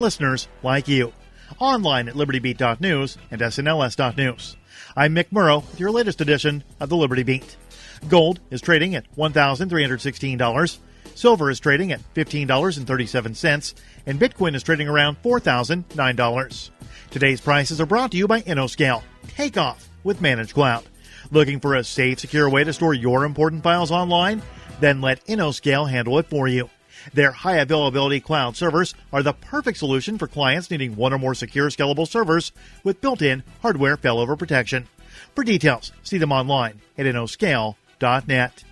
listeners like you. Online at libertybeat.news and snls.news. I'm Mick Murrow with your latest edition of the Liberty Beat. Gold is trading at $1,316. Silver is trading at $15.37, and Bitcoin is trading around $4,009. Today's prices are brought to you by InnoScale. Take off with Managed Cloud. Looking for a safe, secure way to store your important files online? Then let InnoScale handle it for you. Their high-availability cloud servers are the perfect solution for clients needing one or more secure, scalable servers with built-in hardware failover protection. For details, see them online at innoscale.net.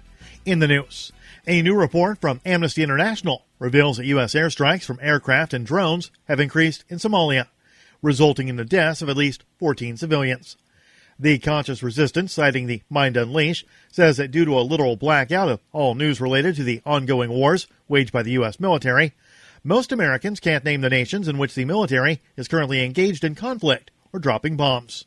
In the news, a new report from Amnesty International reveals that U.S. airstrikes from aircraft and drones have increased in Somalia, resulting in the deaths of at least 14 civilians. The Conscious Resistance, citing the Mind Unleashed, says that due to a literal blackout of all news related to the ongoing wars waged by the U.S. military, most Americans can't name the nations in which the military is currently engaged in conflict or dropping bombs.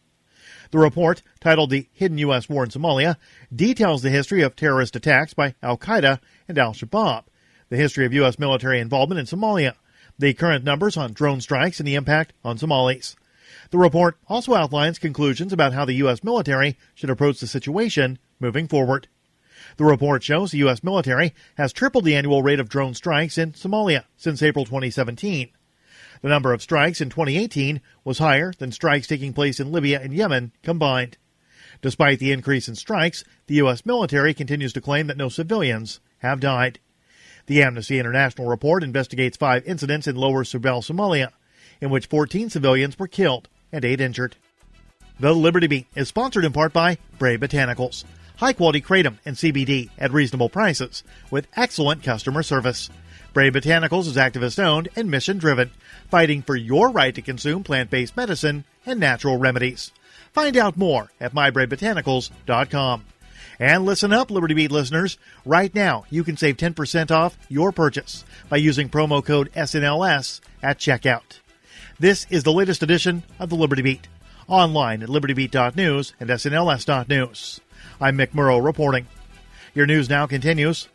The report, titled The Hidden U.S. War in Somalia, details the history of terrorist attacks by al-Qaeda and al-Shabaab, the history of U.S. military involvement in Somalia, the current numbers on drone strikes and the impact on Somalis. The report also outlines conclusions about how the U.S. military should approach the situation moving forward. The report shows the U.S. military has tripled the annual rate of drone strikes in Somalia since April 2017. The number of strikes in 2018 was higher than strikes taking place in Libya and Yemen combined. Despite the increase in strikes, the U.S. military continues to claim that no civilians have died. The Amnesty International report investigates 5 incidents in Lower Subel, Somalia, in which 14 civilians were killed and 8 injured. The Liberty Beat is sponsored in part by Brave Botanicals, high-quality kratom and CBD at reasonable prices with excellent customer service. Brave Botanicals is activist-owned and mission-driven, fighting for your right to consume plant-based medicine and natural remedies. Find out more at mybravebotanicals.com. And listen up, Liberty Beat listeners. Right now, you can save 10% off your purchase by using promo code SNLS at checkout. This is the latest edition of the Liberty Beat, online at libertybeat.news and snls.news. I'm Mick Murrow reporting. Your news now continues.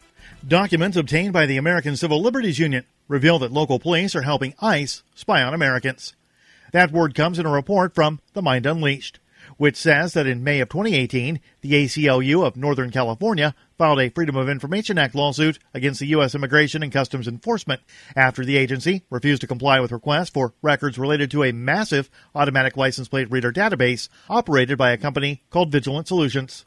Documents obtained by the American Civil Liberties Union reveal that local police are helping ICE spy on Americans. That word comes in a report from The Mind Unleashed, which says that in May of 2018, the ACLU of Northern California filed a Freedom of Information Act lawsuit against the U.S. Immigration and Customs Enforcement after the agency refused to comply with requests for records related to a massive automatic license plate reader database operated by a company called Vigilant Solutions.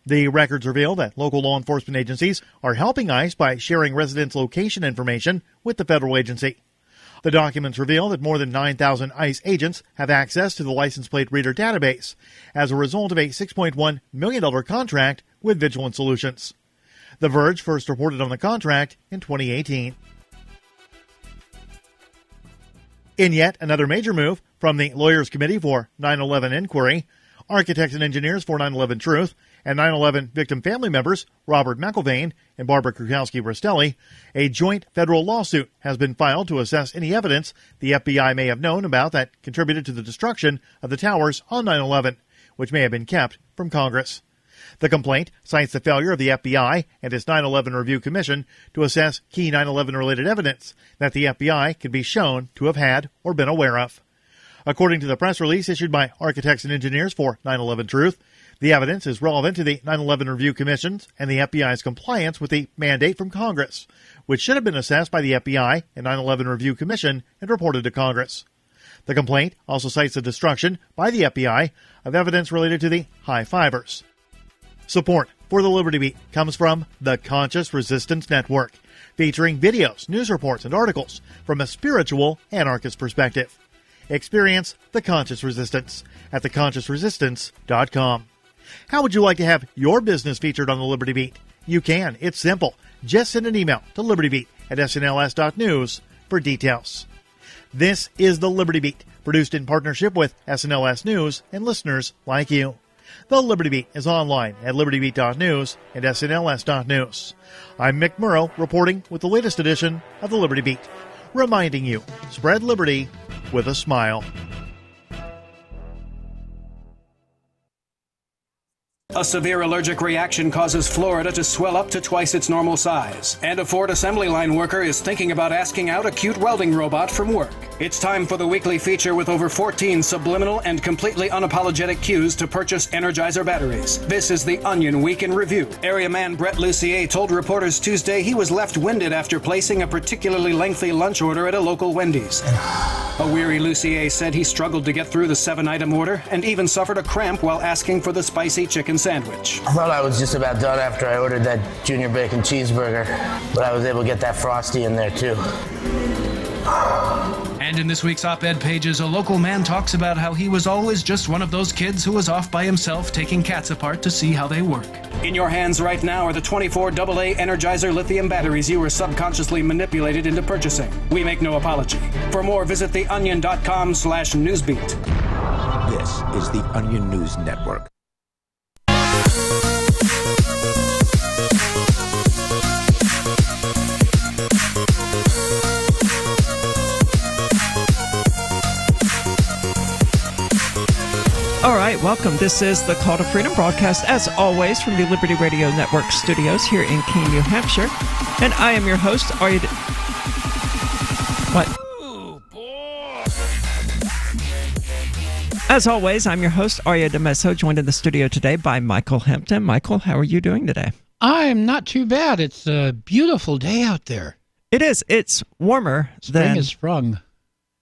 The records reveal that local law enforcement agencies are helping ICE by sharing residents' location information with the federal agency. The documents reveal that more than 9,000 ICE agents have access to the license plate reader database as a result of a $6.1 million contract with Vigilant Solutions. The Verge first reported on the contract in 2018. In yet another major move from the Lawyers Committee for 9/11 Inquiry, architects and engineers for 9/11 Truth, and 9/11 victim family members Robert McIlvaine and Barbara Krukowski-Rastelli, a joint federal lawsuit has been filed to assess any evidence the FBI may have known about that contributed to the destruction of the towers on 9/11, which may have been kept from Congress. The complaint cites the failure of the FBI and its 9/11 Review Commission to assess key 9/11-related evidence that the FBI can be shown to have had or been aware of. According to the press release issued by architects and engineers for 9/11 Truth, the evidence is relevant to the 9/11 Review Commission's and the FBI's compliance with the mandate from Congress, which should have been assessed by the FBI and 9/11 Review Commission and reported to Congress. The complaint also cites the destruction by the FBI of evidence related to the high fivers. Support for the Liberty Beat comes from the Conscious Resistance Network, featuring videos, news reports, and articles from a spiritual anarchist perspective. Experience the Conscious Resistance at theconsciousresistance.com. How would you like to have your business featured on the Liberty Beat? You can. It's simple. Just send an email to libertybeat@snls.news for details. This is the Liberty Beat, produced in partnership with SNLS News and listeners like you. The Liberty Beat is online at libertybeat.news and snls.news. I'm Mick Murrow reporting with the latest edition of the Liberty Beat, reminding you, spread liberty with a smile. A severe allergic reaction causes Florida to swell up to twice its normal size. And a Ford assembly line worker is thinking about asking out a cute welding robot from work. It's time for the weekly feature with over 14 subliminal and completely unapologetic cues to purchase Energizer batteries. This is the Onion Week in Review. Area man Brett Lucier told reporters Tuesday he was left winded after placing a particularly lengthy lunch order at a local Wendy's. A weary Lucier said he struggled to get through the 7-item order and even suffered a cramp while asking for the spicy chicken sandwich. I thought I was just about done after I ordered that junior bacon cheeseburger, but I was able to get that Frosty in there too. And in this week's op-ed pages, a local man talks about how he was always just one of those kids who was off by himself taking cats apart to see how they work. In your hands right now are the 24 AA Energizer lithium batteries you were subconsciously manipulated into purchasing. We make no apology. For more, visit theonion.com/newsbeat. This is the Onion News Network. All right, welcome. This is the Call to Freedom broadcast, as always, from the Liberty Radio Network studios here in Keene, New Hampshire. And I am your host, Aria What? Oh, boy. As always, I'm your host, Aria DiMezzo, joined in the studio today by Michael Hampton. Michael, how are you doing today? I'm not too bad. It's a beautiful day out there. It is. It's warmer than... Spring has sprung.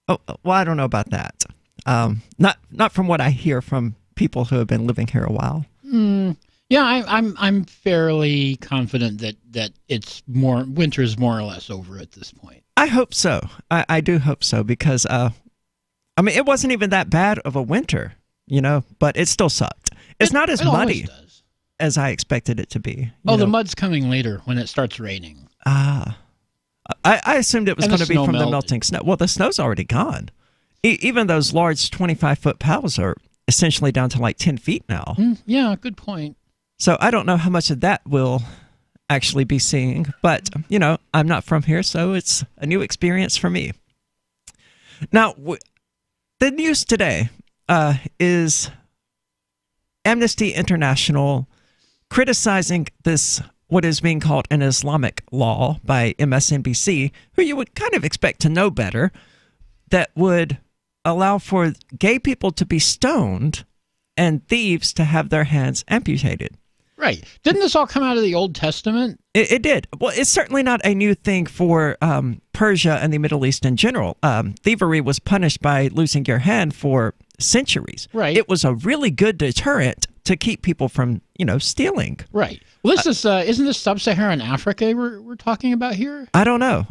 Oh, well, I don't know about that. Not from what I hear from people who have been living here a while. Yeah, I'm fairly confident that it's winter's more or less over at this point. I hope so. I do hope so because I mean it wasn't even that bad of a winter, but it still sucked. It's not as muddy as I expected it to be. The mud's coming later when it starts raining. I assumed it was going to be from the melting snow. Well, the snow's already gone. Even those large 25-foot piles are essentially down to like 10 feet now. Yeah, good point. So I don't know how much of that we'll actually be seeing. But, I'm not from here, so it's a new experience for me. Now, the news today is Amnesty International criticizing this, what is being called an Islamic law by MSNBC, who you would kind of expect to know better, that would allow for gay people to be stoned and thieves to have their hands amputated. Right. Didn't this all come out of the Old Testament? It did. Well, it's certainly not a new thing for Persia and the Middle East in general. Thievery was punished by losing your hand for centuries. Right. It was a really good deterrent to keep people from, stealing. Right. Well, this is isn't this sub-Saharan Africa we're talking about here? I don't know.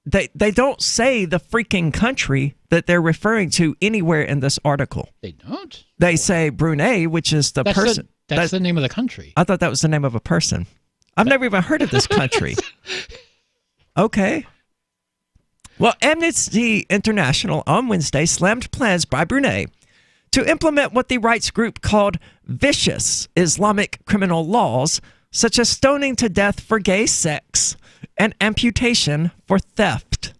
They don't say the freaking country that they're referring to anywhere in this article. They don't? They say Brunei, which is the person. That's the name of the country. I thought that was the name of a person. I've never even heard of this country. Okay. Well, Amnesty International on Wednesday slammed plans by Brunei to implement what the rights group called vicious Islamic criminal laws, such as stoning to death for gay sex and amputation for theft.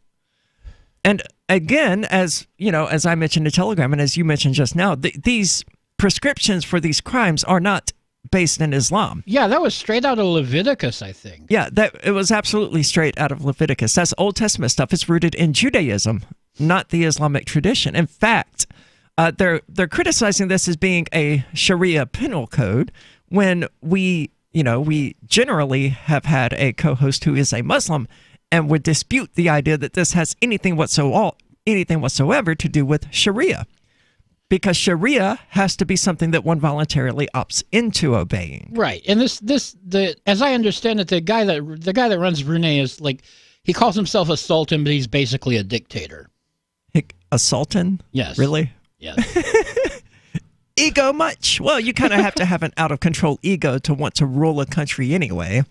And again, as I mentioned in Telegram, and as you mentioned just now, these prescriptions for these crimes are not based in Islam. Yeah, that was straight out of Leviticus, I think. Yeah, it was absolutely straight out of Leviticus. That's Old Testament stuff. It's rooted in Judaism, not the Islamic tradition. In fact, they're criticizing this as being a Sharia penal code when we generally have had a co-host who is a Muslim and would dispute the idea that this has anything whatsoever to do with Sharia, because Sharia has to be something that one voluntarily opts into obeying. Right, and as I understand it, the guy that runs Brunei is he calls himself a sultan, but he's basically a dictator. A sultan? Yes. Really? Yes. Ego much? Well, you kind of have to have an out-of-control ego to want to rule a country anyway.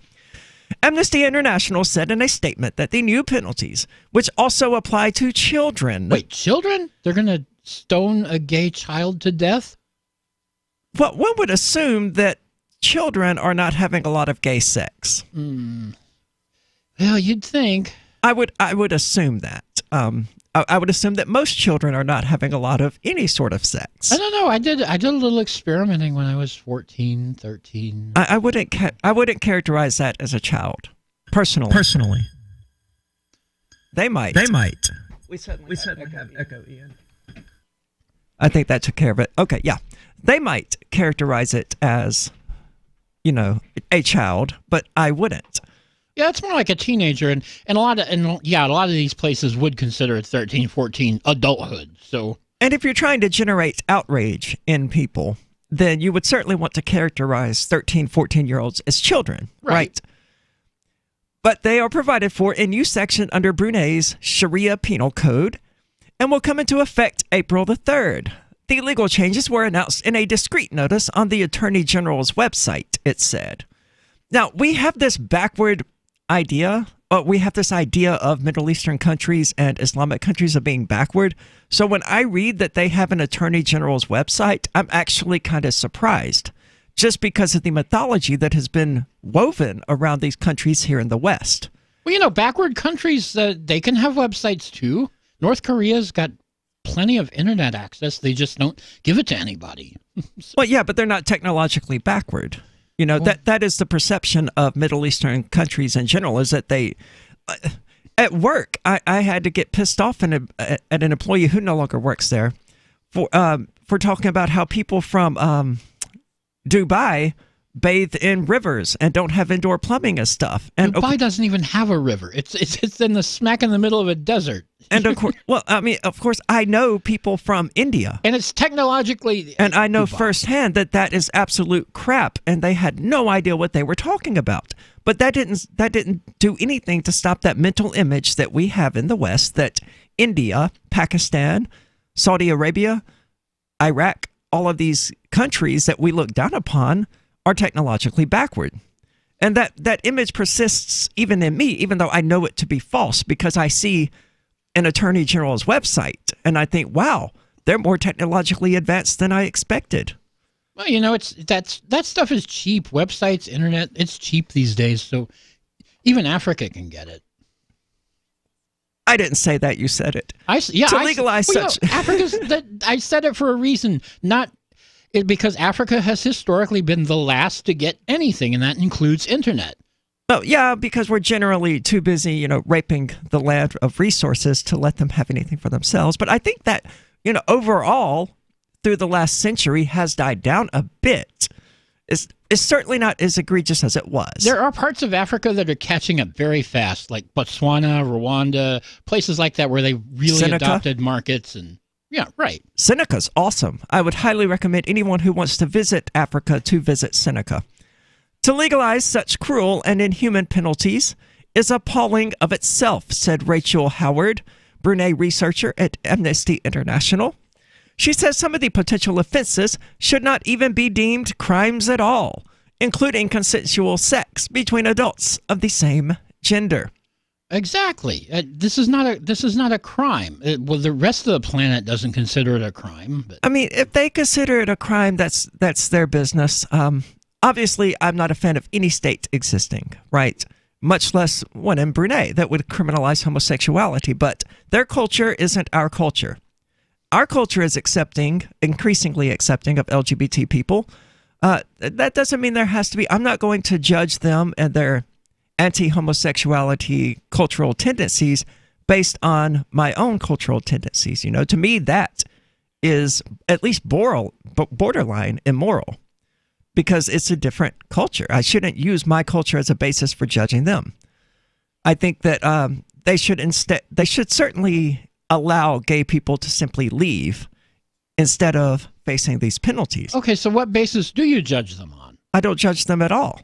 Amnesty International said in a statement that the new penalties, which also apply to children... Wait, children? They're going to stone a gay child to death? Well, one would assume that children are not having a lot of gay sex. Well, you'd think. I would assume that. I would assume that most children are not having a lot of any sort of sex. I don't know. I did a little experimenting when I was 14, 13. I wouldn't characterize that as a child, personally. They might. We suddenly have echo, Ian. I think that took care of it. Okay, yeah. They might characterize it as, a child, but I wouldn't. Yeah, it's more like a teenager, and a lot of these places would consider it 13, 14 adulthood. So, and if you're trying to generate outrage in people, then you would certainly want to characterize 13, 14-year-olds as children, right? But they are provided for in new section under Brunei's Sharia Penal Code and will come into effect April the 3rd. The legal changes were announced in a discreet notice on the Attorney General's website, it said. Now, we have this backward idea. We have this idea of Middle Eastern countries and Islamic countries of being backward. So when I read that they have an Attorney General's website, I'm actually kind of surprised, just because of the mythology that has been woven around these countries here in the West. Well, backward countries, they can have websites too. North Korea's got plenty of internet access. They just don't give it to anybody. Well, yeah, but they're not technologically backward. That is the perception of Middle Eastern countries in general, is that they... at work, I had to get pissed off at an employee who no longer works there for talking about how people from Dubai bathe in rivers and don't have indoor plumbing and stuff. And Dubai doesn't even have a river. It's in the smack in the middle of a desert. And of course, I know people from India, and it's technologically. And I know Dubai. firsthand that is absolute crap, and they had no idea what they were talking about. But that didn't do anything to stop that mental image that we have in the West that India, Pakistan, Saudi Arabia, Iraq, all of these countries that we look down upon are technologically backward. And that image persists even in me, even though I know it to be false, because I see an Attorney General's website and I think, wow, they're more technologically advanced than I expected. Well, that stuff is cheap. Websites, internet, it's cheap these days. So even Africa can get it. I didn't say that. You said it. Legalize such. I said it for a reason, because Africa has historically been the last to get anything, and that includes internet. Oh, yeah, because we're generally too busy, raping the land of resources to let them have anything for themselves. But I think that, overall, through the last century, has died down a bit. It's certainly not as egregious as it was. There are parts of Africa that are catching up very fast, like Botswana, Rwanda, places like that where they really Seneca. Adopted markets and... Yeah, right. Seneca's awesome. I would highly recommend anyone who wants to visit Africa to visit Seneca. To legalize such cruel and inhuman penalties is appalling of itself, said Rachel Howard, Brunei researcher at Amnesty International. She says some of the potential offenses should not even be deemed crimes at all, including consensual sex between adults of the same gender. Exactly. This is not a crime. The rest of the planet doesn't consider it a crime. But. I mean, if they consider it a crime, that's their business. Obviously, I'm not a fan of any state existing, right? Much less one in Brunei that would criminalize homosexuality. But their culture isn't our culture. Our culture is increasingly accepting of LGBT people. That doesn't mean there has to be. I'm not going to judge them and their anti-homosexuality cultural tendencies based on my own cultural tendencies. To me, that is at least borderline immoral because it's a different culture. I shouldn't use my culture as a basis for judging them. I think that they should certainly allow gay people to simply leave instead of facing these penalties. Okay, so what basis do you judge them on? I don't judge them at all.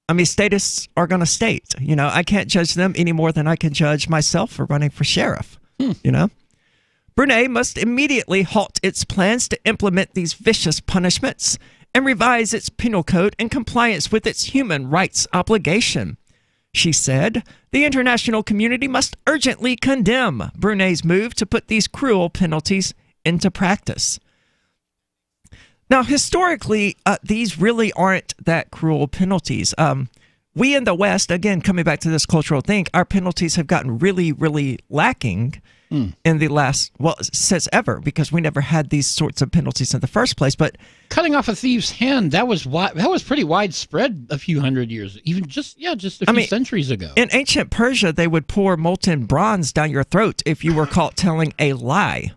I mean, statists are going to state, I can't judge them any more than I can judge myself for running for sheriff, Brunei must immediately halt its plans to implement these vicious punishments and revise its penal code in compliance with its human rights obligation. She said, the international community must urgently condemn Brunei's move to put these cruel penalties into practice. Now, historically, these really aren't that cruel penalties. We in the West, again, coming back to this cultural thing, our penalties have gotten really, really lacking in the last, since ever, because we never had these sorts of penalties in the first place. But cutting off a thief's hand, that was pretty widespread a few hundred years, even just a few centuries ago. In ancient Persia, they would pour molten bronze down your throat if you were caught telling a lie.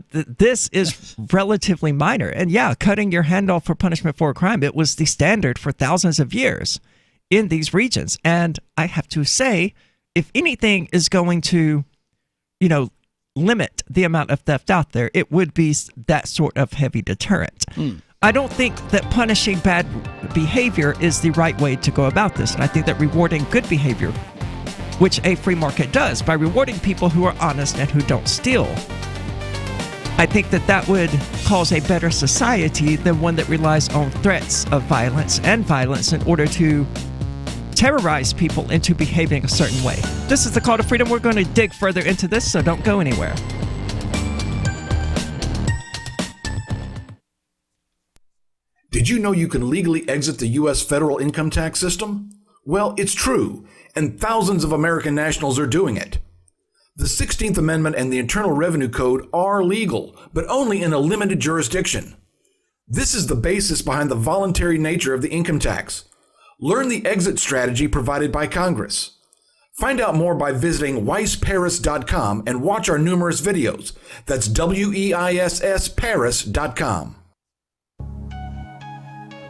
This is relatively minor. And yeah, cutting your hand off for punishment for a crime, it was the standard for thousands of years in these regions. And I have to say, if anything is going to, limit the amount of theft out there, it would be that sort of heavy deterrent. I don't think that punishing bad behavior is the right way to go about this. And I think that rewarding good behavior, which a free market does, by rewarding people who are honest and who don't steal, I think that would cause a better society than one that relies on threats of violence in order to terrorize people into behaving a certain way. This is the Call to Freedom. We're going to dig further into this, so don't go anywhere. Did you know you can legally exit the U.S. federal income tax system? Well, it's true, and thousands of American nationals are doing it. The 16th Amendment and the Internal Revenue Code are legal, but only in a limited jurisdiction. This is the basis behind the voluntary nature of the income tax. Learn the exit strategy provided by Congress. Find out more by visiting weissparis.com and watch our numerous videos. That's WEISSparis.com.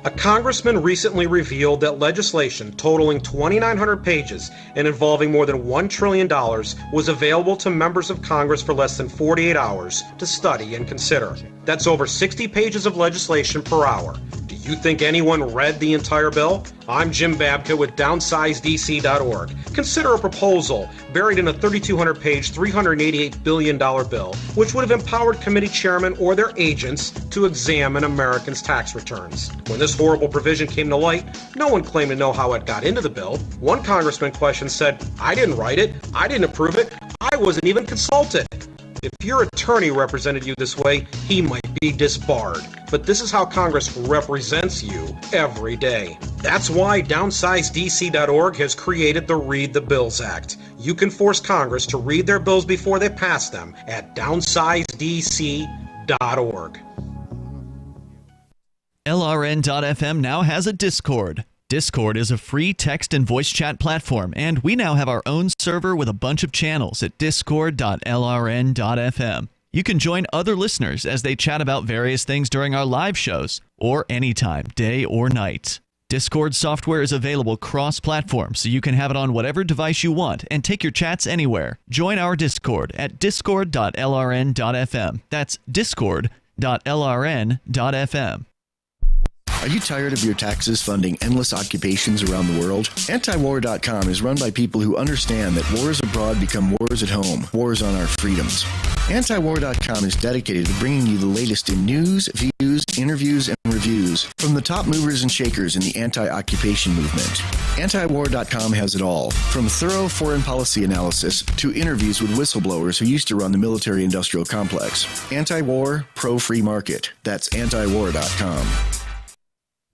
A congressman recently revealed that legislation totaling 2,900 pages and involving more than $1 trillion was available to members of Congress for less than 48 hours to study and consider. That's over 60 pages of legislation per hour. Do you think anyone read the entire bill? I'm Jim Babka with DownsizeDC.org. Consider a proposal buried in a 3,200-page, $388 billion bill, which would have empowered committee chairmen or their agents to examine Americans' tax returns. When this horrible provision came to light, no one claimed to know how it got into the bill. One congressman questioned said, "I didn't write it, I didn't approve it, I wasn't even consulted." If your attorney represented you this way, he might be disbarred. But this is how Congress represents you every day. That's why DownsizeDC.org has created the Read the Bills Act. You can force Congress to read their bills before they pass them at DownsizeDC.org. LRN.FM now has a Discord. Discord is a free text and voice chat platform, and we now have our own server with a bunch of channels at discord.lrn.fm. You can join other listeners as they chat about various things during our live shows, or anytime, day or night. Discord software is available cross-platform, so you can have it on whatever device you want and take your chats anywhere. Join our Discord at discord.lrn.fm. That's discord.lrn.fm. Are you tired of your taxes funding endless occupations around the world? Antiwar.com is run by people who understand that wars abroad become wars at home, wars on our freedoms. Antiwar.com is dedicated to bringing you the latest in news, views, interviews, and reviews from the top movers and shakers in the anti-occupation movement. Antiwar.com has it all, from thorough foreign policy analysis to interviews with whistleblowers who used to run the military-industrial complex. Anti-war, pro-free market. That's antiwar.com.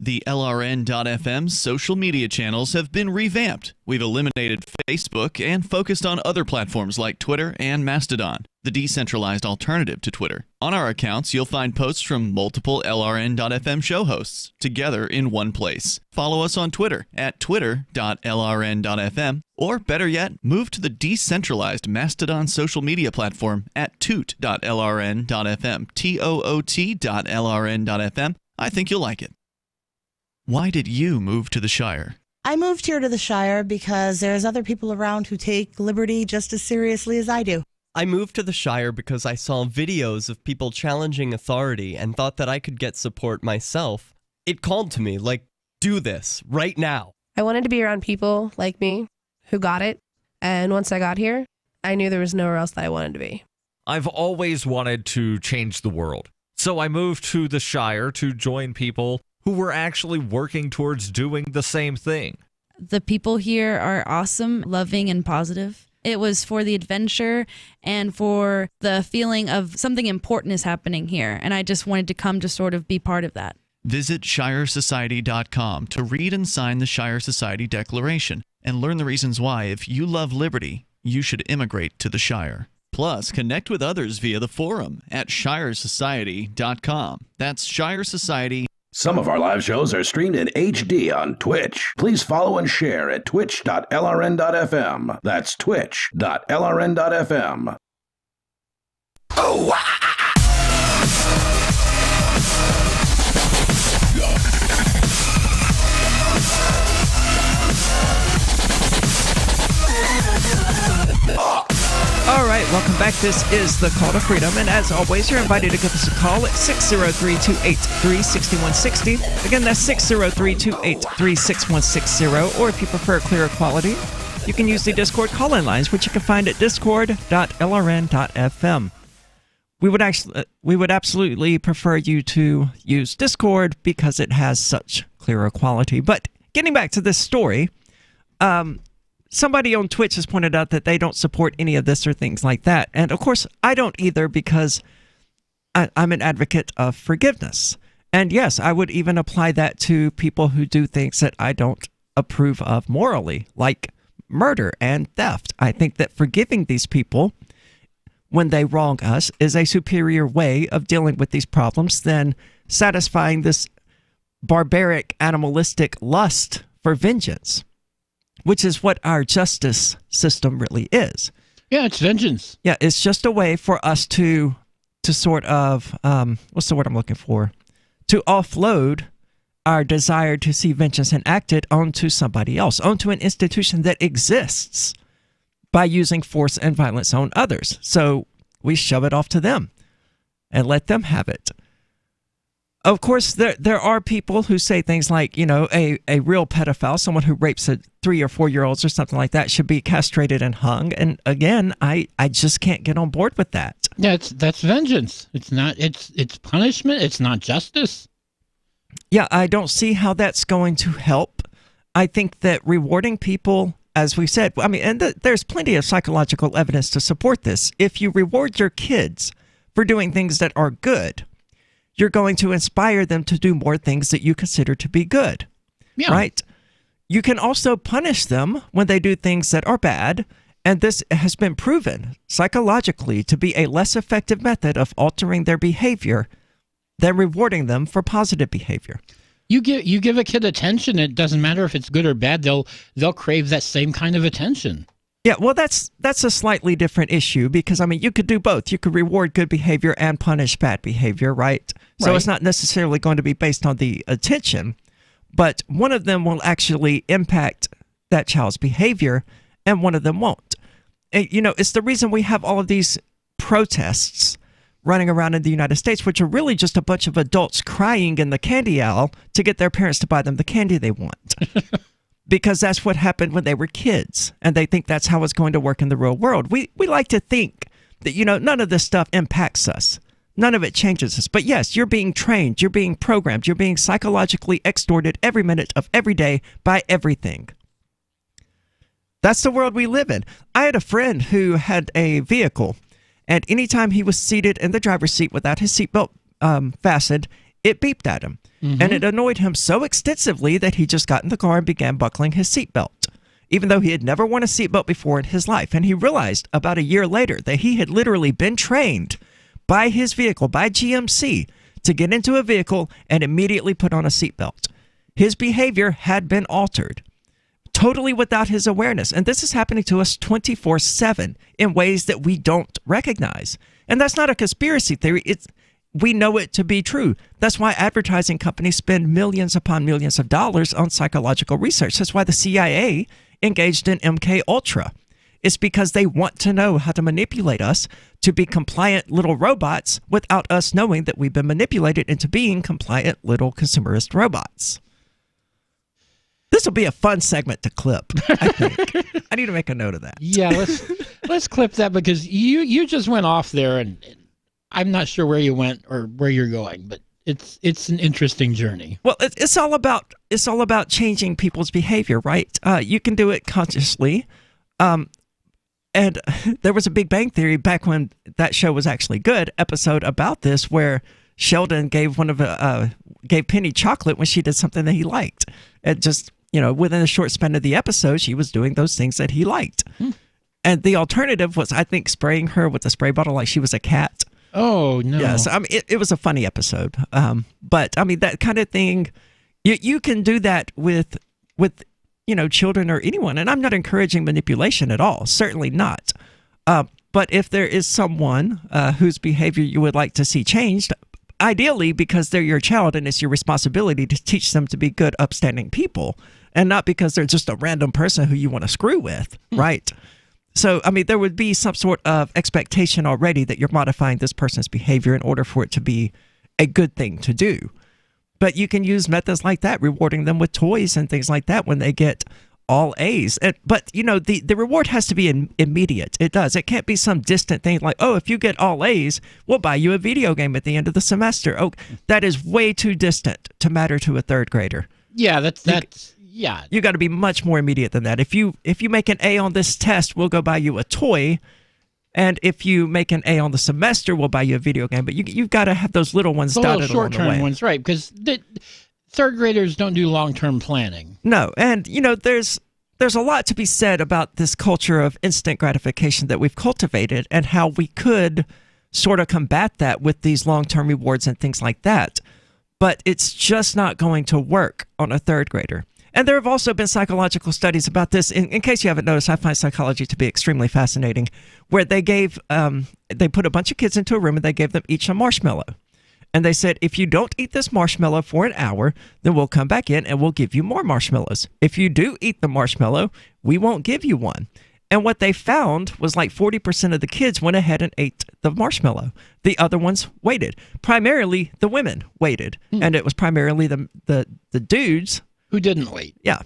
The LRN.FM social media channels have been revamped. We've eliminated Facebook and focused on other platforms like Twitter and Mastodon, the decentralized alternative to Twitter. On our accounts, you'll find posts from multiple LRN.FM show hosts together in one place. Follow us on Twitter at twitter.lrn.fm, or better yet, move to the decentralized Mastodon social media platform at toot.lrn.fm, toot.lrn.fm. I think you'll like it. Why did you move to the Shire? I moved here to the Shire because there's other people around who take liberty just as seriously as I do. I moved to the Shire because I saw videos of people challenging authority and thought that I could get support myself. It called to me, like, do this, right now. I wanted to be around people like me who got it, and once I got here, I knew there was nowhere else that I wanted to be. I've always wanted to change the world, so I moved to the Shire to join people who were actually working towards doing the same thing. The people here are awesome, loving, and positive. It was for the adventure and for the feeling of something important is happening here, and I just wanted to come to sort of be part of that. Visit ShireSociety.com to read and sign the Shire Society Declaration and learn the reasons why, if you love liberty, you should immigrate to the Shire. Plus, connect with others via the forum at shiresociety.com. That's Shire Society. Some of our live shows are streamed in HD on Twitch. Please follow and share at twitch.lrn.fm. That's twitch.lrn.fm. Oh, All right, welcome back. This is the Call to Freedom, and as always, you're invited to give us a call at 603-283-6160. Again, that's 603-283-6160, or if you prefer clearer quality, you can use the Discord call-in lines, which you can find at discord.lrn.fm. We would absolutely prefer you to use Discord because it has such clearer quality. But getting back to this story, somebody on Twitch has pointed out that they don't support any of this or things like that. And of course, I don't either, because I'm an advocate of forgiveness. And yes, I would even apply that to people who do things that I don't approve of morally, like murder and theft. I think that forgiving these people when they wrong us is a superior way of dealing with these problems than satisfying this barbaric, animalistic lust for vengeance, which is what our justice system really is. Yeah, it's vengeance. Yeah, it's just a way for us to sort of, what's the word I'm looking for? To offload our desire to see vengeance enacted onto somebody else, onto an institution that exists by using force and violence on others. So we shove it off to them and let them have it. Of course, there are people who say things like, you know, a real pedophile, someone who rapes 3 or 4 year olds or something like that, should be castrated and hung. And again, I just can't get on board with that. Yeah, that's vengeance. It's not. It's punishment. It's not justice. Yeah, I don't see how that's going to help. I think that rewarding people, as we said, I mean, and there's plenty of psychological evidence to support this. If you reward your kids for doing things that are good, you're going to inspire them to do more things that you consider to be good. Yeah. Right? You can also punish them when they do things that are bad, and this has been proven psychologically to be a less effective method of altering their behavior than rewarding them for positive behavior. You give a kid attention, it doesn't matter if it's good or bad, they'll crave that same kind of attention. Yeah, well, that's a slightly different issue, because, I mean, you could do both. You could reward good behavior and punish bad behavior, right? So it's not necessarily going to be based on the attention, but one of them will actually impact that child's behavior, and one of them won't. And, you know, it's the reason we have all of these protests running around in the United States, which are really just a bunch of adults crying in the candy aisle to get their parents to buy them the candy they want. Because that's what happened when they were kids, and they think that's how it's going to work in the real world. We like to think that, you know, none of this stuff impacts us. None of it changes us. But yes, you're being trained, you're being programmed, you're being psychologically extorted every minute of every day by everything. That's the world we live in. I had a friend who had a vehicle, and anytime he was seated in the driver's seat without his seatbelt fastened, it beeped at him. Mm-hmm. And it annoyed him so extensively that he just got in the car and began buckling his seatbelt, even though he had never worn a seatbelt before in his life. And he realized about a year later that he had literally been trained by his vehicle, by GMC, to get into a vehicle and immediately put on a seatbelt. His behavior had been altered, totally without his awareness. And this is happening to us 24/7 in ways that we don't recognize. And that's not a conspiracy theory. We know it to be true. That's why advertising companies spend millions upon millions of dollars on psychological research. That's why the CIA engaged in MK Ultra. It's because they want to know how to manipulate us to be compliant little robots without us knowing that we've been manipulated into being compliant little consumerist robots. This will be a fun segment to clip, I think. I need to make a note of that. Yeah, let's clip that, because you just went off there, and I'm not sure where you went or where you're going, but it's an interesting journey. Well, it's all about changing people's behavior, right? You can do it consciously, and there was a Big Bang Theory back when that show was actually good episode about this, where Sheldon gave gave Penny chocolate when she did something that he liked. It just, you know, within a short span of the episode, she was doing those things that he liked. And the alternative was, I think, spraying her with a spray bottle like she was a cat. Oh, no. Yes, I mean, it was a funny episode. But, I mean, that kind of thing, you can do that with children or anyone. And I'm not encouraging manipulation at all. Certainly not. But if there is someone whose behavior you would like to see changed, ideally because they're your child and it's your responsibility to teach them to be good, upstanding people, and not because they're just a random person who you want to screw with, right? So, I mean, there would be some sort of expectation already that you're modifying this person's behavior in order for it to be a good thing to do. But you can use methods like that, rewarding them with toys and things like that when they get all A's. But, the reward has to be immediate. It does. It can't be some distant thing like, oh, if you get all A's, we'll buy you a video game at the end of the semester. Oh, that is way too distant to matter to a third grader. Yeah, that's yeah. You got to be much more immediate than that. If you make an A on this test, we'll go buy you a toy. And if you make an A on the semester, we'll buy you a video game. But you've got to have those little ones dotted along the way. Short-term ones, right? Because third graders don't do long-term planning. No, and there's a lot to be said about this culture of instant gratification that we've cultivated and how we could sort of combat that with these long-term rewards and things like that. But it's just not going to work on a third grader. And there have also been psychological studies about this. In case you haven't noticed, I find psychology to be extremely fascinating, where they put a bunch of kids into a room and they gave them each a marshmallow. And they said, if you don't eat this marshmallow for an hour, then we'll come back in and we'll give you more marshmallows. If you do eat the marshmallow, we won't give you one. And what they found was like 40% of the kids went ahead and ate the marshmallow. The other ones waited. Primarily, the women waited. And it was primarily the dudes who didn't wait. Yeah.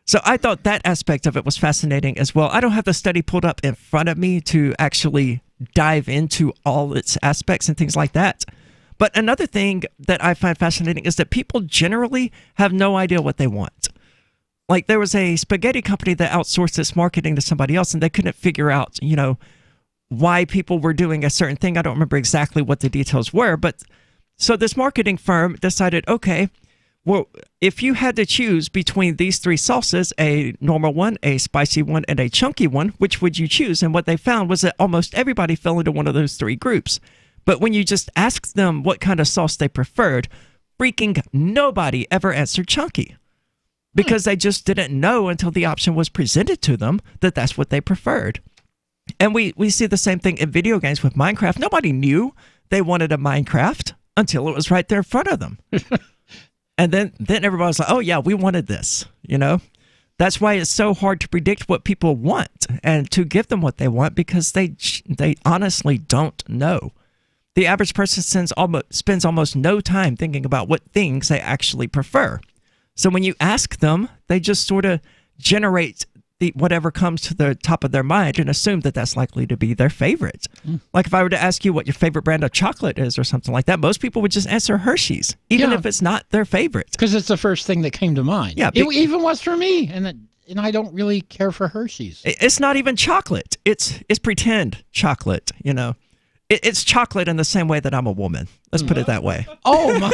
So I thought that aspect of it was fascinating as well. I don't have the study pulled up in front of me to actually dive into all its aspects and things like that. But another thing that I find fascinating is that people generally have no idea what they want. Like there was a spaghetti company that outsourced its marketing to somebody else and they couldn't figure out, why people were doing a certain thing. I don't remember exactly what the details were, but so this marketing firm decided, okay, well, if you had to choose between these three sauces, a normal one, a spicy one, and a chunky one, which would you choose? And what they found was that almost everybody fell into one of those three groups. But when you just asked them what kind of sauce they preferred, freaking nobody ever answered chunky. Because they just didn't know until the option was presented to them that that's what they preferred. And we see the same thing in video games with Minecraft. Nobody knew they wanted a Minecraft until it was right there in front of them. And then everybody was like, oh, yeah, we wanted this, That's why it's so hard to predict what people want and to give them what they want because they honestly don't know. The average person spends almost no time thinking about what things they actually prefer. So when you ask them, they just sort of generate whatever comes to the top of their mind and assume that that's likely to be their favorite. Like if I were to ask you what your favorite brand of chocolate is or something like that, most people would just answer Hershey's, even if it's not their favorite. Because it's the first thing that came to mind. Yeah, it even was for me, and I don't really care for Hershey's. It's not even chocolate. It's pretend chocolate, It's chocolate in the same way that I'm a woman. Let's put it that way. Oh, my.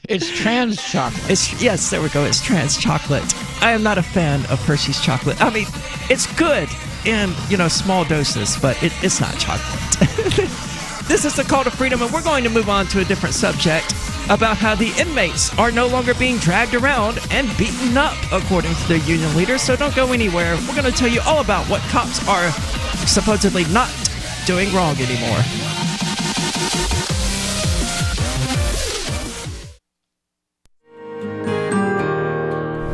It's trans chocolate. Yes, there we go. It's trans chocolate. I am not a fan of Hershey's chocolate. I mean, it's good in, small doses, but it's not chocolate. This is the Call to Freedom, and we're going to move on to a different subject about how the inmates are no longer being dragged around and beaten up, according to their union leaders. So don't go anywhere. We're going to tell you all about what cops are supposedly not doing wrong anymore.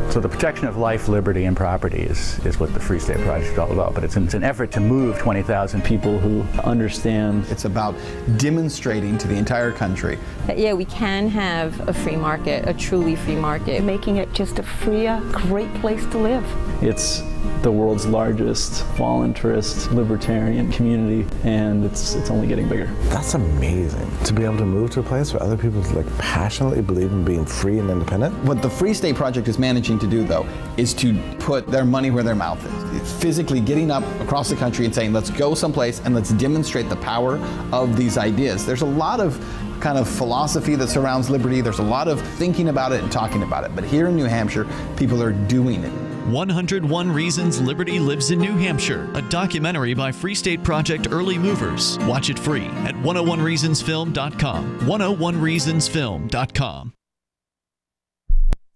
So the protection of life, liberty, and property is what the Free State Project is all about. But it's an effort to move 20,000 people who understand. It's about demonstrating to the entire country that, yeah, we can have a free market, a truly free market. Making it just a freer, great place to live. It's the world's largest voluntarist libertarian community, and it's only getting bigger. That's amazing, to be able to move to a place where other people passionately believe in being free and independent. What the Free State Project is managing to do, though, is to put their money where their mouth is. It's physically getting up across the country and saying, let's go someplace and let's demonstrate the power of these ideas. There's a lot of kind of philosophy that surrounds liberty. There's a lot of thinking about it and talking about it. But here in New Hampshire, people are doing it. 101 Reasons Liberty Lives in New Hampshire, a documentary by Free State Project Early Movers. Watch it free at 101reasonsfilm.com. 101reasonsfilm.com.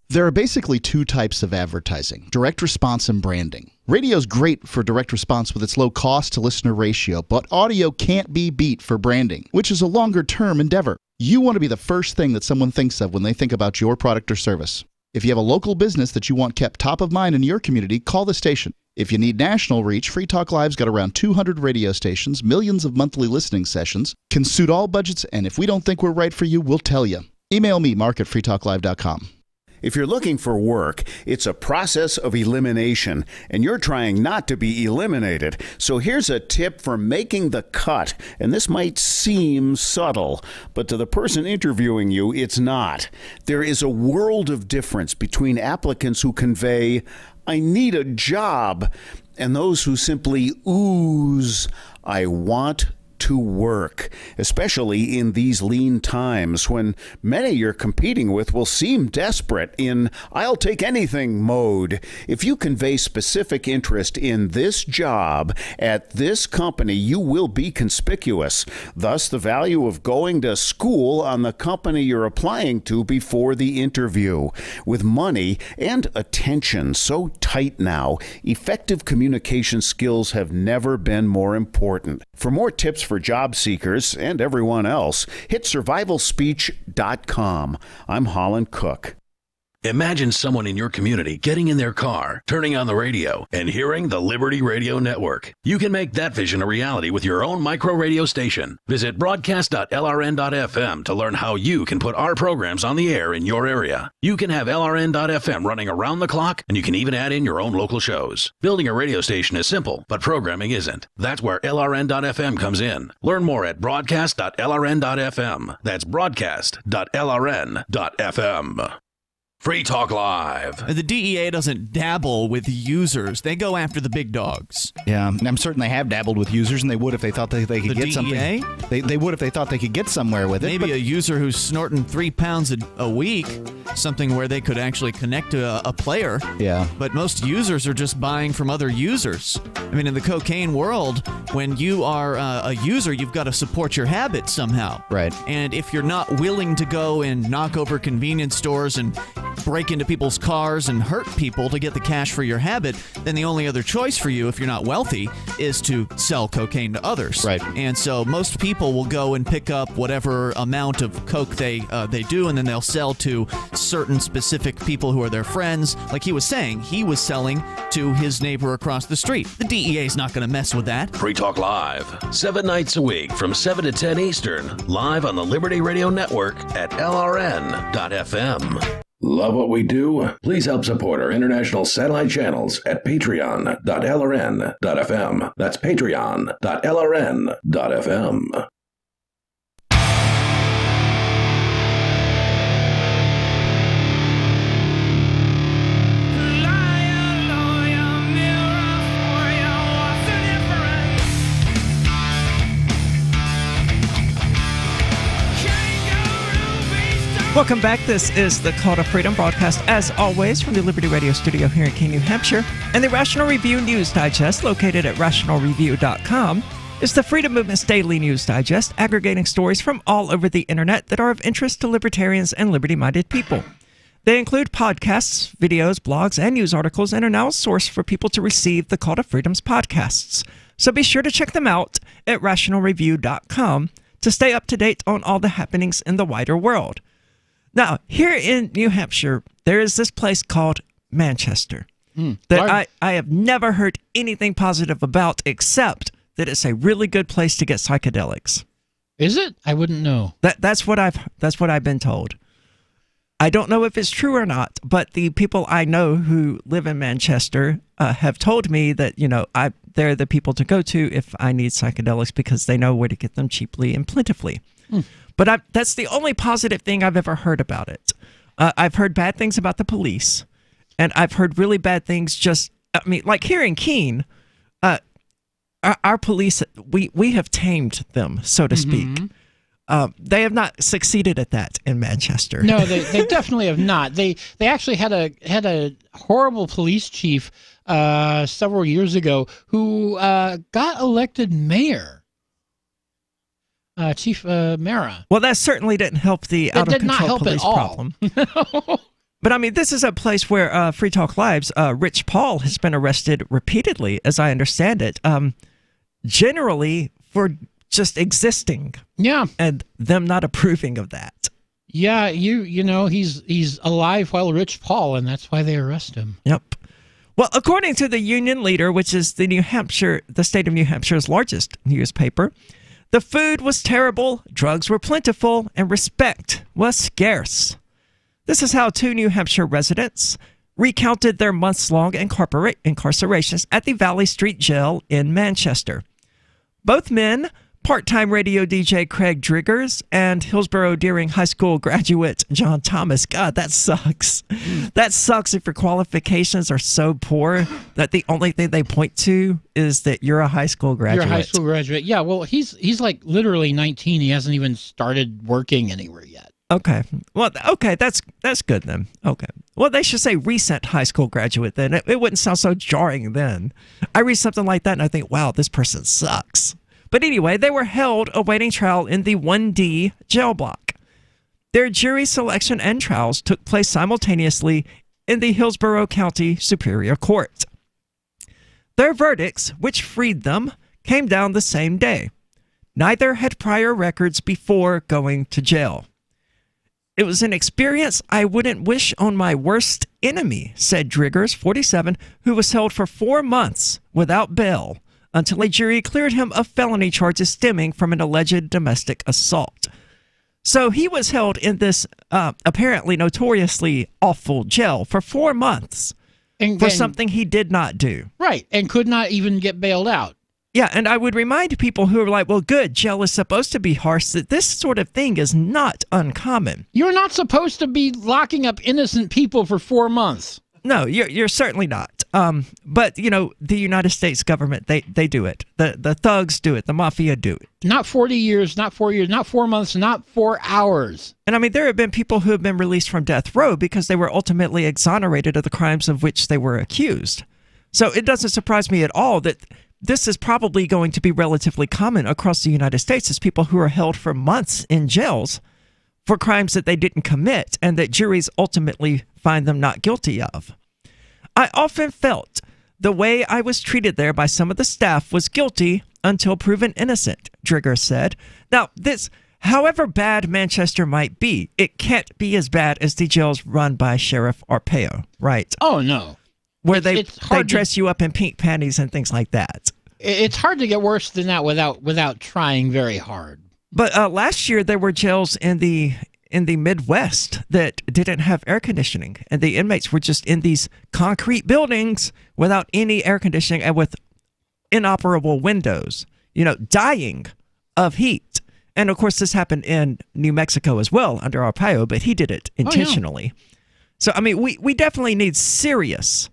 There are basically two types of advertising: direct response and branding. Radio's great for direct response with its low cost to listener ratio, but audio can't be beat for branding, which is a longer term endeavor. You want to be the first thing that someone thinks of when they think about your product or service. If you have a local business that you want kept top of mind in your community, call the station. If you need national reach, Free Talk Live's got around 200 radio stations, millions of monthly listening sessions, can suit all budgets, and if we don't think we're right for you, we'll tell you. Email me, mark@freetalklive.com. If you're looking for work, it's a process of elimination, and you're trying not to be eliminated. So here's a tip for making the cut, and this might seem subtle, but to the person interviewing you, it's not. There is a world of difference between applicants who convey, "I need a job," and those who simply ooze, "I want to work," especially in these lean times when many you're competing with will seem desperate in "I'll take anything" mode. If you convey specific interest in this job at this company, you will be conspicuous. Thus, the value of going to school on the company you're applying to before the interview. With money and attention so tight now, effective communication skills have never been more important. For more tips for job seekers and everyone else, hit survivalspeech.com. I'm Holland Cook. Imagine someone in your community getting in their car, turning on the radio, and hearing the Liberty Radio Network. You can make that vision a reality with your own micro radio station. Visit broadcast.lrn.fm to learn how you can put our programs on the air in your area. You can have LRN.FM running around the clock, and you can even add in your own local shows. Building a radio station is simple, but programming isn't. That's where LRN.FM comes in. Learn more at broadcast.lrn.fm. That's broadcast.lrn.fm. Free Talk Live. The DEA doesn't dabble with users. They go after the big dogs. Yeah, and I'm certain they have dabbled with users, and they would if they thought they could get something. They would if they thought they could get somewhere with it. Maybe a user who's snorting 3 pounds a week, something where they could actually connect to a player. Yeah. But most users are just buying from other users. I mean, in the cocaine world, when you are a user, you've got to support your habit somehow. Right. And if you're not willing to go and knock over convenience stores and break into people's cars and hurt people to get the cash for your habit, then the only other choice for you, if you're not wealthy, is to sell cocaine to others. Right. And so most people will go and pick up whatever amount of coke they do, and then they'll sell to certain specific people who are their friends. Like he was saying, he was selling to his neighbor across the street. The DEA is not going to mess with that. Free Talk Live, 7 nights a week from 7 to 10 Eastern, live on the Liberty Radio Network at LRN.FM. Love what we do? Please help support our international satellite channels at patreon.lrn.fm. That's patreon.lrn.fm. Welcome back. This is the Call to Freedom broadcast, as always, from the Liberty Radio studio here in King, New Hampshire. And the Rational Review News Digest, located at rationalreview.com, is the Freedom Movement's daily news digest, aggregating stories from all over the internet that are of interest to libertarians and liberty-minded people. They include podcasts, videos, blogs, and news articles, and are now a source for people to receive the Call to Freedom's podcasts. So be sure to check them out at rationalreview.com to stay up to date on all the happenings in the wider world. Now, here in New Hampshire, there is this place called Manchester that I have never heard anything positive about, except that it's a really good place to get psychedelics. Is it? I wouldn't know. That's what I've been told. I don't know if it's true or not, but the people I know who live in Manchester have told me that, they're the people to go to if I need psychedelics, because they know where to get them cheaply and plentifully. But that's the only positive thing I've ever heard about it. I've heard bad things about the police, and I've heard really bad things like here in Keene, our police, we have tamed them, so to speak. They have not succeeded at that in Manchester. No, they definitely have not. They actually had a horrible police chief several years ago who got elected mayor. Chief Mara. Well, that certainly didn't help the out of control police problem. But I mean, this is a place where Free Talk Live's Rich Paul has been arrested repeatedly, as I understand it, generally for just existing. Yeah. And them not approving of that. Yeah, you know, he's alive while Rich Paul, and that's why they arrest him. Yep. Well, according to the Union Leader, which is the state of New Hampshire's largest newspaper, the food was terrible, drugs were plentiful, and respect was scarce. This is how two New Hampshire residents recounted their months-long incarcerations at the Valley Street Jail in Manchester. Both men, part-time radio DJ Craig Driggers and Hillsborough Deering High School graduate John Thomas. God, that sucks. That sucks if your qualifications are so poor that the only thing they point to is that you're a high school graduate. You're a high school graduate. Yeah, well, he's like literally 19. He hasn't even started working anywhere yet. Okay. Well, okay, that's good then. Okay. Well, they should say recent high school graduate then. It wouldn't sound so jarring then. I read something like that and I think, wow, this person sucks. But anyway, they were held awaiting trial in the 1D jail block. Their jury selection and trials took place simultaneously in the Hillsborough County Superior Court. Their verdicts, which freed them, came down the same day. Neither had prior records before going to jail. It was an experience I wouldn't wish on my worst enemy, said Driggers, 47, who was held for 4 months without bail until a jury cleared him of felony charges stemming from an alleged domestic assault. So he was held in this apparently notoriously awful jail for 4 months for something he did not do. Right, and could not even get bailed out. Yeah, and I would remind people who are like, well, good, jail is supposed to be harsh, that this sort of thing is not uncommon. You're not supposed to be locking up innocent people for 4 months. No, you're certainly not. But, you know, the United States government, they do it. The thugs do it. The mafia do it. Not 40 years, not 4 years, not 4 months, not 4 hours. And I mean, there have been people who have been released from death row because they were ultimately exonerated of the crimes of which they were accused. So it doesn't surprise me at all that this is probably going to be relatively common across the United States as people who are held for months in jails for crimes that they didn't commit and that juries ultimately find them not guilty of. I often felt the way I was treated there by some of the staff was guilty until proven innocent, Drigger said. Now, this, however bad Manchester might be, it can't be as bad as the jails run by Sheriff Arpaio, right? Oh, no. Where they dress you up in pink panties and things like that. It's hard to get worse than that without trying very hard. But last year there were jails in the Midwest that didn't have air conditioning, and the inmates were just in these concrete buildings without any air conditioning and with inoperable windows, you know, dying of heat. And of course this happened in New Mexico as well under Arpaio, but he did it intentionally. Oh, yeah. So I mean, we definitely need serious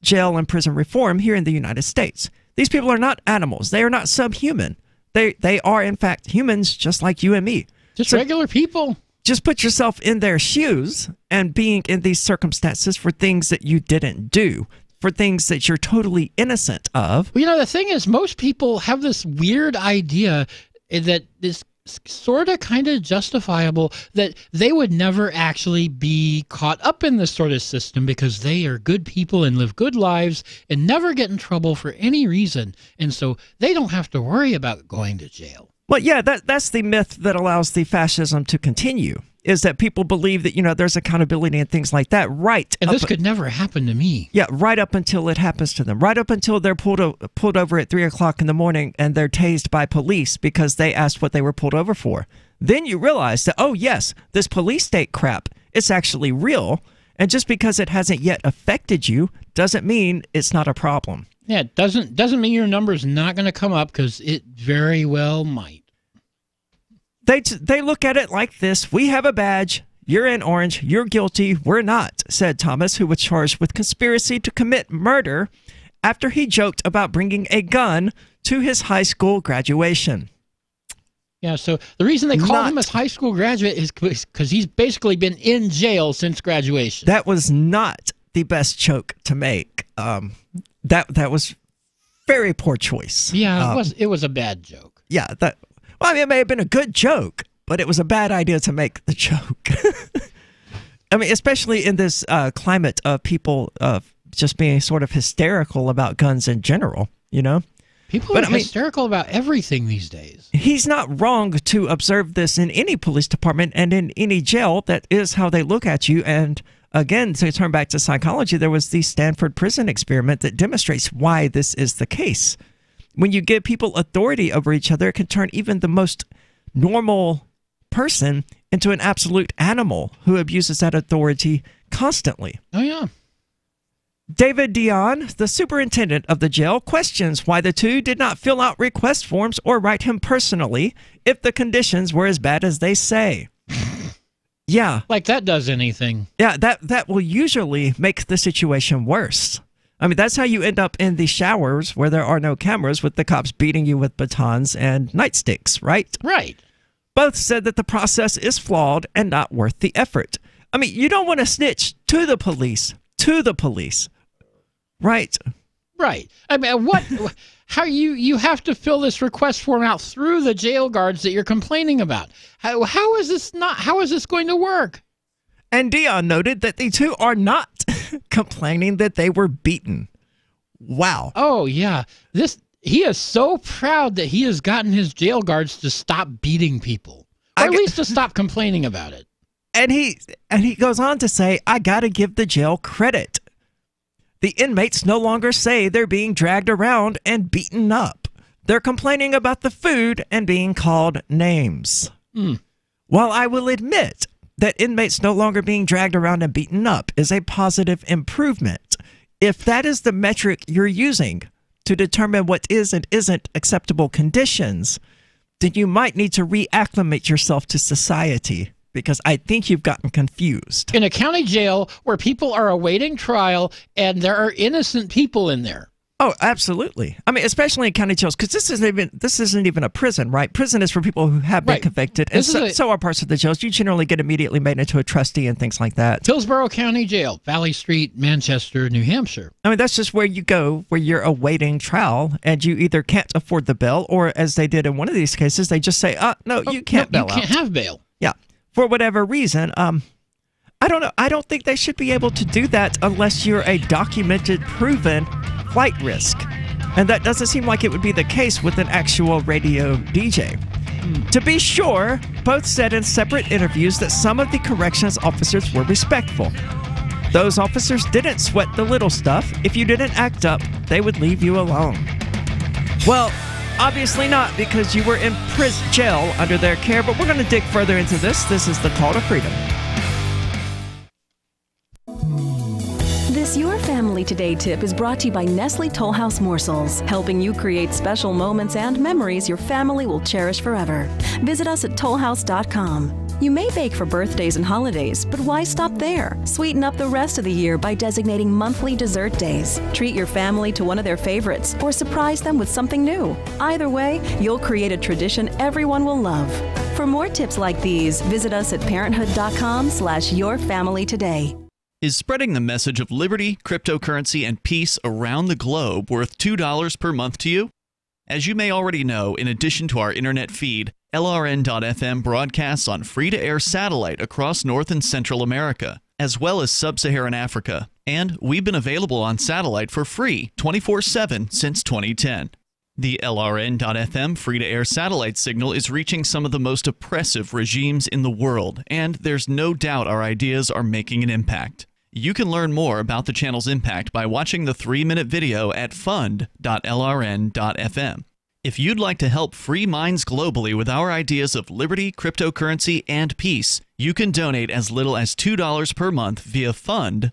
jail and prison reform here in the United States. These people are not animals. They are not subhuman. They are, in fact, humans just like you and me. Just regular people. Just put yourself in their shoes and being in these circumstances for things that you didn't do, for things that you're totally innocent of. Well, you know, the thing is, most people have this weird idea that this sort of kind of justifiable that they would never actually be caught up in this sort of system because they are good people and live good lives and never get in trouble for any reason. And so they don't have to worry about going to jail. Well, yeah, that's the myth that allows the fascism to continue, is that people believe that, you know, there's accountability and things like that. Right. And this could never happen to me. Yeah, right up until it happens to them. Right up until they're pulled over at 3 o'clock in the morning and they're tased by police because they asked what they were pulled over for. Then you realize that, oh, yes, this police state crap, it's actually real. And just because it hasn't yet affected you doesn't mean it's not a problem. Yeah, it doesn't mean your number's not going to come up because it very well might. They look at it like this. We have a badge. You're in orange. You're guilty. We're not, said Thomas, who was charged with conspiracy to commit murder after he joked about bringing a gun to his high school graduation. Yeah, so the reason they called him a high school graduate is because he's basically been in jail since graduation. That was not the best joke to make. That was very poor choice. Yeah, it was a bad joke. Yeah, it may have been a good joke, but it was a bad idea to make the joke. I mean, especially in this climate of people just being sort of hysterical about guns in general, you know? People are hysterical about everything these days. He's not wrong to observe this in any police department and in any jail. That is how they look at you. And again, to turn back to psychology, there was the Stanford prison experiment that demonstrates why this is the case. When you give people authority over each other, it can turn even the most normal person into an absolute animal who abuses that authority constantly. Oh, yeah. David Dion, the superintendent of the jail, questions why the two did not fill out request forms or write him personally if the conditions were as bad as they say. Yeah. Like that does anything. Yeah, that will usually make the situation worse. I mean, that's how you end up in the showers where there are no cameras with the cops beating you with batons and nightsticks, right? Right. Both said that the process is flawed and not worth the effort. I mean, you don't want to snitch to the police. Right. Right. I mean, how you have to fill this request form out through the jail guards that you're complaining about. How is this going to work? And Dion noted that the two are not complaining that they were beaten. Wow. Oh, yeah. He is so proud that he has gotten his jail guards to stop beating people. Or at least to stop complaining about it. And he goes on to say, I got to give the jail credit. The inmates no longer say they're being dragged around and beaten up. They're complaining about the food and being called names. While I will admit that inmates no longer being dragged around and beaten up is a positive improvement, if that is the metric you're using to determine what is and isn't acceptable conditions, then you might need to reacclimate yourself to society. Because I think you've gotten confused. In a county jail where people are awaiting trial and there are innocent people in there. Oh, absolutely. I mean, especially in county jails, because this isn't even a prison, right? Prison is for people who have been convicted, and so are parts of the jails. You generally get immediately made into a trustee and things like that. Hillsborough County Jail, Valley Street, Manchester, New Hampshire. I mean, that's just where you go, where you're awaiting trial, and you either can't afford the bail, or as they did in one of these cases, they just say, no, you can't bail out. You can't have bail. Yeah. For whatever reason, I don't know. I don't think they should be able to do that unless you're a documented, proven flight risk. And that doesn't seem like it would be the case with an actual radio DJ. To be sure, both said in separate interviews that some of the corrections officers were respectful. Those officers didn't sweat the little stuff. If you didn't act up, they would leave you alone. Well, obviously not, because you were in jail under their care, but we're going to dig further into this. This is the Call to Freedom. This Your Family Today tip is brought to you by Nestle Toll House Morsels, helping you create special moments and memories your family will cherish forever. Visit us at tollhouse.com. You may bake for birthdays and holidays, but why stop there? Sweeten up the rest of the year by designating monthly dessert days. Treat your family to one of their favorites or surprise them with something new. Either way, you'll create a tradition everyone will love. For more tips like these, visit us at parenthood.com/yourfamilytoday. Is spreading the message of liberty, cryptocurrency, and peace around the globe worth $2 per month to you? As you may already know, in addition to our internet feed, LRN.FM broadcasts on free-to-air satellite across North and Central America, as well as Sub-Saharan Africa. And we've been available on satellite for free 24/7 since 2010. The LRN.FM free-to-air satellite signal is reaching some of the most oppressive regimes in the world, and there's no doubt our ideas are making an impact. You can learn more about the channel's impact by watching the 3-minute video at fund.lrn.fm. If you'd like to help free minds globally with our ideas of liberty, cryptocurrency, and peace, you can donate as little as $2 per month via fund.lrn.fm.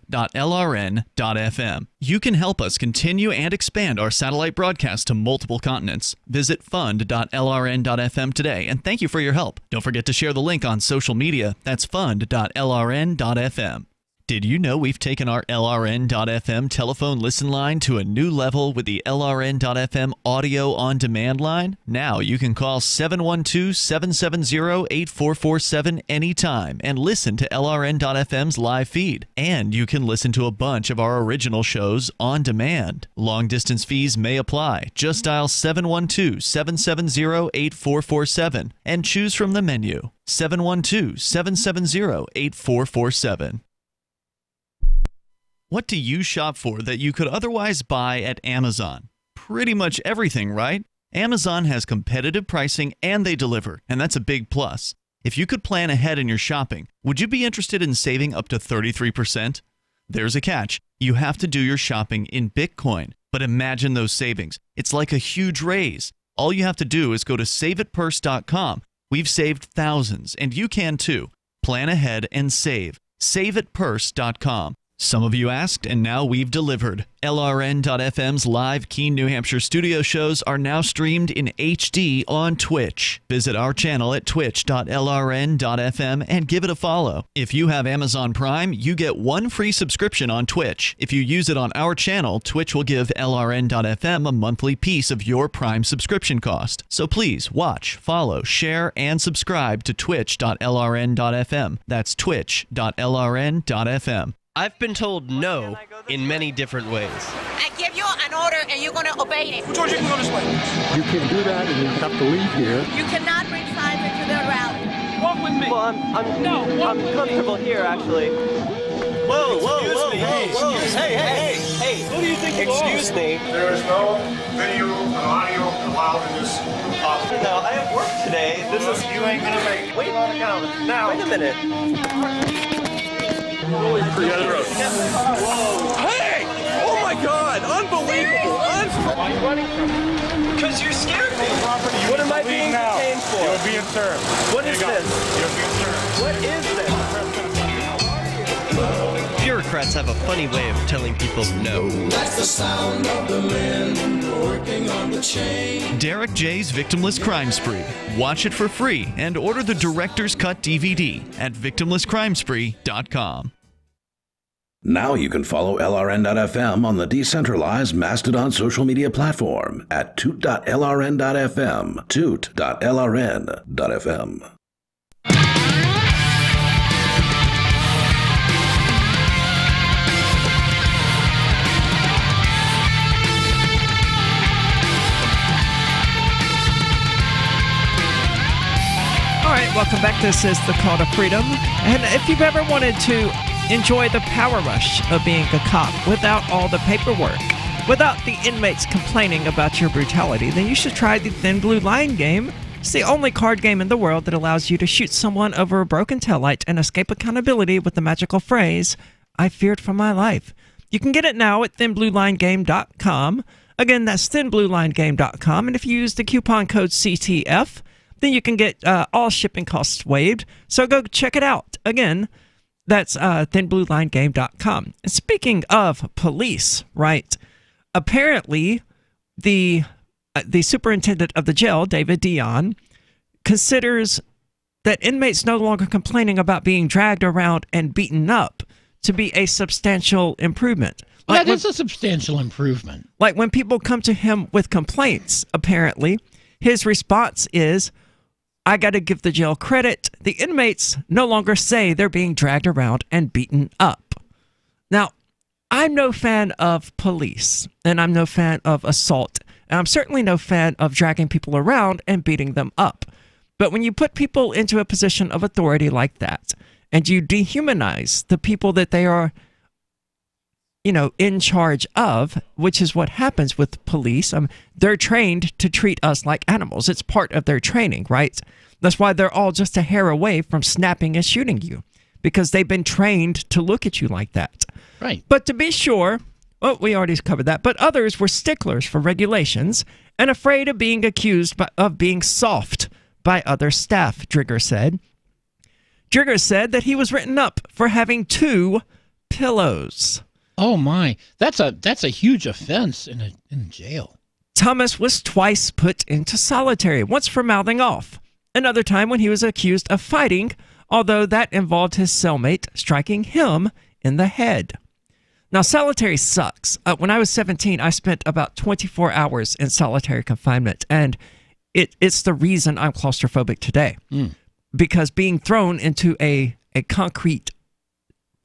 You can help us continue and expand our satellite broadcast to multiple continents. Visit fund.lrn.fm today, and thank you for your help. Don't forget to share the link on social media. That's fund.lrn.fm. Did you know we've taken our LRN.FM telephone listen line to a new level with the LRN.FM audio on demand line? Now you can call 712-770-8447 anytime and listen to LRN.FM's live feed. And you can listen to a bunch of our original shows on demand. Long distance fees may apply. Just dial 712-770-8447 and choose from the menu. 712-770-8447. What do you shop for that you could otherwise buy at Amazon? Pretty much everything, right? Amazon has competitive pricing and they deliver, and that's a big plus. If you could plan ahead in your shopping, would you be interested in saving up to 33%? There's a catch. You have to do your shopping in Bitcoin. But imagine those savings. It's like a huge raise. All you have to do is go to saveitpurse.com. We've saved thousands, and you can too. Plan ahead and save. Saveitpurse.com. Some of you asked, and now we've delivered. LRN.FM's live Keene, New Hampshire studio shows are now streamed in HD on Twitch. Visit our channel at twitch.lrn.fm and give it a follow. If you have Amazon Prime, you get one free subscription on Twitch. If you use it on our channel, Twitch will give LRN.FM a monthly piece of your Prime subscription cost. So please watch, follow, share, and subscribe to twitch.lrn.fm. That's twitch.lrn.fm. I've been told no in many different ways. I give you an order and you're going to obey it. George, you can go this way. You can't do that and you have to leave here. You cannot bring signs into the rally. Walk with me. Well, I'm comfortable here, actually. Whoa. Hey. Who do you think you are? Excuse me. There is no video and audio allowed in this office. No, I have work today. You ain't going to make it. Wait a minute. Whoa. Hey! Oh my God! Unbelievable! Why are you running from me? Because you scared me. What am I being detained for? You're being served. What is this? You're being served. What is this? Bureaucrats have a funny way of telling people no. That's the sound of the men working on the chain. Derek J's Victimless Crime Spree. Watch it for free and order the Director's Cut DVD at victimlesscrimespree.com. Now you can follow LRN.FM on the decentralized Mastodon social media platform at toot.lrn.fm, toot.lrn.fm. All right, welcome back. This is the Call to Freedom. And if you've ever wanted to enjoy the power rush of being a cop without all the paperwork, without the inmates complaining about your brutality, then you should try the Thin Blue Line game. It's the only card game in the world that allows you to shoot someone over a broken taillight and escape accountability with the magical phrase, "I feared for my life." You can get it now at thinbluelinegame.com. Again, that's thinbluelinegame.com. And if you use the coupon code CTF, then you can get all shipping costs waived. So go check it out. Again, that's thinbluelinegame.com. And speaking of police, right? Apparently, the superintendent of the jail, David Dion, considers that inmates no longer complaining about being dragged around and beaten up to be a substantial improvement. That is a substantial improvement. Like when people come to him with complaints, apparently, his response is, I got to give the jail credit. The inmates no longer say they're being dragged around and beaten up. Now, I'm no fan of police, and I'm no fan of assault, and I'm certainly no fan of dragging people around and beating them up. But when you put people into a position of authority like that, and you dehumanize the people that they are, in charge of, which is what happens with police. They're trained to treat us like animals. It's part of their training, right? That's why they're all just a hair away from snapping and shooting you, because they've been trained to look at you like that. Right. But to be sure, well, we already covered that, but others were sticklers for regulations and afraid of being accused of being soft by other staff, Drigger said. Drigger said that he was written up for having 2 pillows. Oh my, that's a huge offense in jail. Thomas was twice put into solitary, once for mouthing off, another time when he was accused of fighting, although that involved his cellmate striking him in the head. Now, solitary sucks. When I was 17, I spent about 24 hours in solitary confinement, and it's the reason I'm claustrophobic today. Because being thrown into a concrete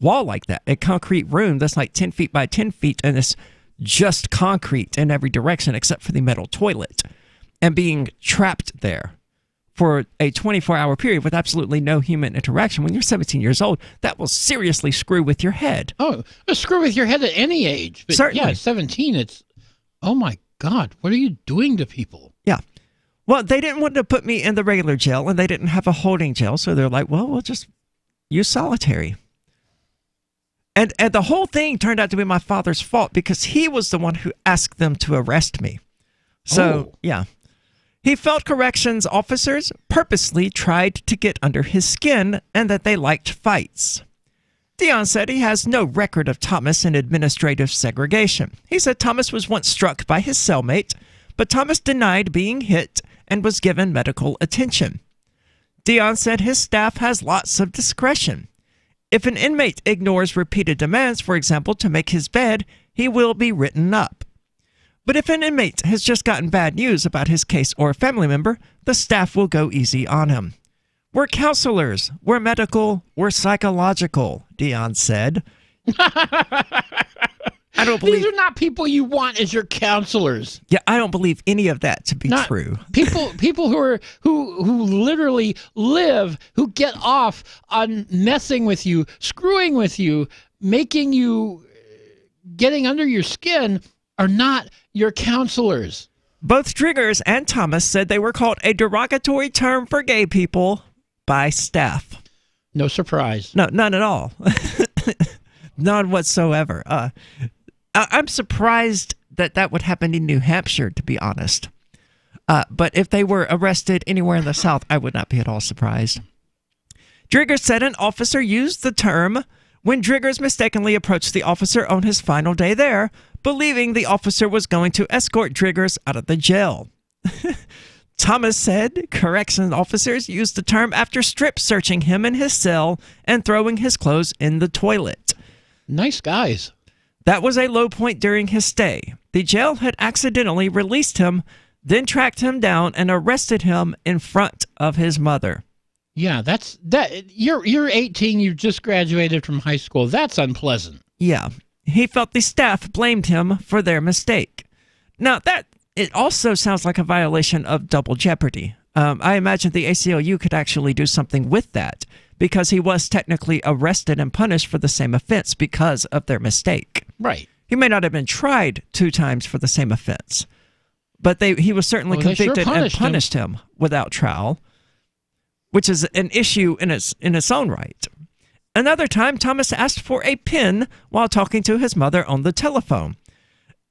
wall like that, a concrete room that's like 10 feet by 10 feet, and it's just concrete in every direction except for the metal toilet, and being trapped there for a 24-hour period with absolutely no human interaction, when you're 17 years old, that will seriously screw with your head. Oh, screw with your head at any age. But certainly. Yeah, 17, it's, oh my God, what are you doing to people? Yeah. Well, they didn't want to put me in the regular jail, and they didn't have a holding jail, so they're like, well, we'll just use solitary. And the whole thing turned out to be my father's fault because he was the one who asked them to arrest me. So, yeah. He felt corrections officers purposely tried to get under his skin and that they liked fights. Dion said he has no record of Thomas in administrative segregation. He said Thomas was once struck by his cellmate, but Thomas denied being hit and was given medical attention. Dion said his staff has lots of discretion. If an inmate ignores repeated demands, for example, to make his bed, he will be written up. But if an inmate has just gotten bad news about his case or a family member, the staff will go easy on him. We're counselors. We're medical. We're psychological, Dion said. I don't believe these are not people you want as your counselors. Yeah, I don't believe any of that to be true. People who literally live, who get off on messing with you, screwing with you, making you, getting under your skin, are not your counselors. Both Driggers and Thomas said they were called a derogatory term for gay people by staff. No surprise. No, none at all. None whatsoever. I'm surprised that would happen in New Hampshire, to be honest. But if they were arrested anywhere in the South, I would not be at all surprised. Driggers said an officer used the term when Driggers mistakenly approached the officer on his final day there, believing the officer was going to escort Driggers out of the jail. Thomas said corrections officers used the term after strip searching him in his cell and throwing his clothes in the toilet. Nice guys. That was a low point during his stay. The jail had accidentally released him, then tracked him down and arrested him in front of his mother. Yeah, you're 18, you just graduated from high school. That's unpleasant. Yeah. He felt the staff blamed him for their mistake. Now, it also sounds like a violation of double jeopardy. I imagine the ACLU could actually do something with that because he was technically arrested and punished for the same offense because of their mistake. Right. He may not have been tried 2 times for the same offense, but he was certainly convicted and punished him without trial, which is an issue in its own right. Another time, Thomas asked for a pen while talking to his mother on the telephone.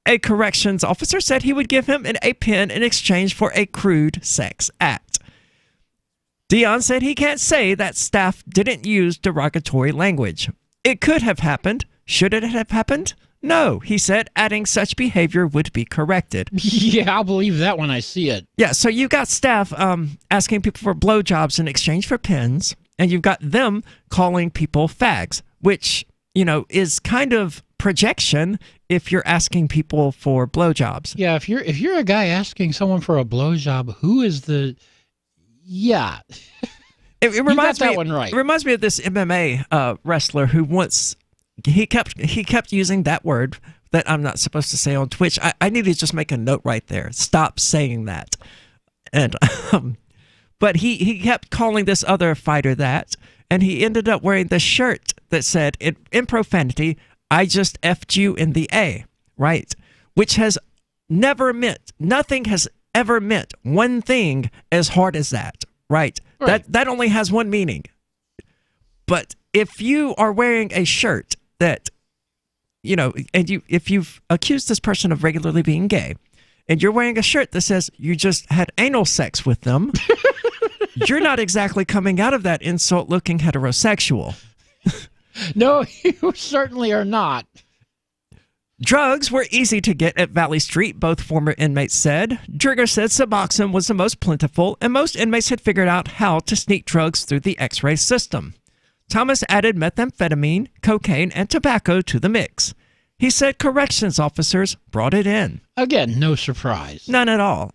A corrections officer said he would give him a pen in exchange for a crude sex act. Dion said he can't say that staff didn't use derogatory language. It could have happened. Should it have happened? No, he said, adding such behavior would be corrected. Yeah, I'll believe that when I see it. Yeah, so you got staff asking people for blowjobs in exchange for pens, and you've got them calling people fags, which, is kind of projection if you're asking people for blowjobs. Yeah, if you're a guy asking someone for a blowjob, who is the... Yeah. It reminds you got that me, one right. It reminds me of this MMA wrestler who once... He kept using that word that I'm not supposed to say on Twitch. I need to just make a note right there. Stop saying that. And but he kept calling this other fighter that, and he ended up wearing this shirt that said in profanity, "I just effed you in the A," right? Which has never meant, nothing has ever meant one thing as hard as that, right? That only has one meaning. But if you are wearing a shirt that, if you've accused this person of regularly being gay, and you're wearing a shirt that says you just had anal sex with them, you're not exactly coming out of that insult looking heterosexual. No, you certainly are not. Drugs were easy to get at Valley Street, both former inmates said. Drigger said Suboxone was the most plentiful, and most inmates had figured out how to sneak drugs through the X-ray system. Thomas added methamphetamine, cocaine, and tobacco to the mix. He said corrections officers brought it in. Again, no surprise. None at all.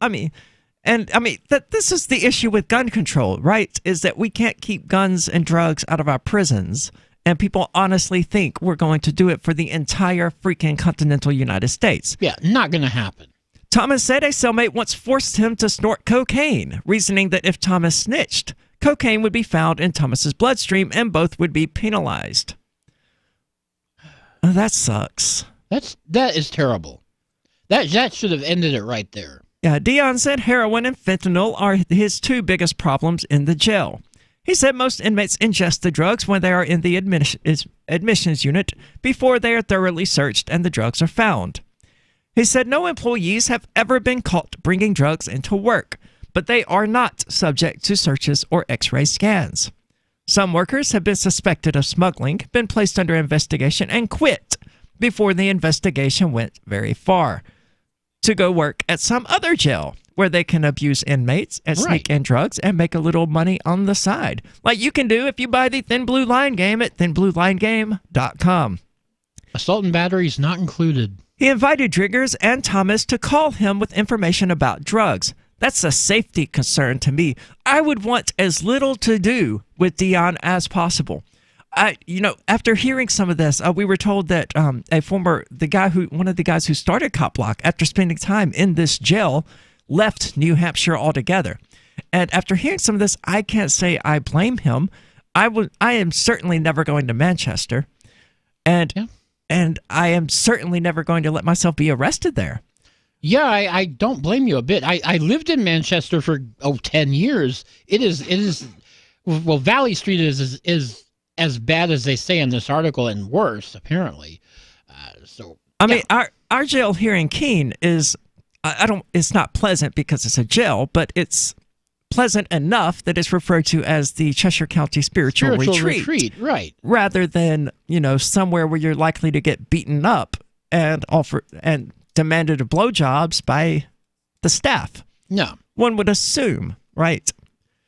This is the issue with gun control, right? Is that we can't keep guns and drugs out of our prisons, and people honestly think we're going to do it for the entire freaking continental United States. Yeah, not going to happen. Thomas said a cellmate once forced him to snort cocaine, reasoning that if Thomas snitched, cocaine would be found in Thomas's bloodstream and both would be penalized. Oh, that sucks. That is terrible. That should have ended it right there. Yeah, Dion said heroin and fentanyl are his two biggest problems in the jail. He said most inmates ingest the drugs when they are in the admissions unit before they are thoroughly searched and the drugs are found. He said no employees have ever been caught bringing drugs into work, but they are not subject to searches or x-ray scans. Some workers have been suspected of smuggling, been placed under investigation, and quit before the investigation went very far to go work at some other jail where they can abuse inmates and sneak in drugs and make a little money on the side, like you can do if you buy the Thin Blue Line game at thinbluelinegame.com. Assault and battery is not included. He invited Driggers and Thomas to call him with information about drugs. That's a safety concern to me. I would want as little to do with Dion as possible. After hearing some of this, we were told that one of the guys who started Cop Block, after spending time in this jail, left New Hampshire altogether. And after hearing some of this, I can't say I blame him. I am certainly never going to Manchester, and I am certainly never going to let myself be arrested there. Yeah, I don't blame you a bit. I lived in Manchester for 10 years. It is Valley Street is as bad as they say in this article, and worse apparently. Our jail here in Keene is it's not pleasant because it's a jail, but it's pleasant enough that it's referred to as the Cheshire County Spiritual Retreat, right? Rather than somewhere where you're likely to get beaten up and demanded of blowjobs by the staff. No. One would assume, right?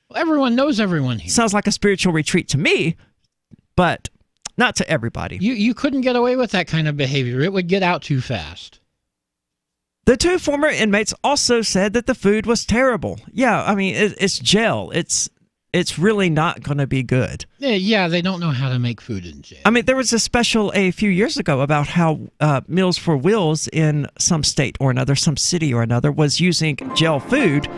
Well, everyone knows everyone here. Sounds like a spiritual retreat to me, but not to everybody. You couldn't get away with that kind of behavior. It would get out too fast. The two former inmates also said that the food was terrible. Yeah, it's jail. It's really not going to be good. Yeah, they don't know how to make food in jail. There was a special a few years ago about how Meals for Wheels in some state or another, some city or another, was using jail food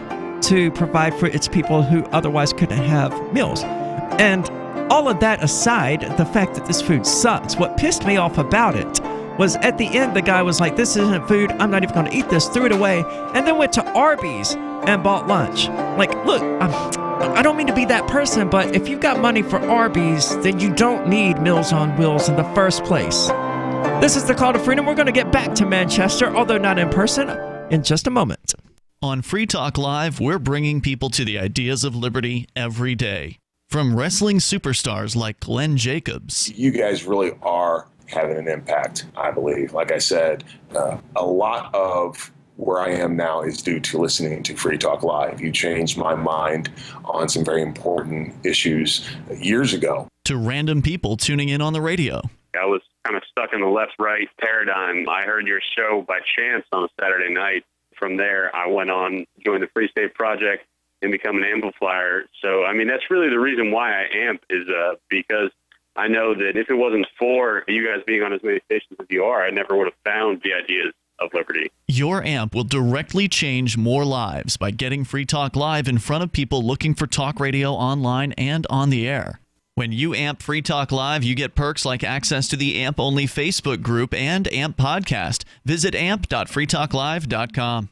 to provide for its people who otherwise couldn't have meals. And all of that aside, the fact that this food sucks, what pissed me off about it was at the end, the guy was like, this isn't food, I'm not even going to eat this, threw it away, and then went to Arby's and bought lunch. Like, look, I don't mean to be that person, but if you've got money for Arby's, then you don't need Meals on Wheels in the first place. This is the Call to Freedom. We're going to get back to Manchester, although not in person, in just a moment. On Free Talk Live, we're bringing people to the ideas of liberty every day. From wrestling superstars like Glenn Jacobs. You guys really are having an impact, I believe. Like I said, a lot of where I am now is due to listening to Free Talk Live. You changed my mind on some very important issues years ago. To random people tuning in on the radio. I was kind of stuck in the left-right paradigm. I heard your show by chance on a Saturday night. From there, I went on, joined the Free State Project, and become an amplifier. So, that's really the reason why I amp is because I know that if it wasn't for you guys being on as many stations as you are, I never would have found the ideas of liberty. Your amp will directly change more lives by getting Free Talk Live in front of people looking for talk radio online and on the air. When you amp Free Talk Live, you get perks like access to the AMP-only Facebook group and AMP podcast. Visit amp.freetalklive.com.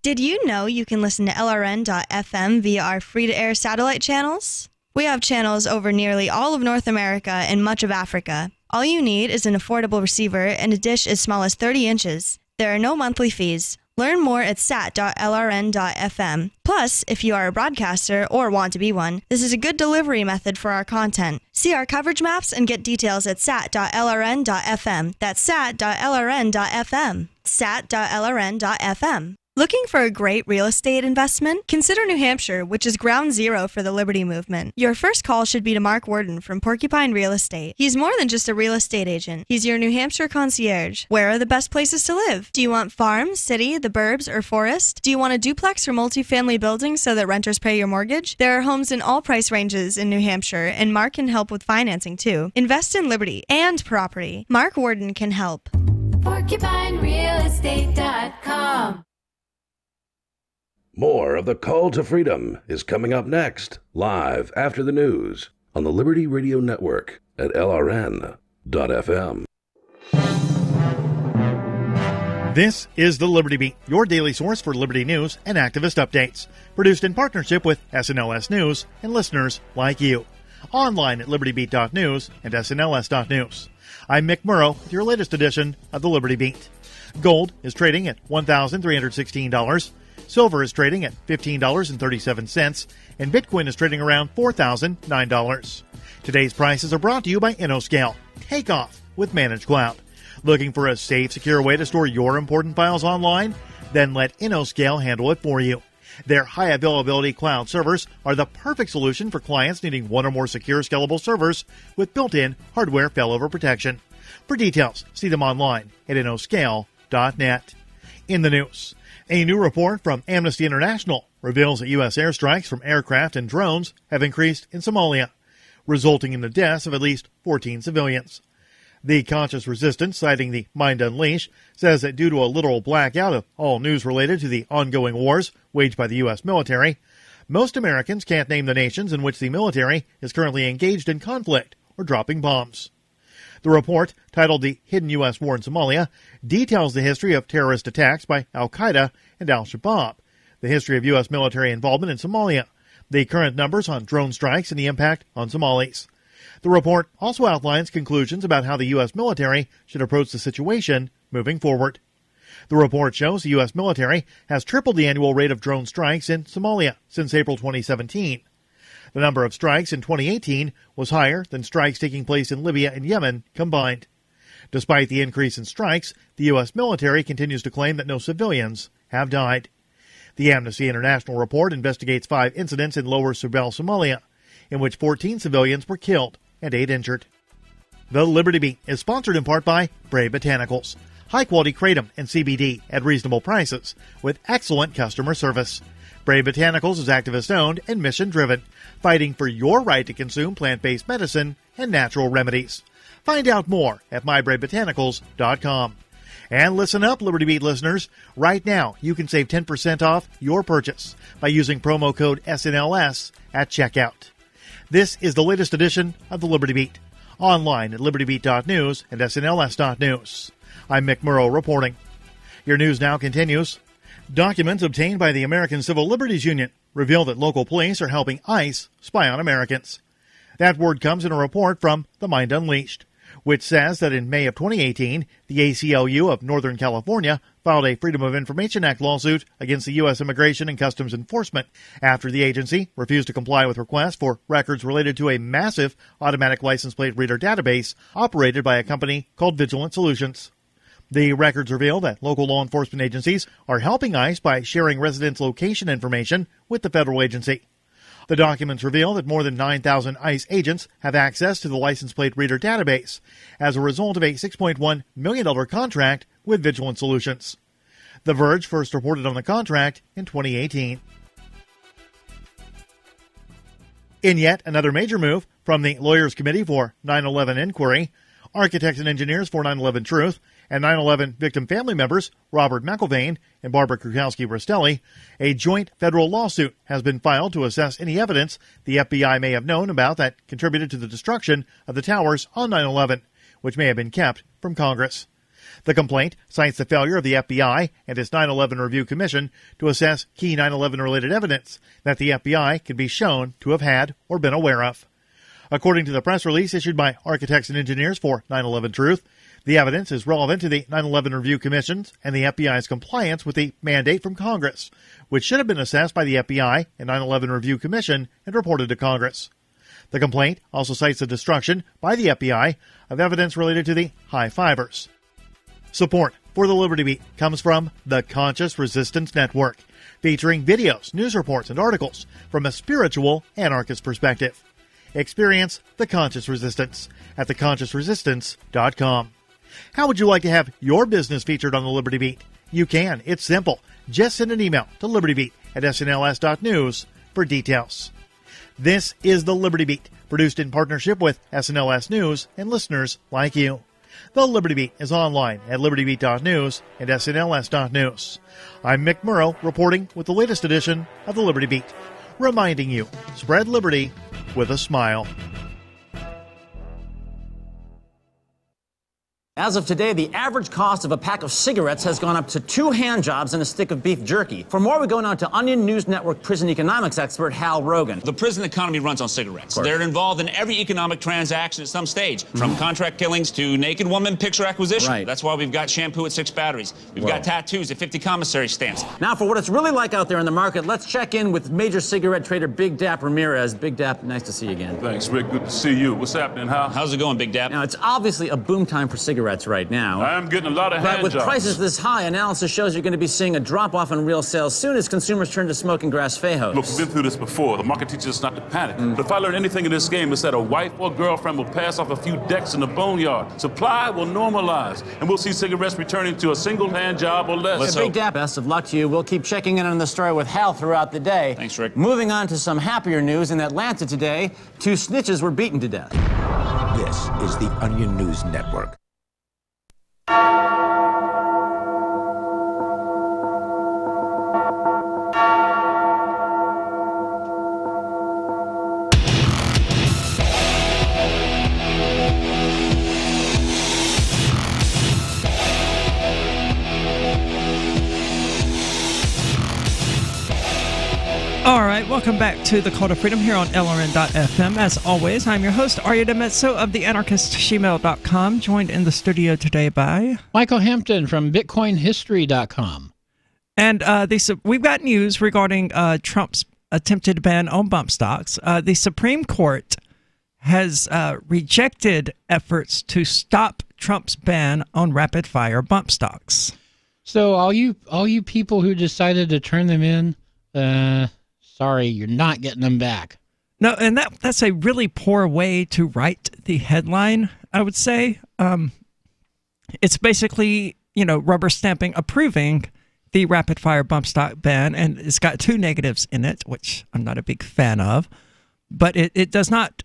Did you know you can listen to LRN.FM via our free-to-air satellite channels? We have channels over nearly all of North America and much of Africa. All you need is an affordable receiver and a dish as small as 30 inches. There are no monthly fees. Learn more at sat.lrn.fm. Plus, if you are a broadcaster or want to be one, this is a good delivery method for our content. See our coverage maps and get details at sat.lrn.fm. That's sat.lrn.fm. sat.lrn.fm. Looking for a great real estate investment? Consider New Hampshire, which is ground zero for the Liberty Movement. Your first call should be to Mark Worden from Porcupine Real Estate. He's more than just a real estate agent. He's your New Hampshire concierge. Where are the best places to live? Do you want farm, city, the burbs, or forest? Do you want a duplex or multifamily building so that renters pay your mortgage? There are homes in all price ranges in New Hampshire, and Mark can help with financing too. Invest in liberty and property. Mark Worden can help. PorcupineRealEstate.com. More of the Call to Freedom is coming up next, live after the news on the Liberty Radio Network at LRN.FM. This is the Liberty Beat, your daily source for Liberty news and activist updates. Produced in partnership with SNLS News and listeners like you. Online at libertybeat.news and snls.news. I'm Mick Murrow with your latest edition of the Liberty Beat. Gold is trading at $1,316. Silver is trading at $15.37, and Bitcoin is trading around $4,009. Today's prices are brought to you by InnoScale. Take off with Managed Cloud. Looking for a safe, secure way to store your important files online? Then let InnoScale handle it for you. Their high availability cloud servers are the perfect solution for clients needing one or more secure, scalable servers with built-in hardware failover protection. For details, see them online at InnoScale.net. In the news, a new report from Amnesty International reveals that U.S. airstrikes from aircraft and drones have increased in Somalia, resulting in the deaths of at least 14 civilians. The Conscious Resistance, citing the Mind Unleashed, says that due to a literal blackout of all news related to the ongoing wars waged by the U.S. military, most Americans can't name the nations in which the military is currently engaged in conflict or dropping bombs. The report, titled The Hidden U.S. War in Somalia, details the history of terrorist attacks by al-Qaeda and al-Shabaab, the history of U.S. military involvement in Somalia, the current numbers on drone strikes and the impact on Somalis. The report also outlines conclusions about how the U.S. military should approach the situation moving forward. The report shows the U.S. military has tripled the annual rate of drone strikes in Somalia since April 2017. The number of strikes in 2018 was higher than strikes taking place in Libya and Yemen combined. Despite the increase in strikes, the U.S. military continues to claim that no civilians have died. The Amnesty International report investigates 5 incidents in Lower Subel, Somalia, in which 14 civilians were killed and 8 injured. The Liberty Beat is sponsored in part by Brave Botanicals, high-quality kratom and CBD at reasonable prices with excellent customer service. Brave Botanicals is activist-owned and mission-driven, fighting for your right to consume plant-based medicine and natural remedies. Find out more at mybravebotanicals.com. And listen up, Liberty Beat listeners. Right now, you can save 10% off your purchase by using promo code SNLS at checkout. This is the latest edition of the Liberty Beat, online at libertybeat.news and snls.news. I'm Mick Murrow reporting. Your news now continues. Documents obtained by the American Civil Liberties Union reveal that local police are helping ICE spy on Americans. That word comes in a report from The Mind Unleashed, which says that in May of 2018, the ACLU of Northern California filed a Freedom of Information Act lawsuit against the U.S. Immigration and Customs Enforcement after the agency refused to comply with requests for records related to a massive automatic license plate reader database operated by a company called Vigilant Solutions. The records reveal that local law enforcement agencies are helping ICE by sharing residents' location information with the federal agency. The documents reveal that more than 9,000 ICE agents have access to the license plate reader database as a result of a $6.1 million contract with Vigilant Solutions. The Verge first reported on the contract in 2018. In yet another major move from the Lawyers Committee for 9/11 Inquiry, architects and engineers for 9/11 Truth, and 9/11 victim family members Robert McIlvaine and Barbara Krukowski-Rastelli, a joint federal lawsuit has been filed to assess any evidence the FBI may have known about that contributed to the destruction of the towers on 9/11, which may have been kept from Congress. The complaint cites the failure of the FBI and its 9/11 Review Commission to assess key 9/11-related evidence that the FBI could be shown to have had or been aware of. According to the press release issued by architects and engineers for 9/11 Truth, the evidence is relevant to the 9/11 Review Commission's and the FBI's compliance with the mandate from Congress, which should have been assessed by the FBI and 9/11 Review Commission and reported to Congress. The complaint also cites the destruction by the FBI of evidence related to the high fivers. Support for the Liberty Beat comes from the Conscious Resistance Network, featuring videos, news reports, and articles from a spiritual anarchist perspective. Experience the Conscious Resistance at theconsciousresistance.com. How would you like to have your business featured on the Liberty Beat? You can. It's simple. Just send an email to libertybeat@snls.news for details. This is the Liberty Beat, produced in partnership with SNLS News and listeners like you. The Liberty Beat is online at libertybeat.news and snls.news. I'm Mick Murrow, reporting with the latest edition of the Liberty Beat, reminding you, spread liberty with a smile. As of today, the average cost of a pack of cigarettes has gone up to 2 hand jobs and a stick of beef jerky. For more, we go now to Onion News Network prison economics expert Hal Rogan. The prison economy runs on cigarettes. They're involved in every economic transaction at some stage, from contract killings to naked woman picture acquisition. Right. That's why we've got shampoo at 6 batteries. We've got tattoos at 50 commissary stamps. Now, for what it's really like out there in the market, let's check in with major cigarette trader Big Dap Ramirez. Big Dap, nice to see you again. Thanks, Rick. Good to see you. What's happening, Hal? How's it going, Big Dap? Now, it's obviously a boom time for cigarettes right now. I'm getting a lot of hand But with jobs. prices this high, analysis shows you're going to be seeing a drop-off in real sales soon as consumers turn to smoking grass fajos. Look, we've been through this before. The market teaches us not to panic. But if I learn anything in this game, it's that a wife or girlfriend will pass off a few decks in the boneyard. Supply will normalize, and we'll see cigarettes returning to a single hand job or less. Big Dap, best of luck to you. We'll keep checking in on the story with Hal throughout the day. Thanks, Rick. Moving on to some happier news. In Atlanta today, 2 snitches were beaten to death. This is the Onion News Network. All right, welcome back to the Call to Freedom here on LRN.FM. As always, I'm your host, Aria DiMezzo of theanarchistshemale.com, joined in the studio today by Michael Hampton from BitcoinHistory.com. And we've got news regarding Trump's attempted ban on bump stocks. The Supreme Court has rejected efforts to stop Trump's ban on rapid-fire bump stocks. So all you people who decided to turn them in, sorry, you're not getting them back. No, and that's a really poor way to write the headline, I would say. It's basically, rubber stamping, approving the rapid-fire bump stock ban, and it's got 2 negatives in it, which I'm not a big fan of. But it does not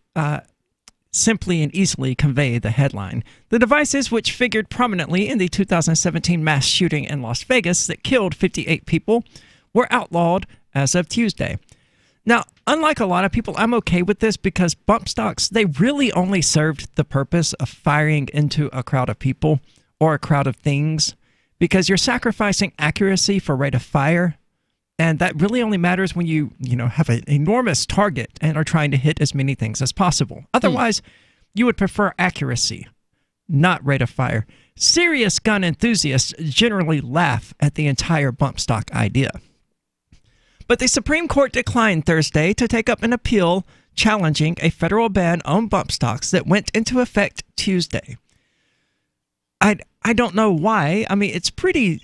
simply and easily convey the headline. The devices, which figured prominently in the 2017 mass shooting in Las Vegas that killed 58 people, were outlawed as of Tuesday. Now, unlike a lot of people, I'm okay with this because bump stocks, they really only served the purpose of firing into a crowd of people or a crowd of things, because you're sacrificing accuracy for rate of fire, and that really only matters when you have an enormous target and are trying to hit as many things as possible. Otherwise, you would prefer accuracy, not rate of fire. Serious gun enthusiasts generally laugh at the entire bump stock idea. But the Supreme Court declined Thursday to take up an appeal challenging a federal ban on bump stocks that went into effect Tuesday. I don't know why. I mean, it's pretty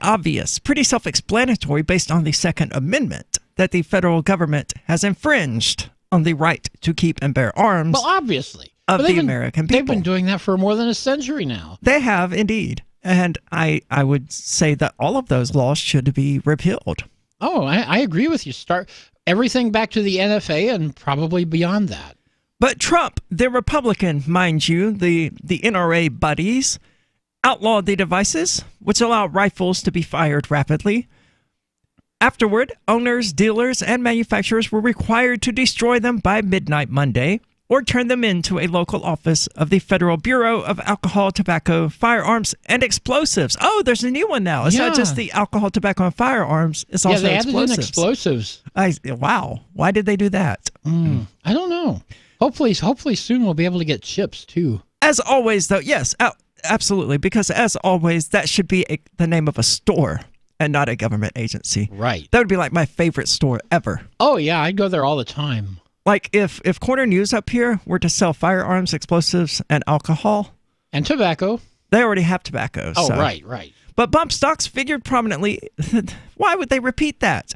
obvious, pretty self-explanatory based on the Second Amendment that the federal government has infringed on the right to keep and bear arms. Well, obviously. Of the American people. They've been doing that for more than a century now. They have, indeed. And I would say that all of those laws should be repealed. Oh, I agree with you. Start everything back to the NFA and probably beyond that. But Trump, the Republican, mind you, the NRA buddies, outlawed the devices, which allow rifles to be fired rapidly. Afterward, owners, dealers, and manufacturers were required to destroy them by midnight Monday or turn them into a local office of the Federal Bureau of Alcohol, Tobacco, Firearms, and Explosives. Oh, there's a new one now. It's not just the alcohol, tobacco, and firearms. It's also they added explosives. in explosives. Wow. Why did they do that? I don't know. Hopefully soon we'll be able to get chips, too. As always, though, yes, absolutely, because as always, that should be the name of a store and not a government agency. Right. That would be like my favorite store ever. Oh, yeah, I'd go there all the time. Like if Corner News up here were to sell firearms, explosives, and alcohol. And tobacco. They already have tobacco. Oh, so. right. But bump stocks figured prominently. Why would they repeat that?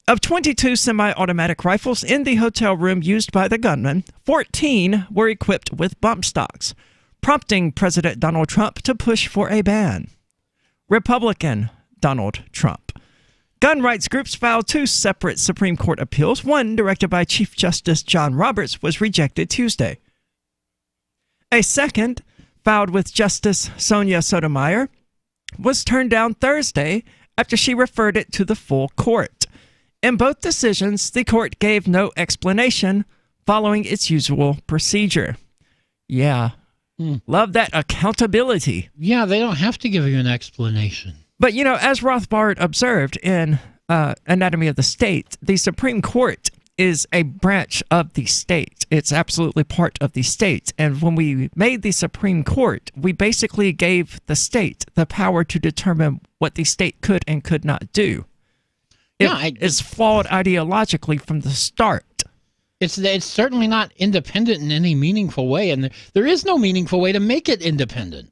Of 22 semi-automatic rifles in the hotel room used by the gunman, 14 were equipped with bump stocks, prompting President Donald Trump to push for a ban. Republican Donald Trump. Gun rights groups filed 2 separate Supreme Court appeals. One, directed by Chief Justice John Roberts, was rejected Tuesday. A second, filed with Justice Sonia Sotomayor, was turned down Thursday after she referred it to the full court. In both decisions, the court gave no explanation following its usual procedure. Yeah. Love that accountability. Yeah, they don't have to give you an explanation. But, you know, as Rothbard observed in Anatomy of the State, the Supreme Court is a branch of the state. It's absolutely part of the state. And when we made the Supreme Court, we basically gave the state the power to determine what the state could and could not do. It's flawed ideologically from the start. It's certainly not independent in any meaningful way, and there is no meaningful way to make it independent.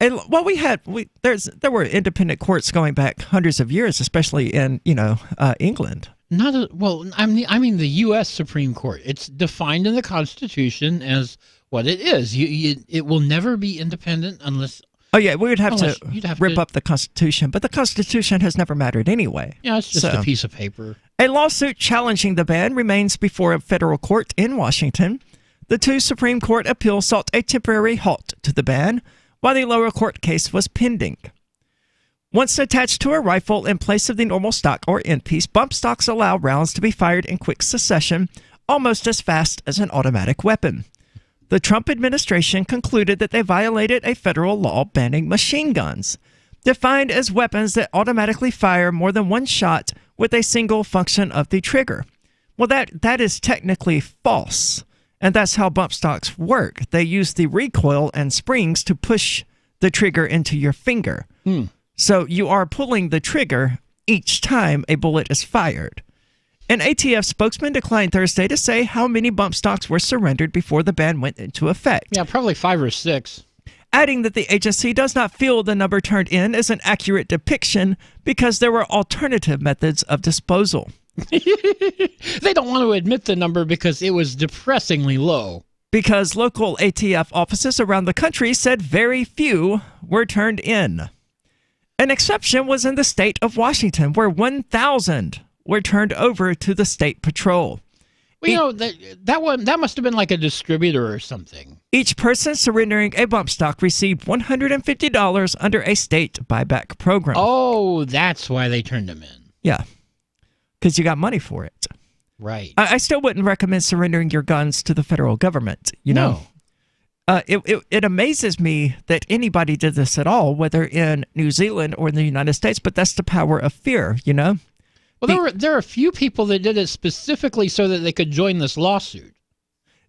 And well, there were independent courts going back hundreds of years, especially in England. I mean the U.S. Supreme Court. It's defined in the Constitution as what it is. It will never be independent unless. Oh yeah, we would have to rip up the Constitution, but the Constitution has never mattered anyway. Yeah, it's just a piece of paper. A lawsuit challenging the ban remains before a federal court in Washington. The 2 Supreme Court appeals sought a temporary halt to the ban, while the lower court case was pending. Once attached to a rifle in place of the normal stock or end piece, bump stocks allow rounds to be fired in quick succession, almost as fast as an automatic weapon. The Trump administration concluded that they violated a federal law banning machine guns, defined as weapons that automatically fire more than one shot with a single function of the trigger. Well, that is technically false. And that's how bump stocks work. They use the recoil and springs to push the trigger into your finger. So you are pulling the trigger each time a bullet is fired. An ATF spokesman declined Thursday to say how many bump stocks were surrendered before the ban went into effect. Yeah, probably 5 or 6. Adding that the agency does not feel the number turned in is an accurate depiction because there were alternative methods of disposal. They don't want to admit the number because it was depressingly low. Because local ATF offices around the country said very few were turned in. An exception was in the state of Washington, where 1,000 were turned over to the state patrol. Well, that must have been like a distributor or something. Each person surrendering a bump stock received $150 under a state buyback program. Oh, that's why they turned them in. Yeah, because you got money for it. Right. I still wouldn't recommend surrendering your guns to the federal government, you know. It amazes me that anybody did this at all, whether in New Zealand or in the United States, but that's the power of fear, you know? Well, there are a few people that did it specifically so that they could join this lawsuit.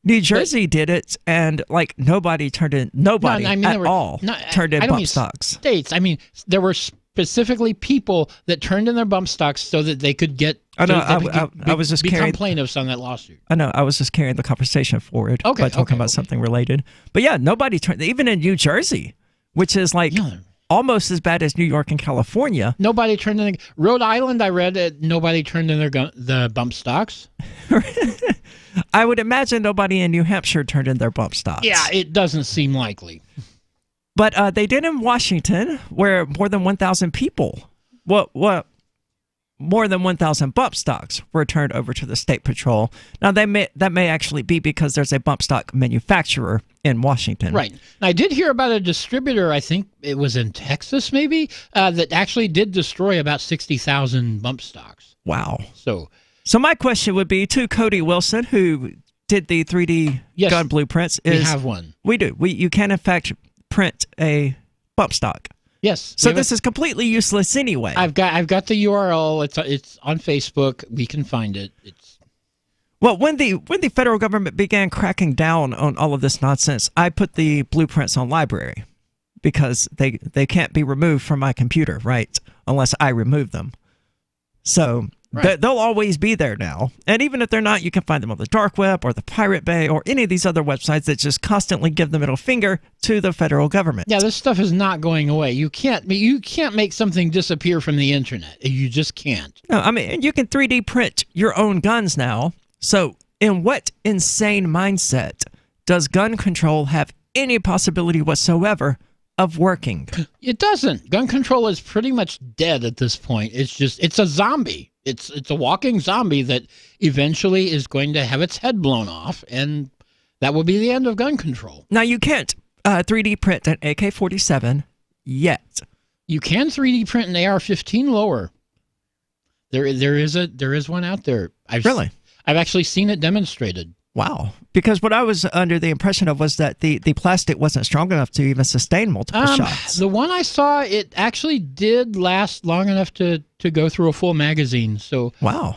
New Jersey did it, and like nobody turned in turned in bump stocks. States. I mean, there were specifically people that turned in their bump stocks so that they could get. I was just become plaintiffs on that lawsuit. I know. I was just carrying the conversation forward by talking about something related. But yeah, nobody turned. Even in New Jersey, which is like almost as bad as New York and California. Nobody turned in. Rhode Island, I read that nobody turned in the bump stocks. I would imagine nobody in New Hampshire turned in their bump stocks. Yeah, it doesn't seem likely. But they did in Washington, where more than 1,000 people, more than 1,000 bump stocks were turned over to the state patrol. Now, that may actually be because there's a bump stock manufacturer in Washington. Right. I did hear about a distributor, I think it was in Texas maybe, that actually did destroy about 60,000 bump stocks. Wow. So my question would be to Cody Wilson, who did the 3D gun blueprints. We have one. We do. You can, in fact, print a bump stock. Yes. So this is completely useless anyway. I've got the URL. It's on Facebook. We can find it. Well, when the federal government began cracking down on all of this nonsense, I put the blueprints on library because they can't be removed from my computer, right? Unless I remove them. So Right. They'll always be there now. And even if they're not, you can find them on the dark web or the Pirate Bay or any of these other websites that just constantly give the middle finger to the federal government. Yeah, this stuff is not going away. You can't make something disappear from the internet. You just can't. No, I mean, you can 3D print your own guns now. So in what insane mindset does gun control have any possibility whatsoever of working? It doesn't. Gun control is pretty much dead at this point. It's a zombie. It's a walking zombie that eventually is going to have its head blown off, and that will be the end of gun control. Now, you can't 3D print an AK-47 yet. You can 3D print an AR-15 lower. There is one out there. Really? I've actually seen it demonstrated. Wow. Because what I was under the impression of was that the plastic wasn't strong enough to even sustain multiple shots. The one I saw, it actually did last long enough to go through a full magazine. So wow.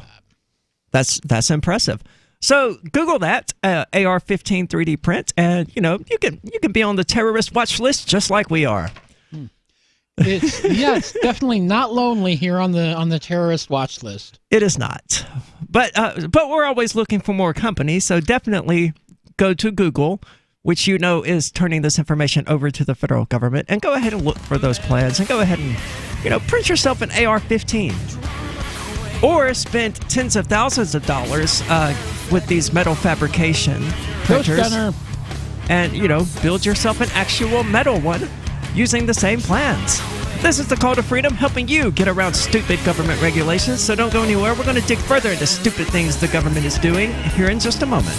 That's impressive. So Google that, AR-15 3D print, and you can be on the terrorist watch list just like we are. It's definitely not lonely here on the terrorist watch list. It is not, but we're always looking for more companies. So definitely go to Google, which is turning this information over to the federal government, and go ahead and look for those plans, and go ahead and print yourself an AR-15, or spend tens of thousands of dollars with these metal fabrication printers, and build yourself an actual metal one using the same plans. This is the Call to Freedom, helping you get around stupid government regulations. So don't go anywhere. We're going to dig further into stupid things the government is doing here in just a moment.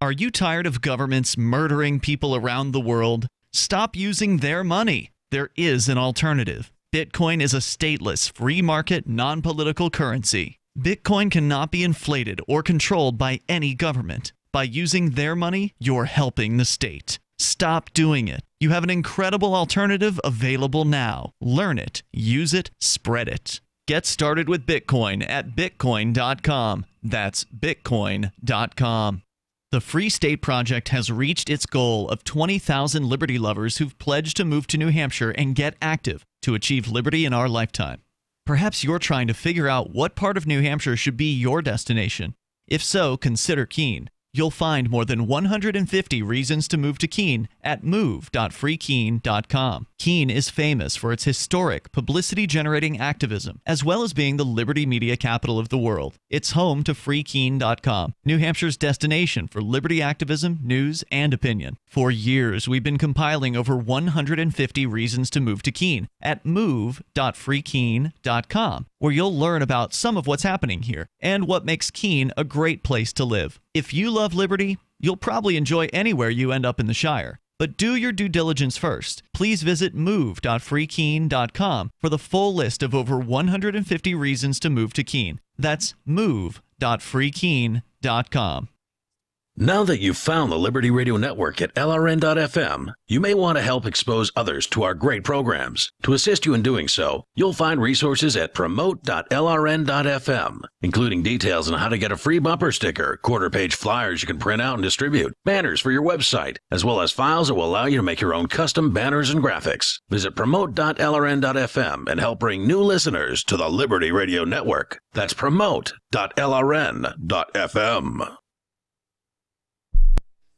Are you tired of governments murdering people around the world? Stop using their money. There is an alternative. Bitcoin is a stateless, free market, non-political currency. Bitcoin cannot be inflated or controlled by any government. By using their money, you're helping the state. Stop doing it. You have an incredible alternative available now. Learn it, use it, spread it. Get started with Bitcoin at Bitcoin.com. That's Bitcoin.com. The Free State Project has reached its goal of 20,000 liberty lovers who've pledged to move to New Hampshire and get active to achieve liberty in our lifetime. Perhaps you're trying to figure out what part of New Hampshire should be your destination. If so, consider Keene. You'll find more than 150 reasons to move to Keene at move.freekeene.com. Keene is famous for its historic, publicity-generating activism, as well as being the liberty media capital of the world. It's home to freekeene.com, New Hampshire's destination for liberty activism, news, and opinion. For years, we've been compiling over 150 reasons to move to Keene at move.freekeene.com, where you'll learn about some of what's happening here and what makes Keene a great place to live. If you love liberty, you'll probably enjoy anywhere you end up in the Shire. But do your due diligence first. Please visit move.freekeene.com for the full list of over 150 reasons to move to Keene. That's move.freekeene.com. Now that you've found the Liberty Radio Network at LRN.FM, you may want to help expose others to our great programs. To assist you in doing so, you'll find resources at promote.lrn.fm, including details on how to get a free bumper sticker, quarter-page flyers you can print out and distribute, banners for your website, as well as files that will allow you to make your own custom banners and graphics. Visit promote.lrn.fm and help bring new listeners to the Liberty Radio Network. That's promote.lrn.fm.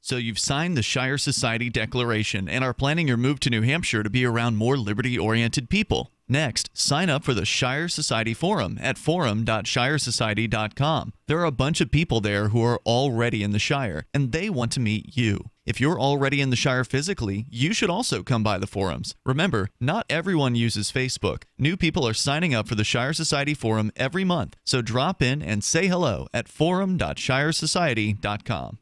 So you've signed the Shire Society Declaration and are planning your move to New Hampshire to be around more liberty-oriented people. Next, sign up for the Shire Society Forum at forum.shiresociety.com. There are a bunch of people there who are already in the Shire, and they want to meet you. If you're already in the Shire physically, you should also come by the forums. Remember, not everyone uses Facebook. New people are signing up for the Shire Society Forum every month, so drop in and say hello at forum.shiresociety.com.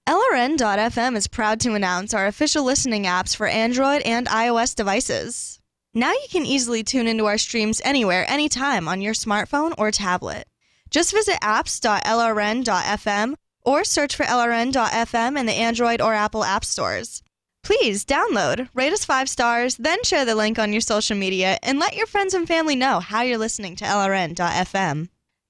LRN.FM is proud to announce our official listening apps for Android and iOS devices. Now you can easily tune into our streams anywhere, anytime on your smartphone or tablet. Just visit apps.lrn.fm or search for LRN.FM in the Android or Apple app stores. Please download, rate us 5 stars, then share the link on your social media and let your friends and family know how you're listening to LRN.FM.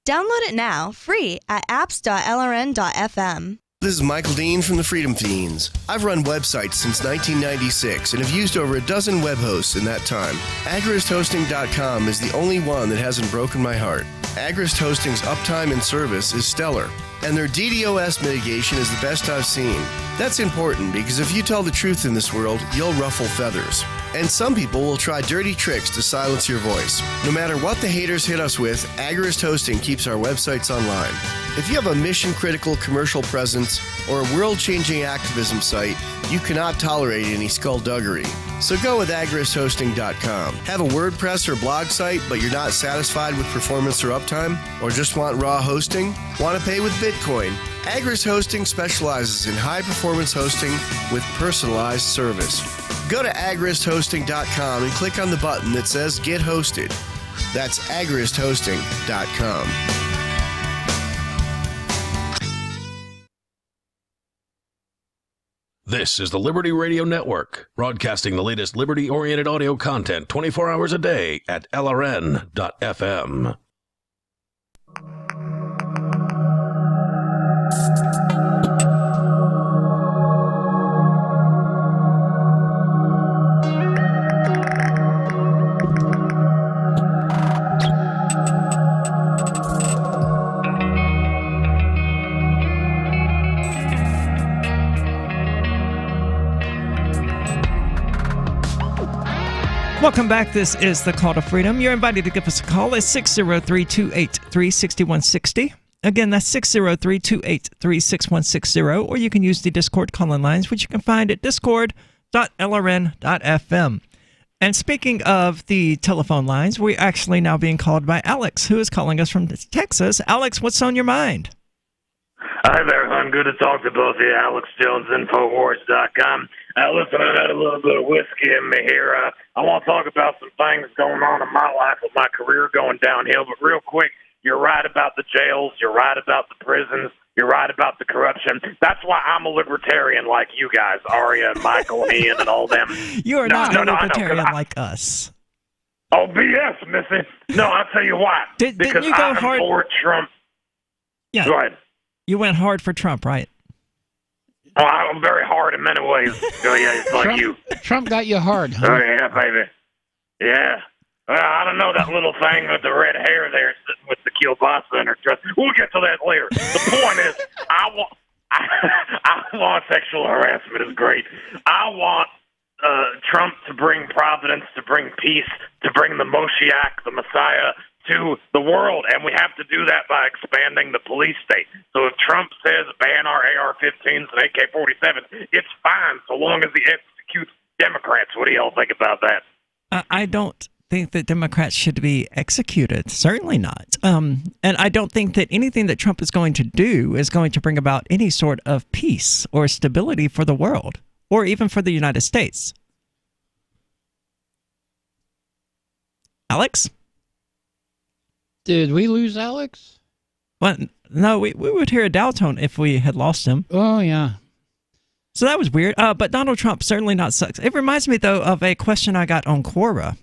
Download it now, free, at apps.lrn.fm. This is Michael Dean from the Freedom Fiends. I've run websites since 1996 and have used over a dozen web hosts in that time. AgristHosting.com is the only one that hasn't broken my heart. Agrist Hosting's uptime and service is stellar, and their DDoS mitigation is the best I've seen. That's important because if you tell the truth in this world, you'll ruffle feathers. And some people will try dirty tricks to silence your voice. No matter what the haters hit us with, Agrist Hosting keeps our websites online. If you have a mission-critical commercial presence or a world-changing activism site, you cannot tolerate any skullduggery. So go with agristhosting.com. Have a WordPress or blog site, but you're not satisfied with performance or uptime? Or just want raw hosting? Want to pay with Bitcoin? Agrist Hosting specializes in high-performance hosting with personalized service. Go to agristhosting.com and click on the button that says Get Hosted. That's agristhosting.com. This is the Liberty Radio Network, broadcasting the latest liberty-oriented audio content 24 hours a day at LRN.FM. Welcome back. This is the Call to Freedom. You're invited to give us a call at 603-283-6160. Again, that's 603-283-6160, or you can use the Discord call-in lines, which you can find at discord.lrn.fm. And speaking of the telephone lines, we're actually now being called by Alex, who is calling us from Texas. Alex, what's on your mind? Hi there, hon. Good to talk to both of you. Alex Jones, Infowars.com. Listen, I've had a little bit of whiskey in me here. I want to talk about some things going on in my life with my career going downhill. But real quick, you're right about the jails. You're right about the prisons. You're right about the corruption. That's why I'm a libertarian like you guys, Aria and Michael and Ian and all them. You are not a libertarian like us. Oh, BS, Missy. No, I'll tell you why. Didn't you go hard for Trump? Yeah. Go ahead. You went hard for Trump, right? Oh, I'm very hard in many ways. Oh, yeah, it's like you. Trump got you hard, huh? Oh, yeah, baby. Yeah. Well, I don't know that little thing with the red hair there sitting with the kielbasa in her dress. We'll get to that later. The point is, I want sexual harassment is great. I want Trump to bring providence, to bring peace, to bring the Moshiach, the Messiah, to the world, and we have to do that by expanding the police state. So if Trump says ban our AR-15s and AK-47s, it's fine so long as he executes Democrats. What do y'all think about that? I don't think that Democrats should be executed. Certainly not. And I don't think that anything that Trump is going to do is going to bring about any sort of peace or stability for the world, or even for the United States. Alex? Did we lose Alex? Well, no, we would hear a dial tone if we had lost him. Oh, yeah. So that was weird. But Donald Trump certainly not sucks. It reminds me, though, of a question I got on Quora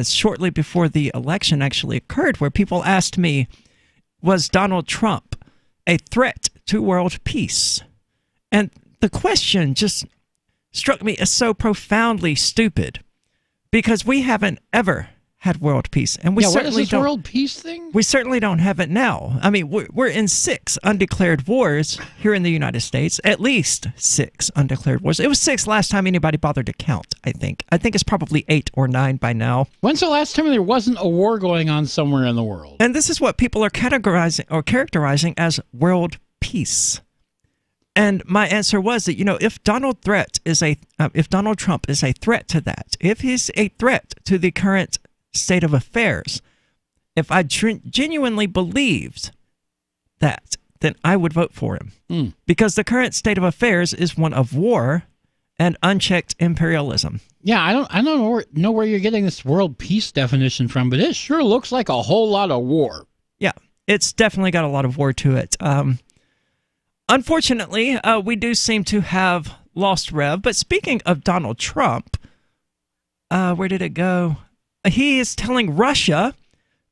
shortly before the election actually occurred, where people asked me, was Donald Trump a threat to world peace? And the question just struck me as so profoundly stupid, because we haven't ever had world peace, and we certainly what is this don't. World peace thing? We certainly don't have it now. I mean, we're in 6 undeclared wars here in the United States. At least 6 undeclared wars. It was 6 last time anybody bothered to count. I think it's probably 8 or 9 by now. When's the last time there wasn't a war going on somewhere in the world? And this is what people are characterizing as world peace. And my answer was that, if Donald Trump is a threat to that, if he's a threat to the current state of affairs, if I genuinely believed that, then I would vote for him. Because the current state of affairs is one of war and unchecked imperialism. Yeah, I don't know where you're getting this world peace definition from, but it sure looks like a whole lot of war. Yeah, it's definitely got a lot of war to it. Unfortunately, we do seem to have lost Rev. But speaking of Donald Trump, where did it go? He is telling Russia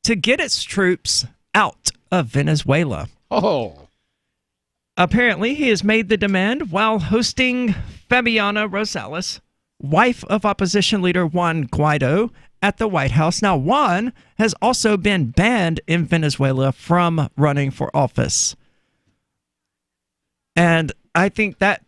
to get its troops out of Venezuela. Oh. Apparently, he has made the demand while hosting Fabiana Rosales, wife of opposition leader Juan Guaido, at the White House. Now, Juan has also been banned in Venezuela from running for office. And I think that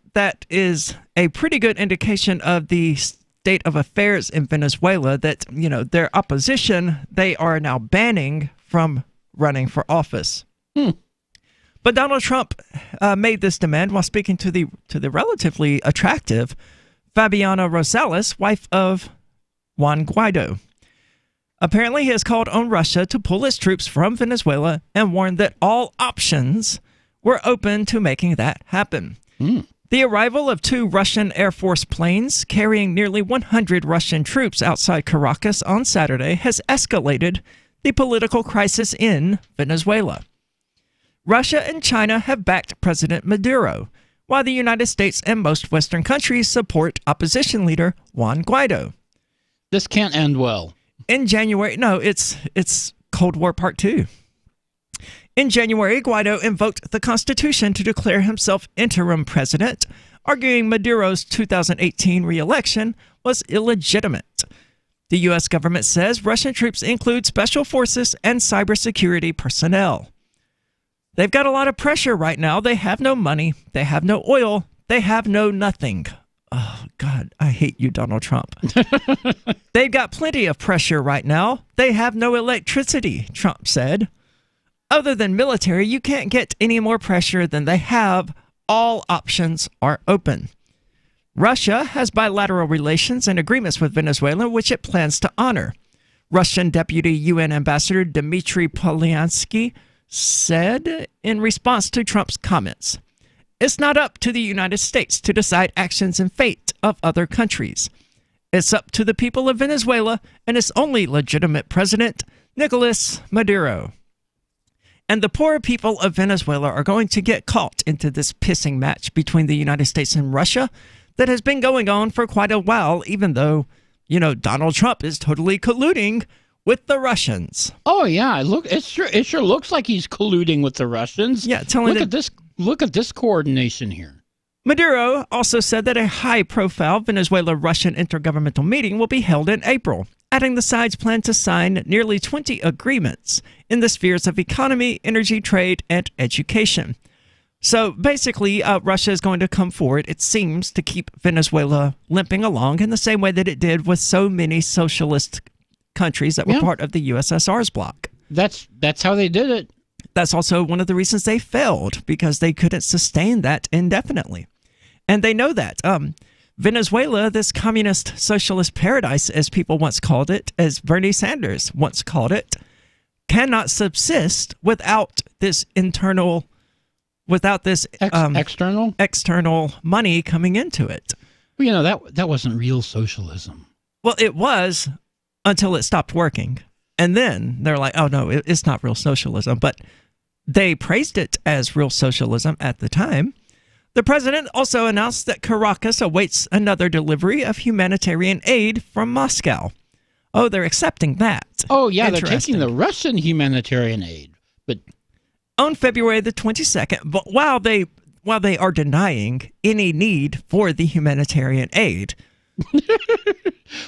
is a pretty good indication of the state of affairs in Venezuela, that, you know, their opposition, they are now banning from running for office. But Donald Trump made this demand while speaking to the relatively attractive Fabiana Rosales, wife of Juan Guaido. Apparently, he has called on Russia to pull its troops from Venezuela and warned that all options were open to making that happen. The arrival of 2 Russian Air Force planes carrying nearly 100 Russian troops outside Caracas on Saturday has escalated the political crisis in Venezuela. Russia and China have backed President Maduro, while the United States and most Western countries support opposition leader Juan Guaido. This can't end well. In January, no, it's Cold War Part 2. In January, Guaido invoked the Constitution to declare himself interim president, arguing Maduro's 2018 re-election was illegitimate. The U.S. government says Russian troops include special forces and cybersecurity personnel. They've got a lot of pressure right now. They have no money. They have no oil. They have no nothing. Oh, God, I hate you, Donald Trump. They've got plenty of pressure right now. They have no electricity, Trump said. Other than military, you can't get any more pressure than they have. All options are open. Russia has bilateral relations and agreements with Venezuela, which it plans to honor. Russian Deputy UN Ambassador Dmitry Polyansky said in response to Trump's comments, "It's not up to the United States to decide actions and fate of other countries. It's up to the people of Venezuela and its only legitimate president, Nicolas Maduro. And the poor people of Venezuela are going to get caught into this pissing match between the United States and Russia that has been going on for quite a while, even though, you know, Donald Trump is totally colluding with the Russians." Oh yeah, it sure looks like he's colluding with the Russians. Yeah, look at this coordination here. Maduro also said that a high-profile Venezuela-Russian intergovernmental meeting will be held in April, adding the sides plan to sign nearly 20 agreements in the spheres of economy, energy, trade, and education. So basically, Russia is going to come forward, it seems, to keep Venezuela limping along in the same way that it did with so many socialist countries that were part of the USSR's bloc. That's how they did it. That's also one of the reasons they failed, because they couldn't sustain that indefinitely. And they know that. Venezuela, this communist socialist paradise, as people once called it, as Bernie Sanders once called it, cannot subsist without this external money coming into it. Well, you know, that wasn't real socialism. Well, it was until it stopped working. And then they're like, oh, no, it's not real socialism. But they praised it as real socialism at the time. The president also announced that Caracas awaits another delivery of humanitarian aid from Moscow. Oh, they're accepting that. Oh, yeah, they're taking the Russian humanitarian aid. But on February the 22nd, but while they are denying any need for the humanitarian aid.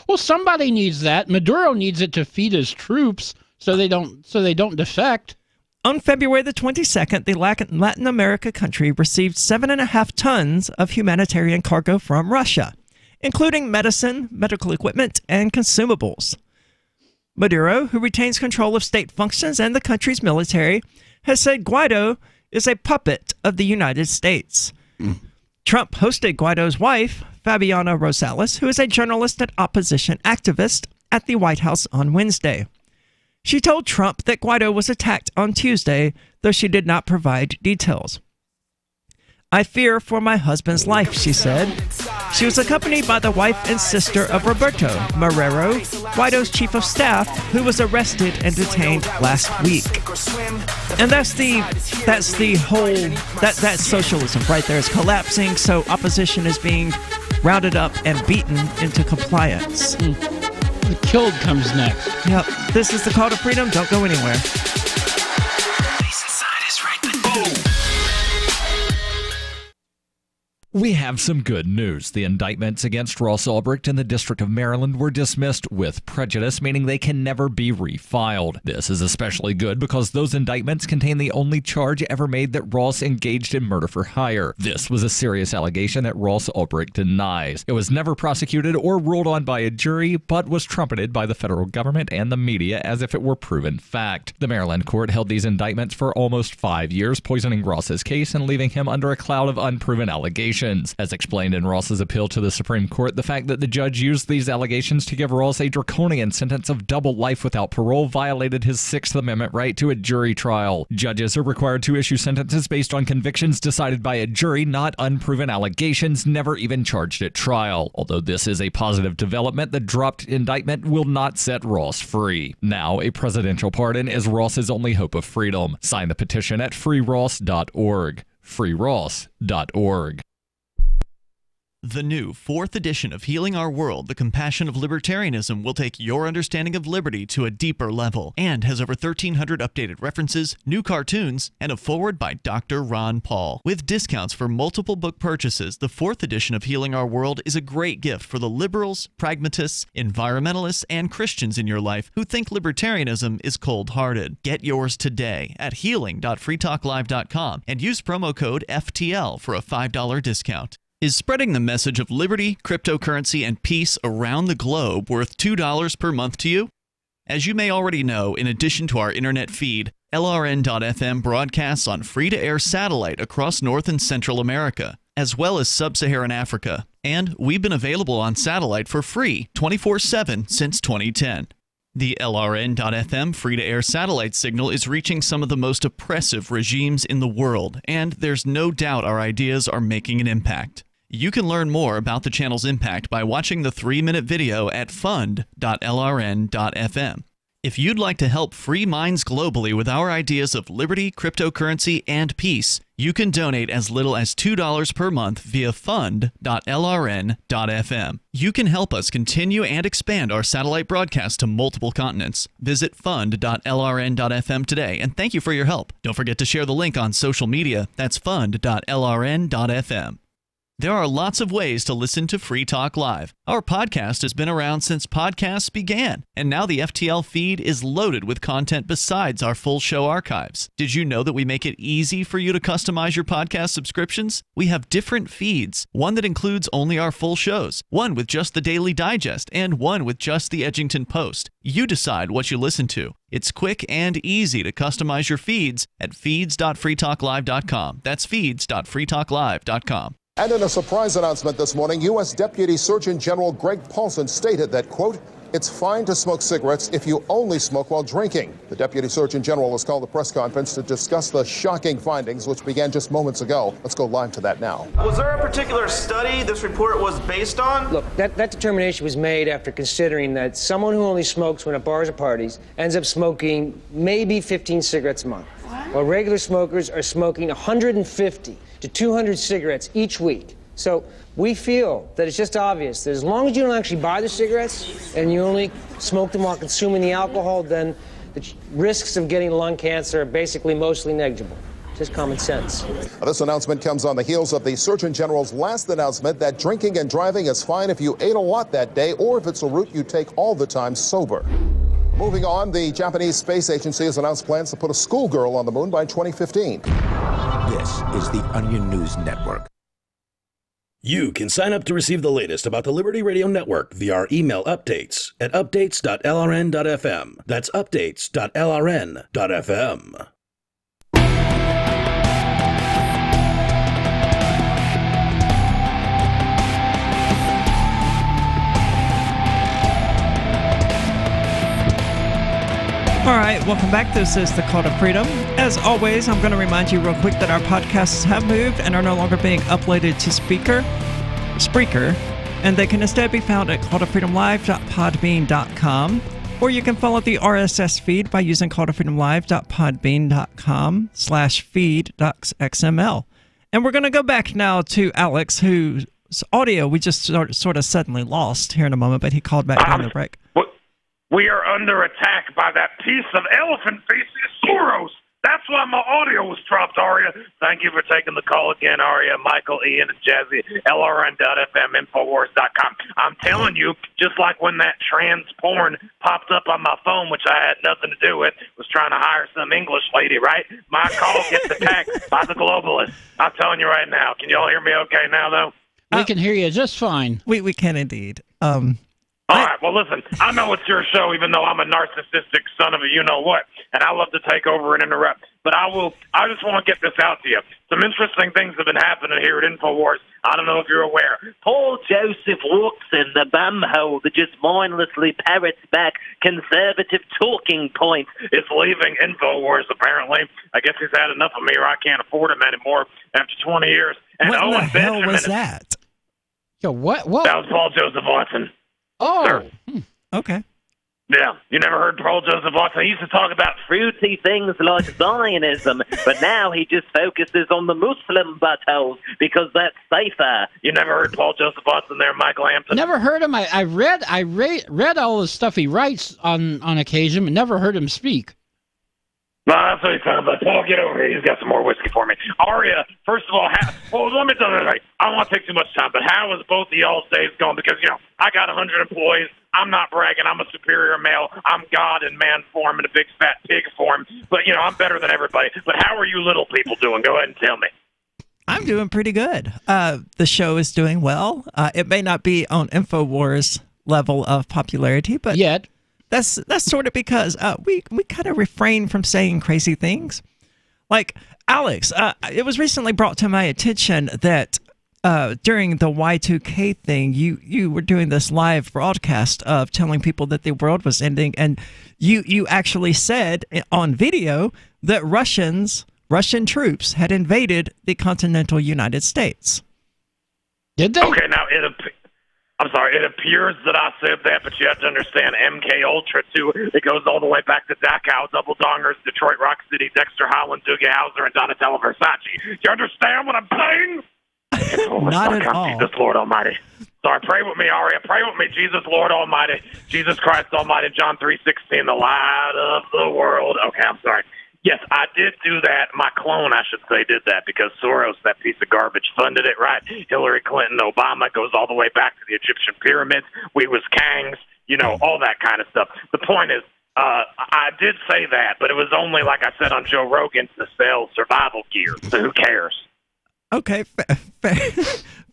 Well, somebody needs that. Maduro needs it to feed his troops so they don't defect. On February the 22nd, the Latin America country received 7.5 tons of humanitarian cargo from Russia, including medicine, medical equipment, and consumables. Maduro, who retains control of state functions and the country's military, has said Guaido is a puppet of the United States. Trump hosted Guaido's wife, Fabiana Rosales, who is a journalist and opposition activist, at the White House on Wednesday. She told Trump that Guaido was attacked on Tuesday, though she did not provide details. "I fear for my husband's life," she said. She was accompanied by the wife and sister of Roberto Marrero, Guaido's chief of staff, who was arrested and detained last week. And that's socialism right there. It's collapsing, so opposition is being rounded up and beaten into compliance. The killed comes next. Yep. This is the call to freedom. Don't go anywhere. We have some good news. The indictments against Ross Ulbricht in the District of Maryland were dismissed with prejudice, meaning they can never be refiled. This is especially good because those indictments contain the only charge ever made that Ross engaged in murder for hire. This was a serious allegation that Ross Ulbricht denies. It was never prosecuted or ruled on by a jury, but was trumpeted by the federal government and the media as if it were proven fact. The Maryland court held these indictments for almost 5 years, poisoning Ross's case and leaving him under a cloud of unproven allegations. As explained in Ross's appeal to the Supreme Court, the fact that the judge used these allegations to give Ross a draconian sentence of double life without parole violated his Sixth Amendment right to a jury trial. Judges are required to issue sentences based on convictions decided by a jury, not unproven allegations never even charged at trial. Although this is a positive development, the dropped indictment will not set Ross free. Now, a presidential pardon is Ross's only hope of freedom. Sign the petition at freeross.org. freeross.org. The new 4th edition of Healing Our World, The Compassion of Libertarianism, will take your understanding of liberty to a deeper level and has over 1,300 updated references, new cartoons, and a foreword by Dr. Ron Paul. With discounts for multiple book purchases, the 4th edition of Healing Our World is a great gift for the liberals, pragmatists, environmentalists, and Christians in your life who think libertarianism is cold-hearted. Get yours today at healing.freetalklive.com and use promo code FTL for a $5 discount. Is spreading the message of liberty, cryptocurrency, and peace around the globe worth $2 per month to you? As you may already know, in addition to our internet feed, LRN.FM broadcasts on free-to-air satellite across North and Central America, as well as Sub-Saharan Africa. And we've been available on satellite for free 24/7 since 2010. The LRN.FM free-to-air satellite signal is reaching some of the most oppressive regimes in the world, and there's no doubt our ideas are making an impact. You can learn more about the channel's impact by watching the 3-minute video at fund.lrn.fm. If you'd like to help free minds globally with our ideas of liberty, cryptocurrency, and peace, you can donate as little as $2 per month via fund.lrn.fm. You can help us continue and expand our satellite broadcast to multiple continents. Visit fund.lrn.fm today, and thank you for your help. Don't forget to share the link on social media. That's fund.lrn.fm. There are lots of ways to listen to Free Talk Live. Our podcast has been around since podcasts began, and now the FTL feed is loaded with content besides our full show archives. Did you know that we make it easy for you to customize your podcast subscriptions? We have different feeds, one that includes only our full shows, one with just the Daily Digest, and one with just the Edgington Post. You decide what you listen to. It's quick and easy to customize your feeds at feeds.freetalklive.com. That's feeds.freetalklive.com. And in a surprise announcement this morning, U.S. Deputy Surgeon General Greg Paulson stated that, quote, it's fine to smoke cigarettes if you only smoke while drinking. The Deputy Surgeon General has called a press conference to discuss the shocking findings, which began just moments ago. Let's go live to that now. Was there a particular study this report was based on? Look, that determination was made after considering that someone who only smokes when at bars or parties ends up smoking maybe 15 cigarettes a month, while regular smokers are smoking 150 to 200 cigarettes each week. So we feel that it's just obvious that as long as you don't actually buy the cigarettes and you only smoke them while consuming the alcohol, then the risks of getting lung cancer are basically mostly negligible. Just common sense. This announcement comes on the heels of the Surgeon General's last announcement that drinking and driving is fine if you ate a lot that day or if it's a route you take all the time sober. Moving on, the Japanese Space Agency has announced plans to put a schoolgirl on the moon by 2015. This is the Onion News Network. You can sign up to receive the latest about the Liberty Radio Network via our email updates at updates.lrn.fm. That's updates.lrn.fm. All right, welcome back. This is the Call to Freedom. As always, I'm going to remind you real quick that our podcasts have moved and are no longer being uploaded to Spreaker, and they can instead be found at calltofreedomlive.podbean.com, or you can follow the RSS feed by using calltofreedomlive.podbean.com/feed.xml. And we're going to go back now to Alex, whose audio we just sort of suddenly lost here in a moment, but he called back during the break. We are under attack by that piece of elephant feces, Soros. That's why my audio was dropped, Aria. Thank you for taking the call again, Aria, Michael, Ian, and Jazzy, LRN.FM, Infowars.com. I'm telling you, just like when that trans porn popped up on my phone, which I had nothing to do with, was trying to hire some English lady, right? My call gets attacked by the globalists. I'm telling you right now. Can you all hear me okay now, though? We can hear you just fine. We can indeed. All right, well, listen, I know it's your show, even though I'm a narcissistic son of a you-know-what, and I love to take over and interrupt. But I just want to get this out to you. Some interesting things have been happening here at InfoWars. I don't know if you're aware. Paul Joseph Watson, the bumhole that just mindlessly parrots back conservative talking points, is leaving InfoWars, apparently. I guess he's had enough of me, or I can't afford him anymore after 20 years. And What Owen the hell Benjamin was that? Yo, what? That was Paul Joseph Watson. Oh. Okay. Yeah, you never heard Paul Joseph Watson. He used to talk about fruity things like Zionism, but now he just focuses on the Muslim buttholes because that's safer. You never heard Paul Joseph Watson there, Michael Hampton? Never heard him. I read all the stuff he writes on occasion, but never heard him speak. No, that's what he's talking about. Paul, get over here. He's got some more whiskey for me. Aria, first of all, let me tell you, I don't want to take too much time, but how is both of y'all's days going? Because, I got 100 employees. I'm not bragging. I'm a superior male. I'm God in man form and a big fat pig form. But, I'm better than everybody. But how are you little people doing? Go ahead and tell me. I'm doing pretty good. The show is doing well. It may not be on InfoWars level of popularity, but yet that's sort of because we kind of refrain from saying crazy things. Like, Alex, it was recently brought to my attention that during the Y2K thing, you were doing this live broadcast of telling people that the world was ending, and you actually said on video that Russian troops had invaded the continental United States. Did they? Okay, now I'm sorry, it appears that I said that, but you have to understand MK Ultra too. It goes all the way back to Dachau, Double Dongers, Detroit Rock City, Dexter Holland, Doogie Howser, and Donatello Versace. Do you understand what I'm saying? Not at all. Jesus, Lord Almighty. Sorry, pray with me, Aria. Pray with me, Jesus, Lord Almighty. Jesus Christ Almighty, John 3:16, the light of the world. Okay, I'm sorry. Yes, I did do that. My clone, I should say, did that because Soros, that piece of garbage, funded it, right? Hillary Clinton, Obama, goes all the way back to the Egyptian pyramids. We was Kangs, all that kind of stuff. The point is, I did say that, but it was only, like I said on Joe Rogan, to sell survival gear. So who cares? Okay,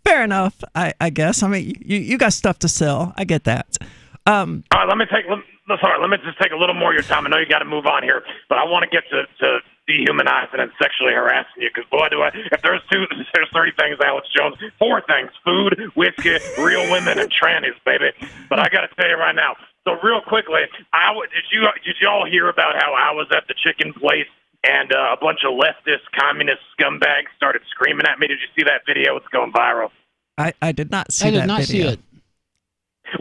fair enough, I guess. I mean, you got stuff to sell. I get that. All right, let me just take a little more of your time. I know you got to move on here, but I want to get to dehumanizing and sexually harassing you because, boy, if there's 3 things, Alex Jones, 4 things: food, whiskey, real women, and trannies, baby. But I got to tell you right now. So real quickly, did you all hear about how I was at the chicken place and a bunch of leftist communist scumbags started screaming at me? Did you see that video? It's going viral. I did not see that video. I did not see it.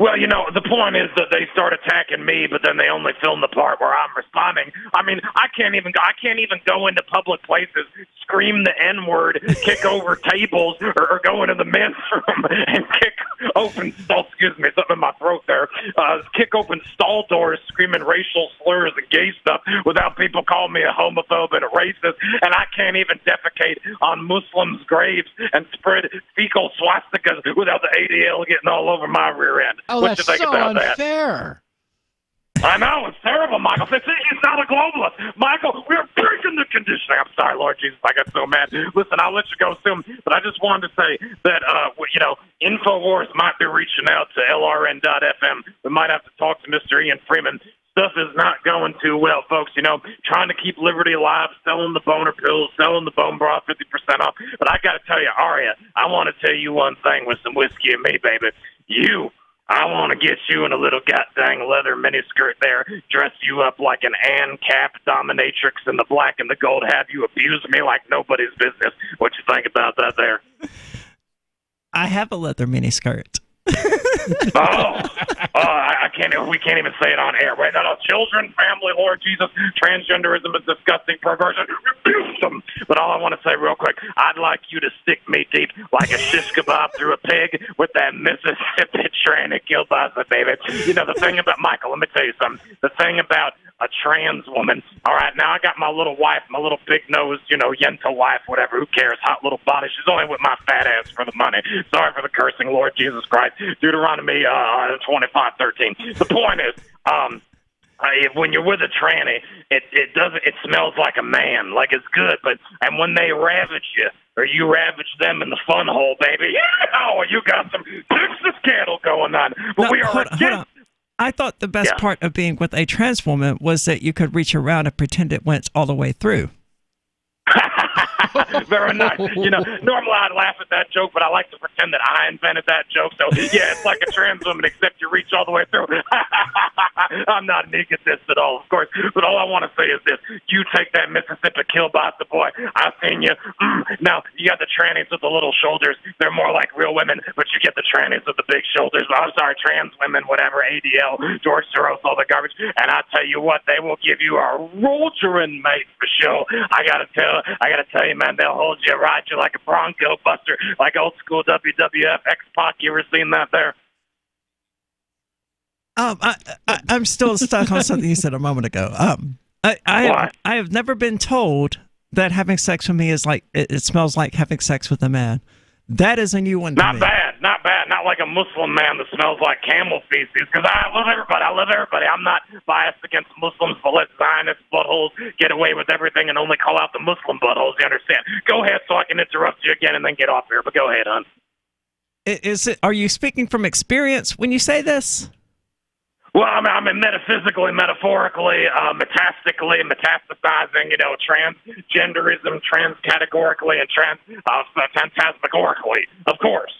Well, the point is that they start attacking me, but then they only film the part where I'm responding. I mean, I can't even go into public places, scream the N-word, kick over tables, or go into the men's room and kick open excuse me, something in my throat there, kick open stall doors, screaming racial slurs and gay stuff without people calling me a homophobe and a racist, and I can't even defecate on Muslims' graves and spread fecal swastikas without the ADL getting all over my rear end. Oh, what that's you think so about unfair. I know, it's terrible, Michael. He's not a globalist. Michael, we're breaking the conditioning. I'm sorry, Lord Jesus, I got so mad. Listen, I'll let you go soon, but I just wanted to say that, InfoWars might be reaching out to LRN.FM. We might have to talk to Mr. Ian Freeman. Stuff is not going too well, folks. Trying to keep liberty alive, selling the boner pills, selling the bone broth 50% off. But I got to tell you, Aria, I want to tell you one thing with some whiskey and me, baby. I want to get you in a little goddamn leather miniskirt there, dress you up like an ANCAP dominatrix in the black and the gold, have you abuse me like nobody's business. What you think about that there? I have a leather miniskirt. I can't. We can't even say it on air, right? No, children, family, Lord Jesus, transgenderism is disgusting perversion. Abuse them. But all I want to say real quick, I'd like you to stick me deep like a shish kebab through a pig with that Mississippi tranny kielbasa, baby. The thing about Michael, let me tell you something. The thing about a trans woman. All right, now I got my little wife, my little big-nosed, Yenta wife, whatever. Who cares? Hot little body. She's only with my fat ass for the money. Sorry for the cursing, Lord Jesus Christ. Deuteronomy 25:13. The point is, when you're with a tranny, it smells like a man, like it's good. And when they ravage you, or you ravage them in the fun hole, baby, you got some Texas cattle going on. But Hold on. I thought the best part of being with a trans woman was that you could reach around and pretend it went all the way through. Very nice. Normally I'd laugh at that joke, but I like to pretend that I invented that joke. So, yeah, it's like a trans woman, except you reach all the way through. I'm not an egotist at all, of course. But all I want to say is this. You take that Mississippi kielbasa, boy. I've seen you. Now, you got the trannies with the little shoulders. They're more like real women, but you get the trannies with the big shoulders. I'm sorry, trans women, whatever, ADL, George Soros, all the garbage. And I tell you what, they will give you a rogerin', mate, for sure. I gotta tell you, man, they'll hold you, ride you like a Bronco buster, like old school WWF X-Pac. You ever seen that there? I'm still stuck on something you said a moment ago. I have never been told that having sex with me is like it smells like having sex with a man. That is a new one to me. Not bad. Not like a Muslim man that smells like camel feces. Because I love everybody. I'm not biased against Muslims, but let Zionist buttholes get away with everything and only call out the Muslim buttholes. You understand? Go ahead, so I can interrupt you again and then get off here. But go ahead, hon. Are you speaking from experience when you say this? Well, I mean metaphysically, metaphorically, metastically, metastasizing, transgenderism, transcategorically, and phantasmagorically, of course.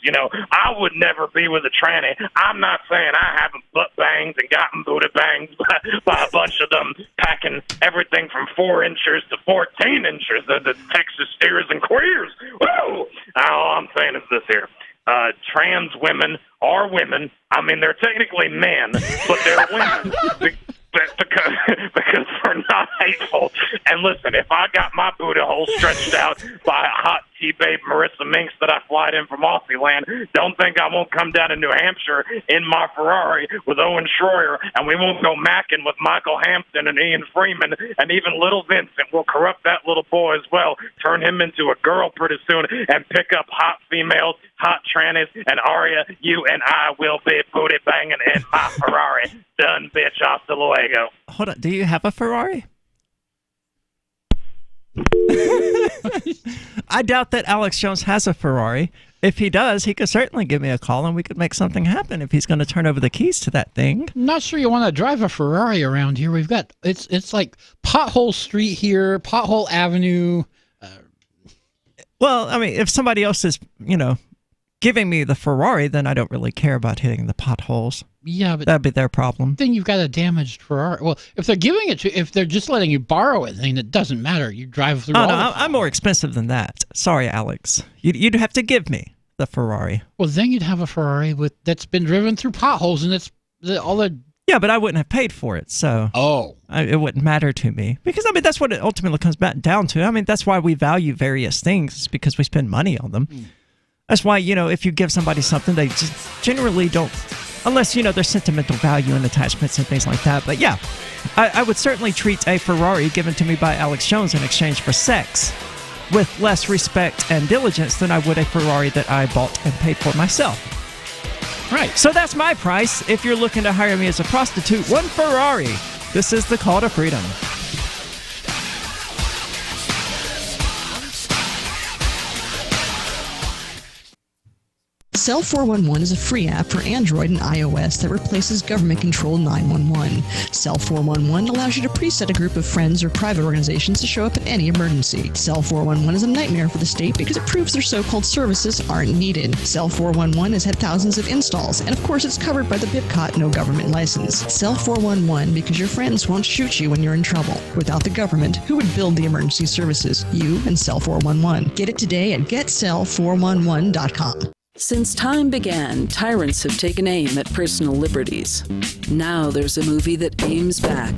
I would never be with a tranny. I'm not saying I haven't butt banged and gotten booty banged by a bunch of them packing everything from 4 inches to 14 inches, the Texas steers and queers. Woo! All I'm saying is this here. Trans women are women. I mean, they're technically men, but they're women because we're not hateful. And listen, if I got my booty hole stretched out by a hot T-babe Marissa Minx that I flied in from Aussie land, don't think I won't come down to New Hampshire in my Ferrari with Owen Schroyer, and we won't go macking with Michael Hampton and Ian Freeman, and even little Vincent will corrupt that little boy as well, turn him into a girl pretty soon, and pick up hot females, hot trannies, and Aria, you and I will be booty banging in my Ferrari. Done, bitch. Hasta luego. Hold on. Do you have a Ferrari? I doubt that Alex Jones has a Ferrari. If he does, he could certainly give me a call and we could make something happen if he's going to turn over the keys to that thing. I'm not sure you want to drive a Ferrari around here. We've got it's like Pothole Street here, Pothole Avenue. Well, I mean, if somebody else is, giving me the Ferrari, then I don't really care about hitting the potholes. Yeah, but that'd be their problem. Then you've got a damaged Ferrari. Well, if they're giving it to, if they're just letting you borrow it, then it doesn't matter. You drive through. Oh no, I'm more expensive than that. Sorry, Alex. You'd have to give me the Ferrari. Well, then you'd have a Ferrari that's been driven through potholes, and it's all the. Yeah, but I wouldn't have paid for it, so. It wouldn't matter to me because I mean that's what it ultimately comes back down to. I mean that's why we value various things because we spend money on them. That's why, if you give somebody something, they just generally don't, unless, there's sentimental value and attachments and things like that. But yeah, I would certainly treat a Ferrari given to me by Alex Jones in exchange for sex with less respect and diligence than I would a Ferrari that I bought and paid for myself. Right. So that's my price. If you're looking to hire me as a prostitute, one Ferrari. This is the call to freedom. Cell 411 is a free app for Android and iOS that replaces government-controlled 911. Cell 411 allows you to preset a group of friends or private organizations to show up in any emergency. Cell 411 is a nightmare for the state because it proves their so-called services aren't needed. Cell 411 has had thousands of installs, and of course it's covered by the BIPCOT no government license. Cell 411 because your friends won't shoot you when you're in trouble. Without the government, who would build the emergency services? You and Cell 411. Get it today at getcell411.com. Since time began, tyrants have taken aim at personal liberties. Now there's a movie that aims back.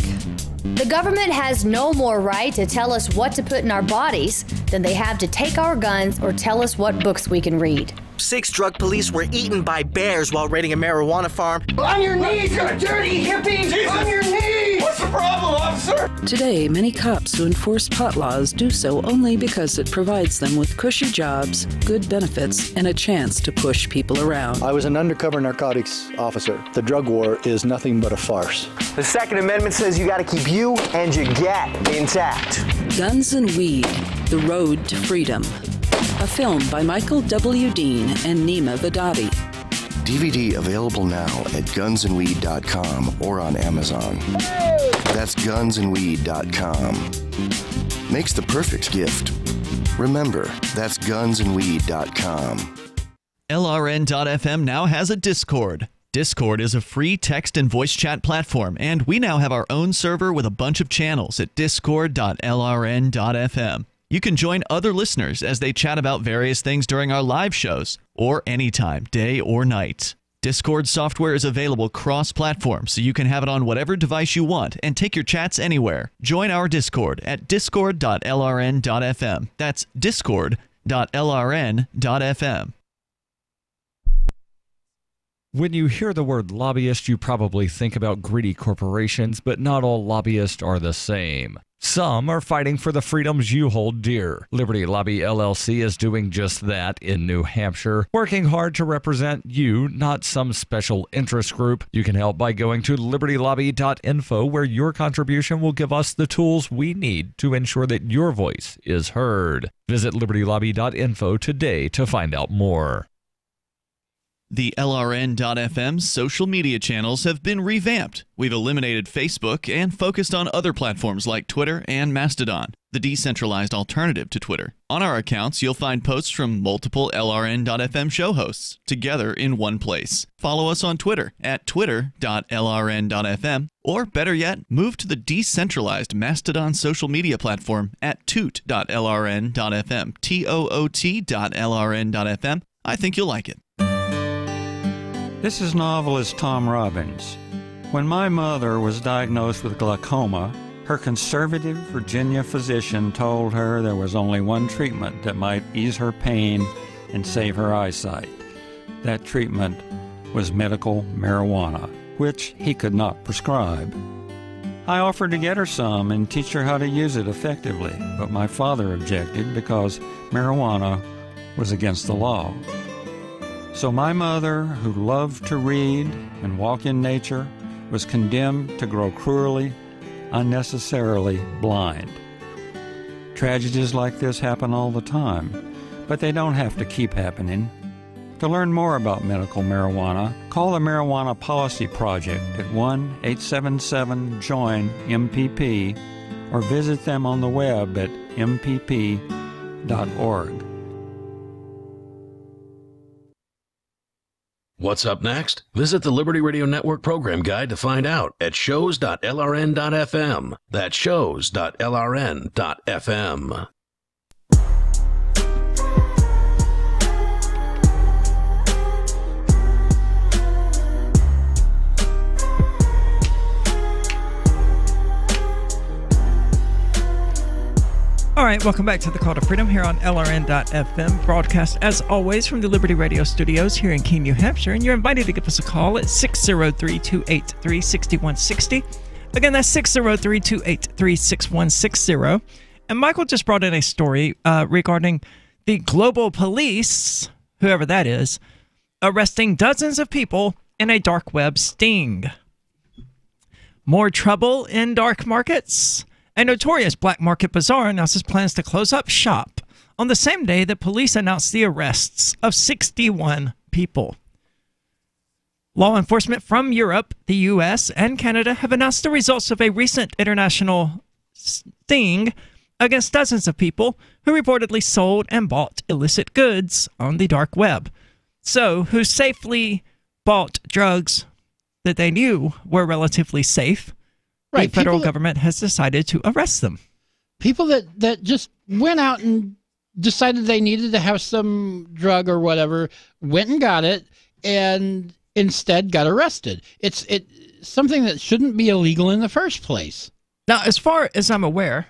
The government has no more right to tell us what to put in our bodies than they have to take our guns or tell us what books we can read. 6 drug police were eaten by bears while raiding a marijuana farm. On your knees, you dirty hippies! Jesus. On your knees! What's the problem, officer? Today, many cops who enforce pot laws do so only because it provides them with cushy jobs, good benefits, and a chance to push people around. I was an undercover narcotics officer. The drug war is nothing but a farce. The Second Amendment says you got to keep you and your gat intact. Guns and Weed, The Road to Freedom. A film by Michael W. Dean and Nima Vadati. DVD available now at gunsandweed.com or on Amazon. That's gunsandweed.com. Makes the perfect gift. Remember, that's gunsandweed.com. LRN.FM now has a Discord. Discord is a free text and voice chat platform, and we now have our own server with a bunch of channels at discord.lrn.fm. You can join other listeners as they chat about various things during our live shows, or anytime, day or night. Discord software is available cross-platform, so you can have it on whatever device you want and take your chats anywhere. Join our Discord at discord.lrn.fm. That's discord.lrn.fm. When you hear the word lobbyist, you probably think about greedy corporations, but not all lobbyists are the same. Some are fighting for the freedoms you hold dear. Liberty Lobby LLC is doing just that in New Hampshire, working hard to represent you, not some special interest group. You can help by going to libertylobby.info, where your contribution will give us the tools we need to ensure that your voice is heard. Visit libertylobby.info today to find out more. The LRN.FM social media channels have been revamped. We've eliminated Facebook and focused on other platforms like Twitter and Mastodon, the decentralized alternative to Twitter. On our accounts, you'll find posts from multiple LRN.FM show hosts together in one place. Follow us on Twitter at twitter.lrn.fm, or better yet, move to the decentralized Mastodon social media platform at toot.lrn.fm, toot.lrn.fm. I think you'll like it. This is novelist Tom Robbins. When my mother was diagnosed with glaucoma, her conservative Virginia physician told her there was only one treatment that might ease her pain and save her eyesight. That treatment was medical marijuana, which he could not prescribe. I offered to get her some and teach her how to use it effectively, but my father objected because marijuana was against the law. So my mother, who loved to read and walk in nature, was condemned to grow cruelly, unnecessarily blind. Tragedies like this happen all the time, but they don't have to keep happening. To learn more about medical marijuana, call the Marijuana Policy Project at 1-877-JOIN-MPP or visit them on the web at mpp.org. What's up next? Visit the Liberty Radio Network program guide to find out at shows.lrn.fm. That's shows.lrn.fm. All right, welcome back to the Call to Freedom here on LRN.FM, broadcast as always from the Liberty Radio studios here in Keene, New Hampshire, and you're invited to give us a call at 603-283-6160. Again, that's 603-283-6160. And Michael just brought in a story regarding the global police, whoever that is, arresting dozens of people in a dark web sting. More trouble in dark markets? A notorious black market bazaar announces plans to close up shop on the same day that police announced the arrests of 61 people. Law enforcement from Europe, the U.S., and Canada have announced the results of a recent international sting against dozens of people who reportedly sold and bought illicit goods on the dark web. So, who safely bought drugs that they knew were relatively safe. Right, the federal government has decided to arrest them. People that just went out and decided they needed to have some drug or whatever, went and got it, and instead got arrested. It's something that shouldn't be illegal in the first place. Now, as far as I'm aware,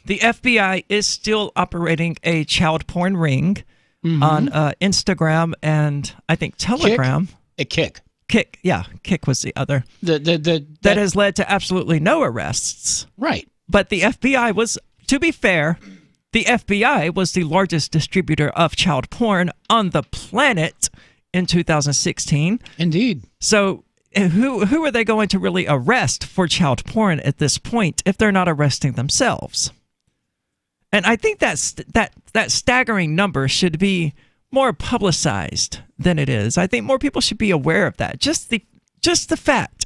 the FBI is still operating a child porn ring on Instagram and I think Telegram. Kick. Kick was the other. That has led to absolutely no arrests. Right. But the FBI was, to be fair, the FBI was the largest distributor of child porn on the planet in 2016. Indeed. So who are they going to really arrest for child porn at this point if they're not arresting themselves? And I think that staggering number should be more publicized than it is. I think more people should be aware of that. Just the fact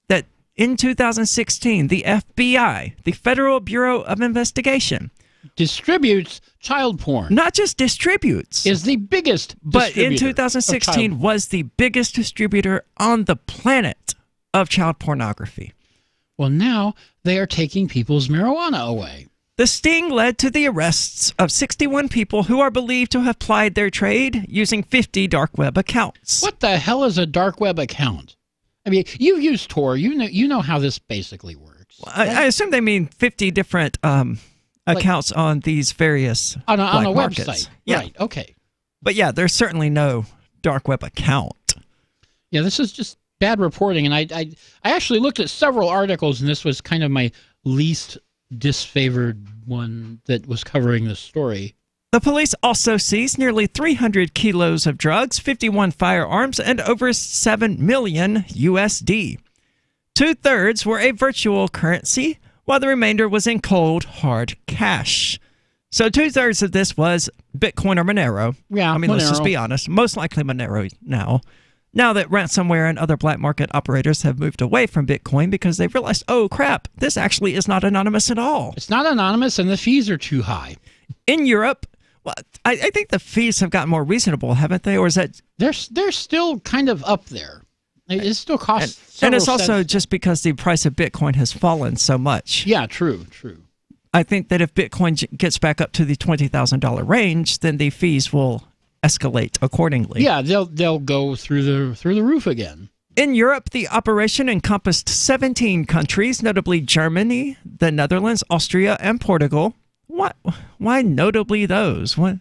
that in 2016, the FBI, the Federal Bureau of Investigation, distributes child porn. Not just distributes. Is the biggest but in 2016 was the biggest distributor on the planet of child pornography. Well, now they are taking people's marijuana away. The sting led to the arrests of 61 people who are believed to have plied their trade using 50 dark web accounts. What the hell is a dark web account? I mean, you've used Tor. You know how this basically works. I assume they mean 50 different accounts on these various on a markets. Website. Yeah. Right, okay. But yeah, there's certainly no dark web account. Yeah, this is just bad reporting. And I actually looked at several articles, and this was kind of my least disfavored one that was covering this story. The police also seized nearly 300 kilos of drugs, 51 firearms, and over 7 million USD. 2/3 were a virtual currency, while the remainder was in cold, hard cash. So 2/3 of this was Bitcoin or Monero. Yeah, I mean, let's just Monero. be honest. Most likely Monero now. Now that ransomware and other black market operators have moved away from Bitcoin because they've realized, oh crap, this actually is not anonymous at all. It's not anonymous, and the fees are too high. In Europe, well, I think the fees have gotten more reasonable, haven't they? Or is that they're still kind of up there? It still costs, and it's also just because the price of Bitcoin has fallen so much. Yeah, true. I think that if Bitcoin gets back up to the $20,000 range, then the fees will escalate accordingly. Yeah, they'll go through the roof again. In Europe, the operation encompassed 17 countries, notably Germany, the Netherlands, Austria, and Portugal. Why notably those? What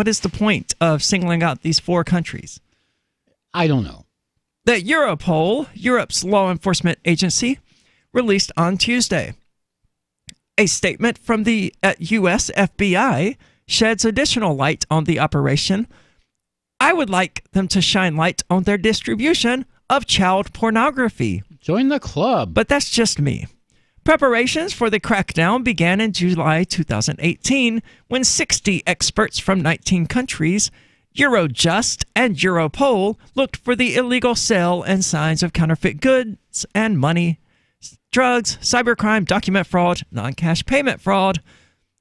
is the point of singling out these 4 countries? I don't know. The Europol, Europe's law enforcement agency, released on Tuesday. A statement from the U.S. FBI sheds additional light on the operation. I would like them to shine light on their distribution of child pornography. Join the club. But that's just me. Preparations for the crackdown began in July 2018 when 60 experts from 19 countries, Eurojust and Europol, looked for the illegal sale and signs of counterfeit goods and money, drugs, cybercrime, document fraud, non-cash payment fraud.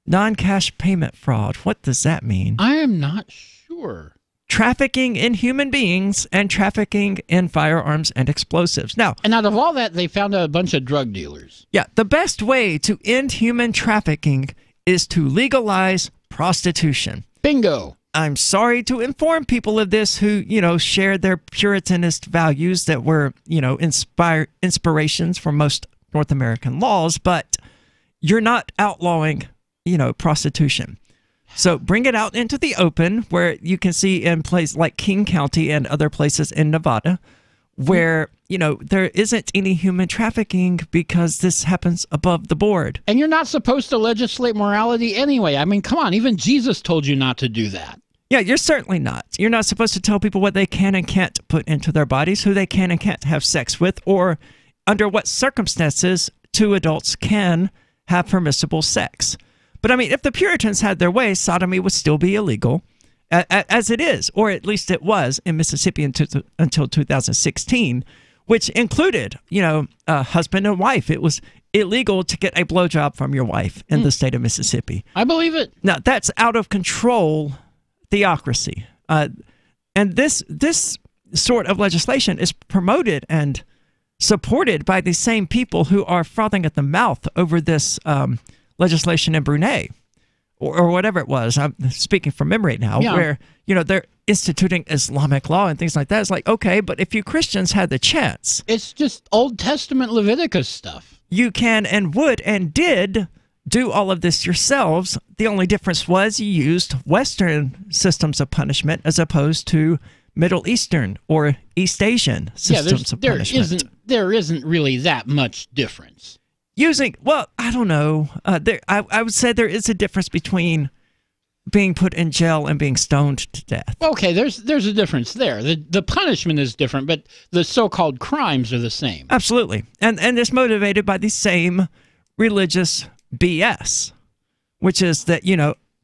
Non-cash payment fraud. What does that mean? I am not sure. Trafficking in human beings and trafficking in firearms and explosives. Now, and out of all that, they found a bunch of drug dealers. Yeah, the best way to end human trafficking is to legalize prostitution. Bingo. I'm sorry to inform people of this who, shared their Puritanist values that were, inspirations for most North American laws, but you're not outlawing prostitution. So bring it out into the open where you can see in places like King County and other places in Nevada where, there isn't any human trafficking because this happens above the board. And you're not supposed to legislate morality anyway. I mean, come on, even Jesus told you not to do that. Yeah, you're certainly not. You're not supposed to tell people what they can and can't put into their bodies, who they can and can't have sex with, or under what circumstances 2 adults can have permissible sex. But I mean, if the Puritans had their way, sodomy would still be illegal, as it is, or at least it was in Mississippi until 2016, which included, husband and wife. It was illegal to get a blowjob from your wife in the state of Mississippi. I believe it. Now, that's out of control theocracy. And this sort of legislation is promoted and supported by the same people who are frothing at the mouth over this legislation in Brunei or whatever it was. I'm speaking from memory now, where, they're instituting Islamic law and things like that. It's like, okay, but if you Christians had the chance. It's just Old Testament Leviticus stuff. You can and would and did do all of this yourselves. The only difference was you used Western systems of punishment as opposed to Middle Eastern or East Asian systems of punishment. There isn't really that much difference. I don't know. I would say there is a difference between being put in jail and being stoned to death. Okay, there's a difference there. The punishment is different, but the so-called crimes are the same. Absolutely. And it's motivated by the same religious BS, which is that,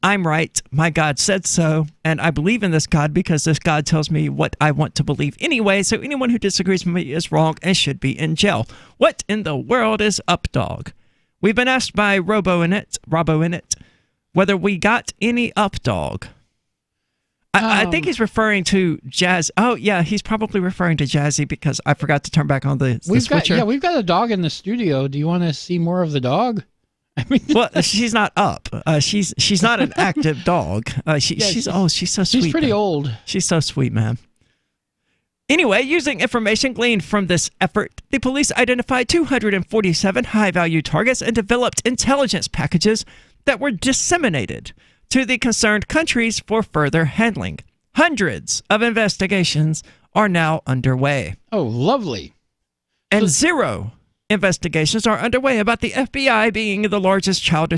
I'm right, my God said so, and I believe in this God because this God tells me what I want to believe anyway, so anyone who disagrees with me is wrong and should be in jail. What in the world is up, dog? We've been asked by Robo-Init, whether we got any up, dog. I think he's referring to Jazz. Oh, yeah, he's probably referring to Jazzy because I forgot to turn back on the switcher. We've got a dog in the studio. Do you want to see more of the dog? Well, she's not up. She's not an active dog. She's so sweet. She's pretty old. She's so sweet, man. Anyway, using information gleaned from this effort, the police identified 247 high-value targets and developed intelligence packages that were disseminated to the concerned countries for further handling. Hundreds of investigations are now underway. Oh, lovely. And 0 investigations are underway about the FBI being the largest child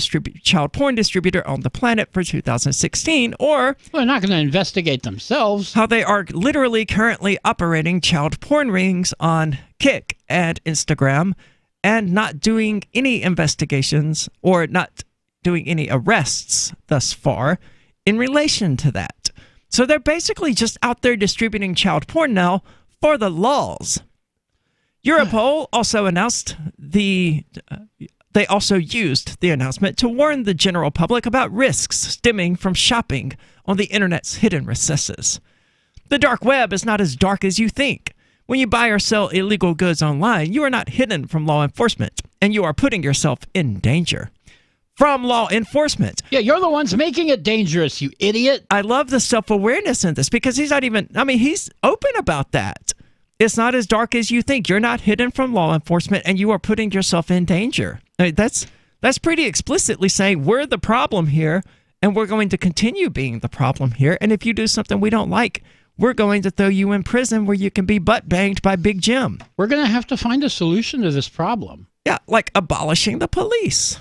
porn distributor on the planet for 2016, or... Well, they're not going to investigate themselves. How they are literally currently operating child porn rings on Kik and Instagram and not doing any investigations or not doing any arrests thus far in relation to that. So they're basically just out there distributing child porn now for the laws. Europol also announced they also used the announcement to warn the general public about risks stemming from shopping on the internet's hidden recesses. The dark web is not as dark as you think. When you buy or sell illegal goods online, you are not hidden from law enforcement, and you are putting yourself in danger. From law enforcement. Yeah, you're the ones making it dangerous, you idiot. I love the self-awareness in this because he's open about that. It's not as dark as you think. You're not hidden from law enforcement, and you are putting yourself in danger. I mean, that's pretty explicitly saying we're the problem here, and we're going to continue being the problem here. And if you do something we don't like, we're going to throw you in prison where you can be butt-banged by Big Jim. We're going to have to find a solution to this problem. Yeah, like abolishing the police.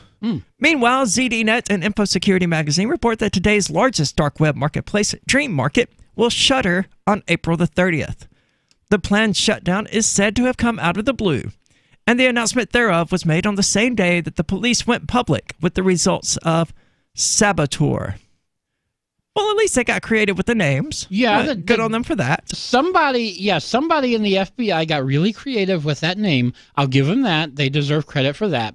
Meanwhile, ZDNet and InfoSecurity Magazine report that today's largest dark web marketplace, Dream Market, will shutter on April the 30th. The planned shutdown is said to have come out of the blue, and the announcement thereof was made on the same day that the police went public with the results of Saboteur. Well, at least they got creative with the names. Yeah, good on them for that. Somebody in the FBI got really creative with that name. I'll give them that. They deserve credit for that,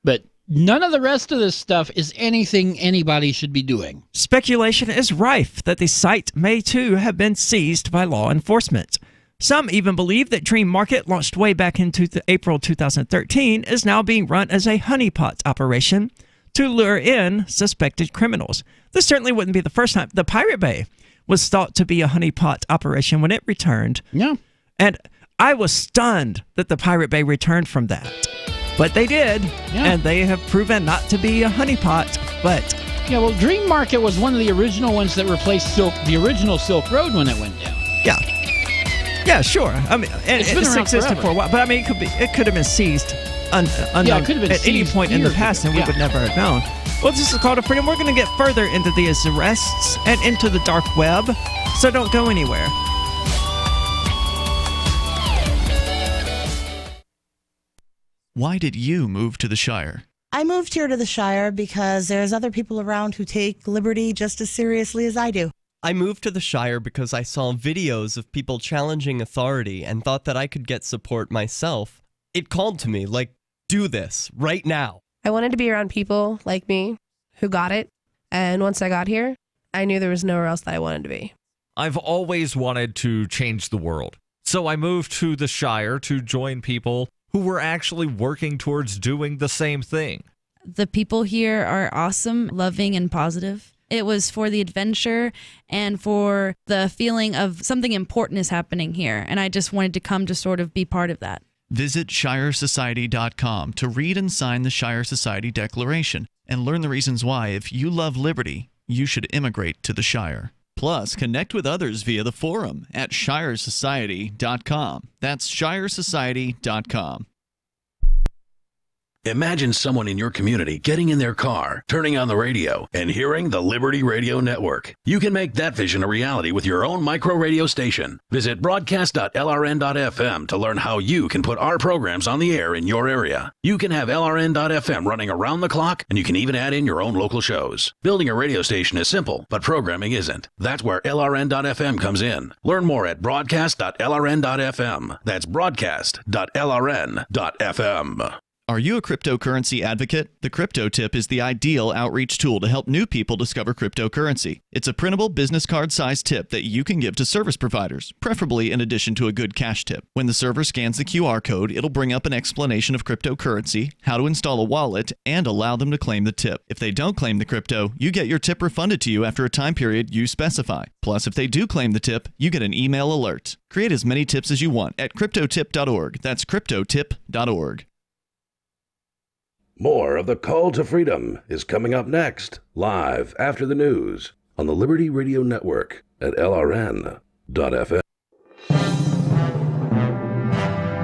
but none of the rest of this stuff is anything anybody should be doing. Speculation is rife that the site may too have been seized by law enforcement. Some even believe that Dream Market, launched way back into April 2013, is now being run as a honeypot operation to lure in suspected criminals. This certainly wouldn't be the first time. The Pirate Bay was thought to be a honeypot operation when it returned. Yeah. And I was stunned that the Pirate Bay returned from that. But they did, and they have proven not to be a honeypot, but... Yeah, well, Dream Market was one of the original ones that replaced the original Silk Road when it went down. Yeah. Yeah, sure. I mean, it's existed for a while, but I mean, it could have been seized it could have been at any point in the past, and we would never have known. Well, this is Call to Freedom. We're going to get further into these arrests and into the dark web, so don't go anywhere. Why did you move to the Shire? I moved here to the Shire because there's other people around who take liberty just as seriously as I do. I moved to the Shire because I saw videos of people challenging authority and thought that I could get support myself. It called to me, like, do this, right now. I wanted to be around people like me who got it, and once I got here, I knew there was nowhere else that I wanted to be. I've always wanted to change the world, so I moved to the Shire to join people who were actually working towards doing the same thing. The people here are awesome, loving, and positive. It was for the adventure and for the feeling of something important is happening here. And I just wanted to come to sort of be part of that. Visit ShireSociety.com to read and sign the Shire Society Declaration and learn the reasons why, if you love liberty, you should immigrate to the Shire. Plus, connect with others via the forum at shiresociety.com. That's shiresociety.com. Imagine someone in your community getting in their car, turning on the radio, and hearing the Liberty Radio Network. You can make that vision a reality with your own micro radio station. Visit broadcast.lrn.fm to learn how you can put our programs on the air in your area. You can have LRN.FM running around the clock, and you can even add in your own local shows. Building a radio station is simple, but programming isn't. That's where LRN.FM comes in. Learn more at broadcast.lrn.fm. That's broadcast.lrn.fm. Are you a cryptocurrency advocate? The Crypto Tip is the ideal outreach tool to help new people discover cryptocurrency. It's a printable business card-sized tip that you can give to service providers, preferably in addition to a good cash tip. When the server scans the QR code, it'll bring up an explanation of cryptocurrency, how to install a wallet, and allow them to claim the tip. If they don't claim the crypto, you get your tip refunded to you after a time period you specify. Plus, if they do claim the tip, you get an email alert. Create as many tips as you want at cryptotip.org. That's cryptotip.org. More of the Call to Freedom is coming up next, live after the news on the Liberty Radio Network at LRN.FM.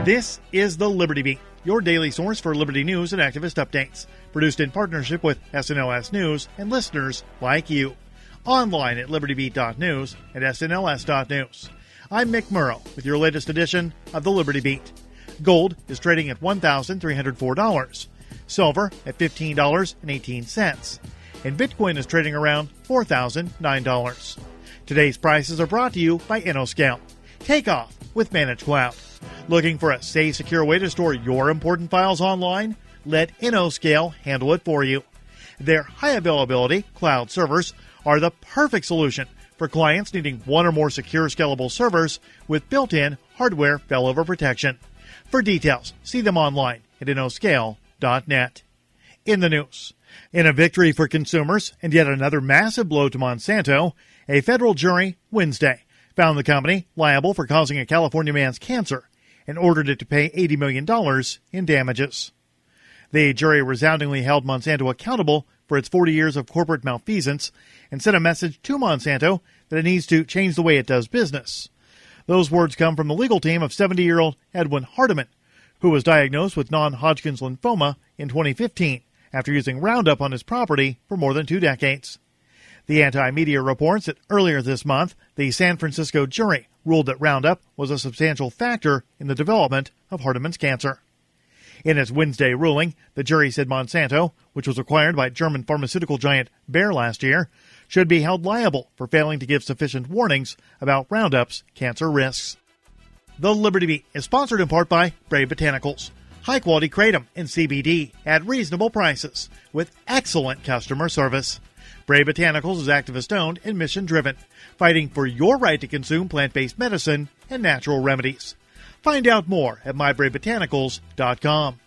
This is the Liberty Beat, your daily source for Liberty news and activist updates, produced in partnership with SNLS News and listeners like you. Online at libertybeat.news and snls.news. I'm Mick Murrow with your latest edition of the Liberty Beat. Gold is trading at $1,304. Silver at $15.18, and Bitcoin is trading around $4,009. Today's prices are brought to you by InnoScale. Take off with Managed Cloud. Looking for a safe, secure way to store your important files online? Let InnoScale handle it for you. Their high availability cloud servers are the perfect solution for clients needing one or more secure, scalable servers with built-in hardware failover protection. For details, see them online at InnoScale.net. In the news, in a victory for consumers and yet another massive blow to Monsanto, a federal jury Wednesday found the company liable for causing a California man's cancer and ordered it to pay $80 million in damages. The jury resoundingly held Monsanto accountable for its 40 years of corporate malfeasance and sent a message to Monsanto that it needs to change the way it does business. Those words come from the legal team of 70-year-old Edwin Hardiman, who was diagnosed with non-Hodgkin's lymphoma in 2015 after using Roundup on his property for more than 2 decades. The anti-media reports that earlier this month, the San Francisco jury ruled that Roundup was a substantial factor in the development of Hardiman's cancer. In its Wednesday ruling, the jury said Monsanto, which was acquired by German pharmaceutical giant Bayer last year, should be held liable for failing to give sufficient warnings about Roundup's cancer risks. The Liberty Beat is sponsored in part by Brave Botanicals. High-quality kratom and CBD at reasonable prices with excellent customer service. Brave Botanicals is activist-owned and mission-driven, fighting for your right to consume plant-based medicine and natural remedies. Find out more at mybravebotanicals.com.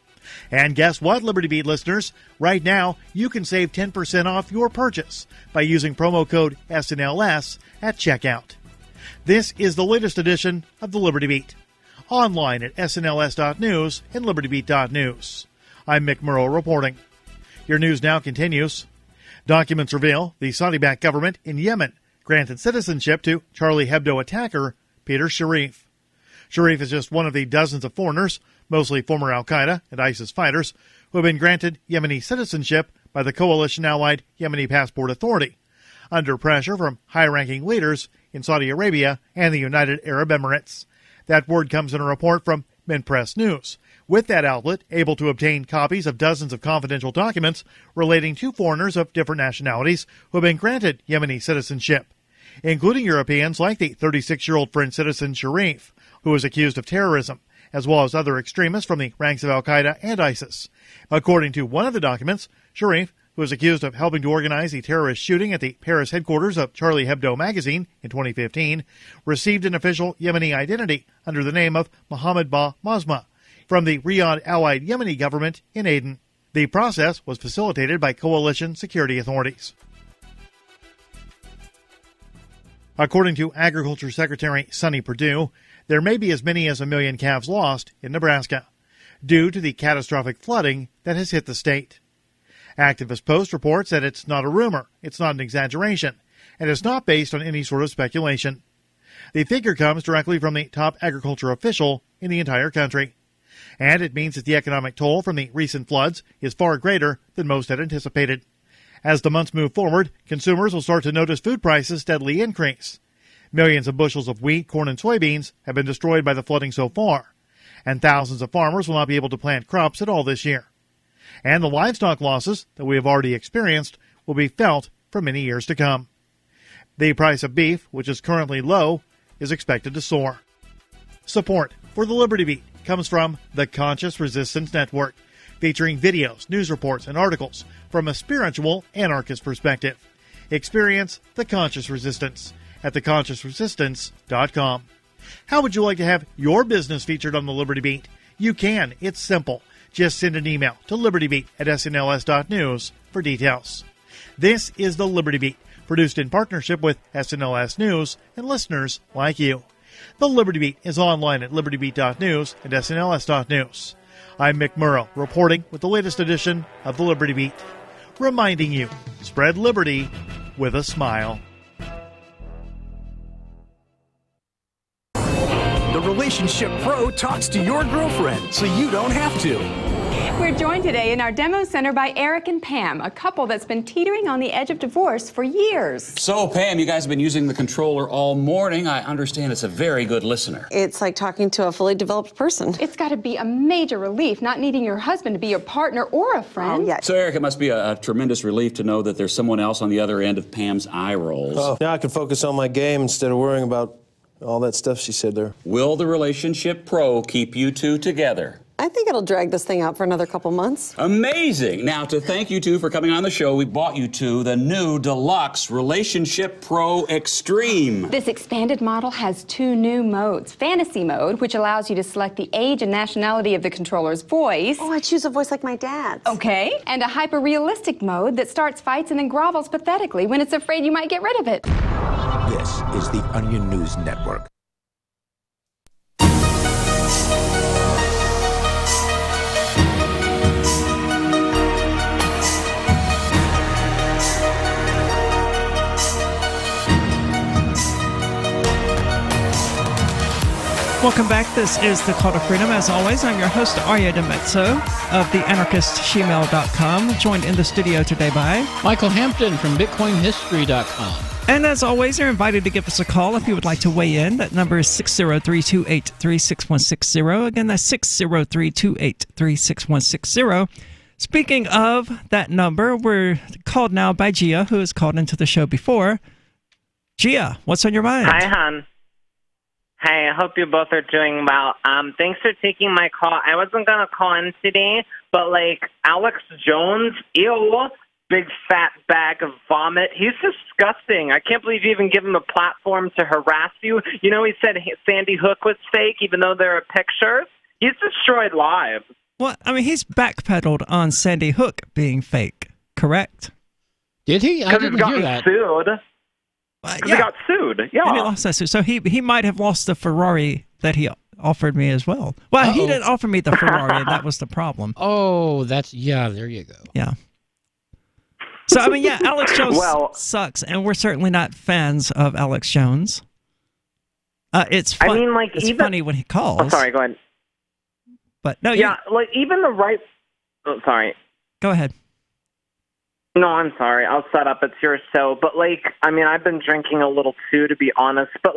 And guess what, Liberty Beat listeners? Right now, you can save 10% off your purchase by using promo code SNLS at checkout. This is the latest edition of the Liberty Beat, online at snls.news and libertybeat.news. I'm Mick Murrow reporting. Your news now continues. Documents reveal the Saudi-backed government in Yemen granted citizenship to Charlie Hebdo attacker Peter Sharif. Sharif is just one of the dozens of foreigners, mostly former al-Qaeda and ISIS fighters, who have been granted Yemeni citizenship by the coalition-allied Yemeni Passport Authority, under pressure from high-ranking leaders in Saudi Arabia and the United Arab Emirates. That word comes in a report from Minpress News, with that outlet able to obtain copies of dozens of confidential documents relating to foreigners of different nationalities who have been granted Yemeni citizenship, including Europeans like the 36-year-old French citizen Sharif, who is accused of terrorism, as well as other extremists from the ranks of al-Qaeda and ISIS. According to one of the documents, Sharif, who is accused of helping to organize the terrorist shooting at the Paris headquarters of Charlie Hebdo magazine in 2015, received an official Yemeni identity under the name of Mohammed Ba Mazma from the Riyadh-allied Yemeni government in Aden. The process was facilitated by coalition security authorities. According to Agriculture Secretary Sonny Perdue, there may be as many as 1 million calves lost in Nebraska due to the catastrophic flooding that has hit the state. Activist Post reports that it's not a rumor, it's not an exaggeration, and is not based on any sort of speculation. The figure comes directly from the top agriculture official in the entire country, and it means that the economic toll from the recent floods is far greater than most had anticipated. As the months move forward, consumers will start to notice food prices steadily increase. Millions of bushels of wheat, corn, and soybeans have been destroyed by the flooding so far, and thousands of farmers will not be able to plant crops at all this year. And the livestock losses that we have already experienced will be felt for many years to come. The price of beef, which is currently low, is expected to soar. Support for the Liberty Beat comes from the Conscious Resistance Network, featuring videos, news reports, and articles from a spiritual anarchist perspective. Experience the Conscious Resistance at theconsciousresistance.com. How would you like to have your business featured on the Liberty Beat? You can. It's simple. Just send an email to libertybeat@snls.news for details. This is the Liberty Beat, produced in partnership with SNLS News and listeners like you. The Liberty Beat is online at libertybeat.news and snls.news. I'm Mick Murrow, reporting with the latest edition of the Liberty Beat, reminding you, spread liberty with a smile. The Relationship Pro talks to your girlfriend so you don't have to. We're joined today in our demo center by Eric and Pam, a couple that's been teetering on the edge of divorce for years. So, Pam, you guys have been using the controller all morning. I understand it's a very good listener. It's like talking to a fully developed person. It's got to be a major relief not needing your husband to be your partner or a friend. Oh, yeah. So, Eric, it must be a tremendous relief to know that there's someone else on the other end of Pam's eye rolls. Oh, now I can focus on my game instead of worrying about all that stuff she said there. Will the Relationship Pro keep you two together? I think it'll drag this thing out for another couple months. Amazing. Now, to thank you two for coming on the show, we bought you two the new Deluxe Relationship Pro Extreme. This expanded model has two new modes. Fantasy mode, which allows you to select the age and nationality of the controller's voice. Oh, I choose a voice like my dad's. Okay. And a hyper-realistic mode that starts fights and then grovels pathetically when it's afraid you might get rid of it. This is the Onion News Network. Welcome back. This is The Call to Freedom. As always, I'm your host, Aria DiMezzo of theanarchistshemale.com, joined in the studio today by Michael Hampton from BitcoinHistory.com. And as always, you're invited to give us a call if you would like to weigh in. That number is 603-283-6160. Again, that's 603-283-6160. Speaking of that number, we're called now by Gia, who has called into the show before. Gia, what's on your mind? Hi, hon. Hey, I hope you both are doing well. Thanks for taking my call. I wasn't going to call in today, but, Alex Jones, ew, big fat bag of vomit. He's disgusting. I can't believe you even give him a platform to harass you. You know, he said Sandy Hook was fake, even though there are pictures. He's destroyed lives. Well, I mean, he's backpedaled on Sandy Hook being fake, correct? Did he? I didn't hear that. Sued. He got sued. Yeah. And he lost that suit. So he might have lost the Ferrari that he offered me as well. Well, he didn't offer me the Ferrari, and that was the problem. Oh, there you go. Yeah. So, I mean, yeah, Alex Jones sucks, and we're certainly not fans of Alex Jones. It's fun. I mean, it's funny when he calls. Oh, sorry, go ahead. But no, yeah, even the right. Oh, sorry. Go ahead. No, I'm sorry. I'll shut up. It's your show. But, I've been drinking a little too, to be honest. But,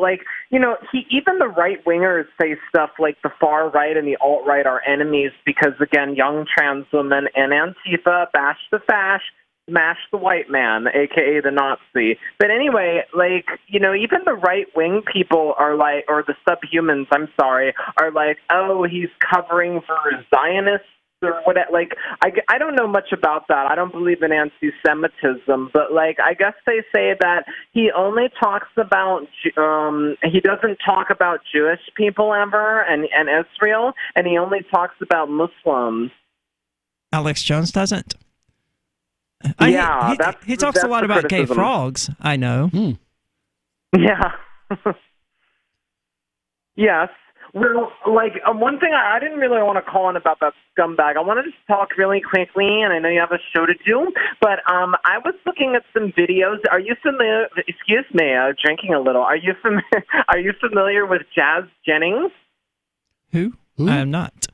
even the right-wingers say stuff like the far right and the alt-right are enemies because, again, young trans women and Antifa bash the fash, smash the white man, a.k.a. the Nazi. But anyway, even the right-wing people are or the subhumans, I'm sorry, are oh, he's covering for Zionists. Or what? I don't know much about that. I don't believe in anti-Semitism, but I guess they say that he only talks about he doesn't talk about Jewish people ever and Israel, and he only talks about Muslims. Alex Jones doesn't. Yeah, he talks a lot about gay frogs. I know. Yeah. Yes. Well, like, one thing I didn't really want to call in about that scumbag. I wanted to talk really quickly, and I know you have a show to do, but I was looking at some videos. Are you familiar? Excuse me, drinking a little. Are you Are you familiar with Jazz Jennings? Who? I am not.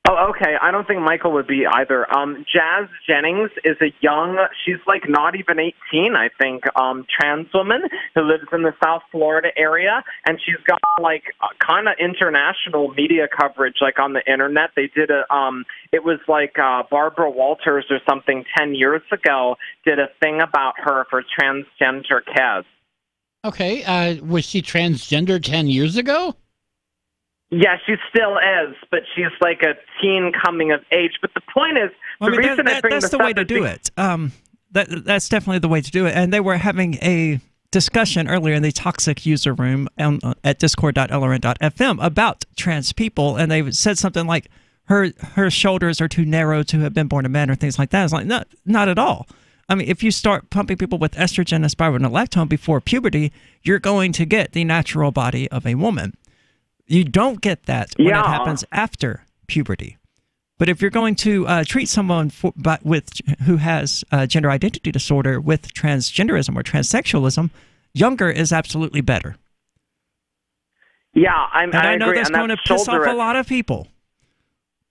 Oh, okay. I don't think Michael would be either. Jazz Jennings is she's like not even 18, I think, trans woman who lives in the South Florida area, and she's got like kind of international media coverage, like on the internet. They did it was like Barbara Walters or something 10 years ago did a thing about her for transgender kids. Okay. Was she transgender 10 years ago? Yeah, she still is, but she's like a teen coming of age. But the point is, that's the way to do it. That's definitely the way to do it. And they were having a discussion earlier in the toxic user room at discord.lrn.fm about trans people, and they said something like her shoulders are too narrow to have been born a man or things like that. It's like, not at all. I mean, if you start pumping people with estrogen and spironolactone before puberty, you're going to get the natural body of a woman. You don't get that when it happens after puberty. But if you're going to treat someone who has gender identity disorder with transgenderism or transsexualism, younger is absolutely better. Yeah, I know agree. that's going to piss off a lot of people.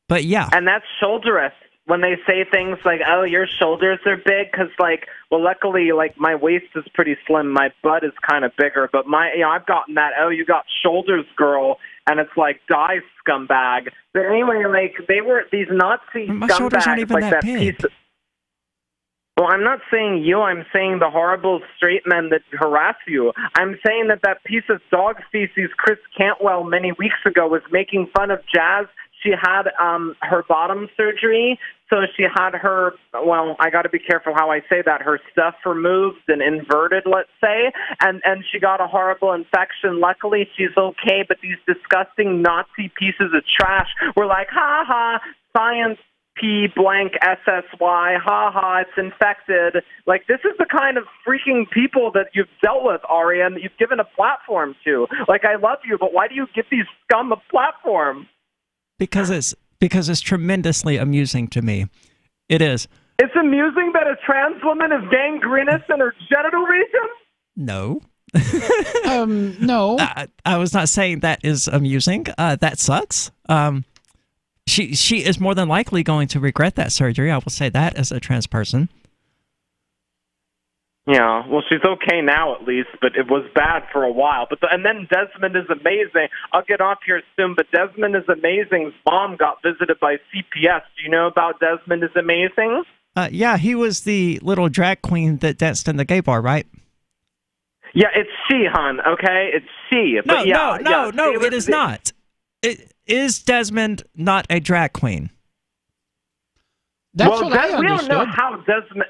But yeah. And that's shoulderist. When they say things like, oh, your shoulders are big, because, like, well, luckily, like, my waist is pretty slim, my butt is kind of bigger, but I've gotten that, oh, you got shoulders, girl, and it's like, die, scumbag. But anyway, like, they were these Nazi my scumbags, shoulders aren't even like that piece big. of, well, I'm not saying you, I'm saying the horrible straight men that harass you. I'm saying that piece of dog feces, Chris Cantwell, many weeks ago was making fun of Jazz. She had her bottom surgery, so she had her, well, I got to be careful how I say that, her stuff removed and inverted, let's say, and she got a horrible infection. Luckily, she's okay, but these disgusting Nazi pieces of trash were like, ha, science P blank SSY, ha, it's infected. Like, this is the kind of freaking people that you've dealt with, Aria, and you've given a platform to. Like, I love you, but why do you give these scum a platform? Because it's tremendously amusing to me. It is. It's amusing that a trans woman is gangrenous in her genital region? No. No. I was not saying that is amusing. That sucks. She is more than likely going to regret that surgery. I will say that as a trans person. Yeah, well, she's okay now at least, but it was bad for a while. And then Desmond is amazing. I'll get off here soon, but Desmond is amazing. His mom got visited by CPS. Do you know about Desmond is amazing? Yeah, he was the little drag queen that danced in the gay bar, right? Yeah, it's she, hon, okay? It's she. No, but yeah, no, it is not. Is Desmond not a drag queen? That's what I understood. We don't know how Desmond...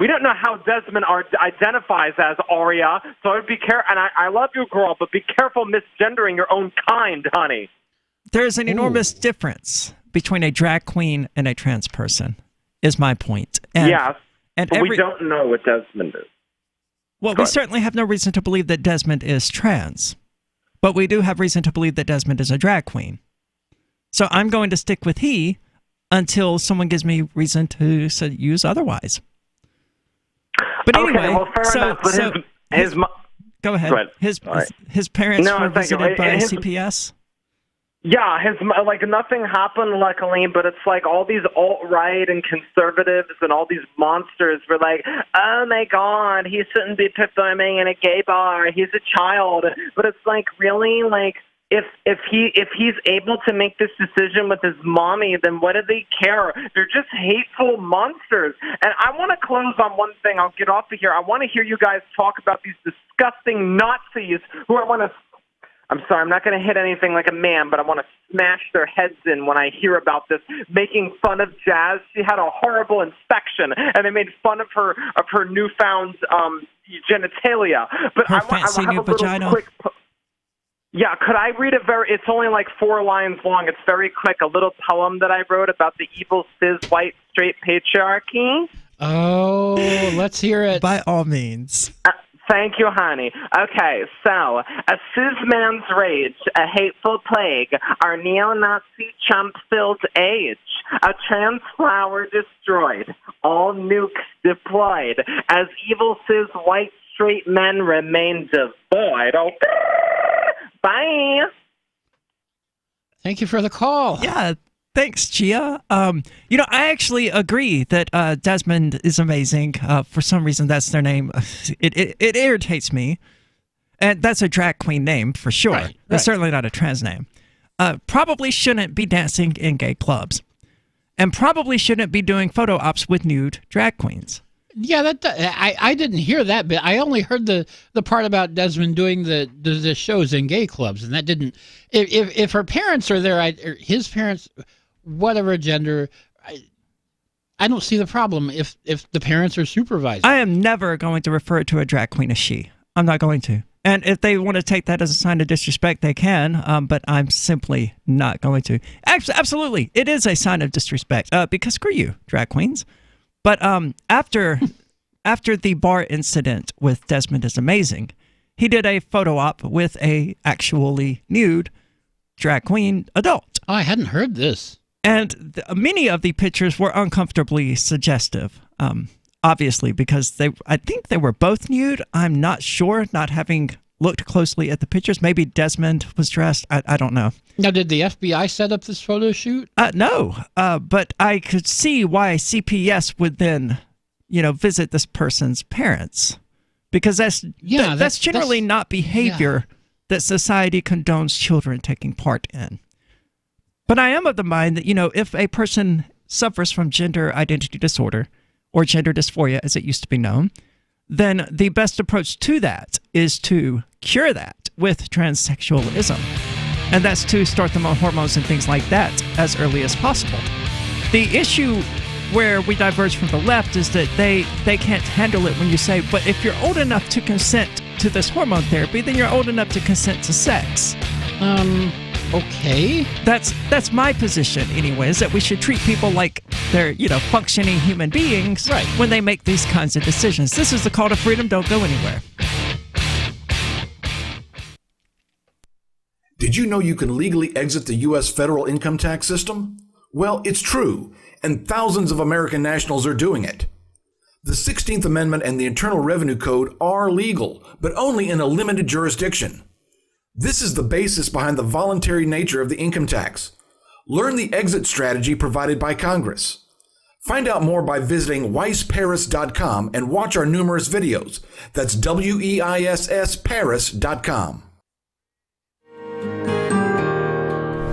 We don't know how Desmond identifies as Aria, so I'd be careful. And I love you, girl, but be careful misgendering your own kind, honey. There's an enormous difference between a drag queen and a trans person, is my point. And, yes, but we don't know what Desmond is. Well, we certainly have no reason to believe that Desmond is trans, but we do have reason to believe that Desmond is a drag queen. So I'm going to stick with he until someone gives me reason to use otherwise. But anyway, okay, well, fair enough. But his go ahead. His parents were visited by CPS. Yeah, nothing happened, luckily, but it's like all these alt-right and conservatives and all these monsters were like, oh my God, he shouldn't be performing in a gay bar. He's a child. But it's like, really, like, if he's able to make this decision with his mommy, then what do they care? They're just hateful monsters. And I want to close on one thing. I'll get off of here. I want to hear you guys talk about these disgusting Nazis who I want to... I'm sorry, I'm not going to hit anything like a man, but I want to smash their heads in when I hear about this, making fun of Jazz. She had a horrible infection, and they made fun of her newfound genitalia. But her fancy new vagina. Yeah, could I read it's only like 4 lines long. It's very quick. A little poem that I wrote about the evil cis white straight patriarchy. Oh, let's hear it. By all means. Thank you, honey. Okay, so a cis man's rage, a hateful plague, our neo-Nazi chump-filled age, a trans flower destroyed, all nukes deployed, as evil cis white straight men remain devoid. Oh, bye. Thank you for the call. Yeah, thanks, Gia. I actually agree that Desmond is amazing. For some reason, that's their name. It irritates me. And that's a drag queen name, for sure. Right. That's certainly not a trans name. Probably shouldn't be dancing in gay clubs. And probably shouldn't be doing photo ops with nude drag queens. Yeah, I didn't hear that bit. I only heard the part about Desmond doing the shows in gay clubs, and that didn't. If her parents are there, or his parents, whatever gender, I don't see the problem if the parents are supervising. I am never going to refer to a drag queen as she. I'm not going to. And if they want to take that as a sign of disrespect, they can, but I'm simply not going to. Absolutely, it is a sign of disrespect, because screw you, drag queens. But after the bar incident with Desmond is Amazing, he did a photo op with a actually nude drag queen adult. Oh, I hadn't heard this. And many of the pictures were uncomfortably suggestive, obviously, because I think they were both nude. I'm not sure, not having looked closely at the pictures. Maybe Desmond was dressed. I don't know. Now, did the FBI set up this photo shoot? No, but I could see why CPS would then, visit this person's parents, because that's generally not behavior that society condones children taking part in. But I am of the mind that, if a person suffers from gender identity disorder or gender dysphoria, as it used to be known, then the best approach to that is to cure that with transsexualism. And that's to start them on hormones and things like that as early as possible. The issue where we diverge from the left is that they can't handle it when you say, but if you're old enough to consent to this hormone therapy, then you're old enough to consent to sex. Okay. That's my position anyway, is that we should treat people like they're, functioning human beings when they make these kinds of decisions. This is the call to freedom. Don't go anywhere. Did you know you can legally exit the U.S. federal income tax system? Well, it's true, and thousands of American nationals are doing it. The 16th Amendment and the Internal Revenue Code are legal, but only in a limited jurisdiction. This is the basis behind the voluntary nature of the income tax. Learn the exit strategy provided by Congress. Find out more by visiting weissparis.com and watch our numerous videos. That's WEISSparis.com.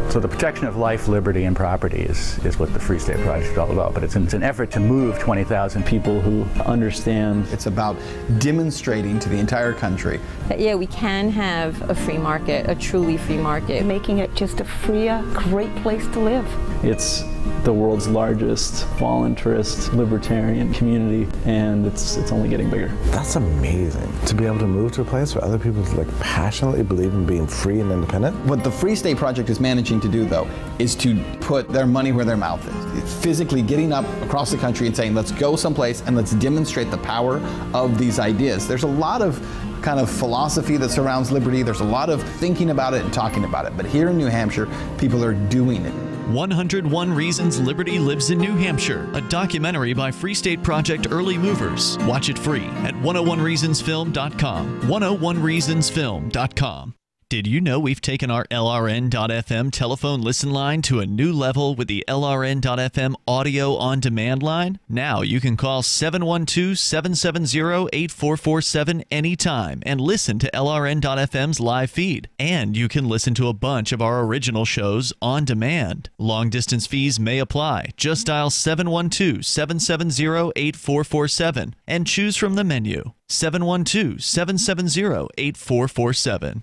So the protection of life, liberty, and property is what the Free State Project is all about. But it's an effort to move 20,000 people who understand. It's about demonstrating to the entire country that, yeah, we can have a free market, a truly free market. Making it just a freer, great place to live. It's the world's largest voluntarist libertarian community, and it's only getting bigger. That's amazing, to be able to move to a place where other people passionately believe in being free and independent. What the Free State Project is managing to do, though, is to put their money where their mouth is. It's physically getting up across the country and saying, let's go someplace and let's demonstrate the power of these ideas. There's a lot of kind of philosophy that surrounds liberty. There's a lot of thinking about it and talking about it. But here in New Hampshire, people are doing it. 101 Reasons Liberty Lives in New Hampshire, a documentary by Free State Project Early Movers. Watch it free at 101reasonsfilm.com. 101reasonsfilm.com. Did you know we've taken our LRN.FM telephone listen line to a new level with the LRN.FM audio on demand line? Now you can call 712-770-8447 anytime and listen to LRN.FM's live feed. And you can listen to a bunch of our original shows on demand. Long distance fees may apply. Just dial 712-770-8447 and choose from the menu. 712-770-8447.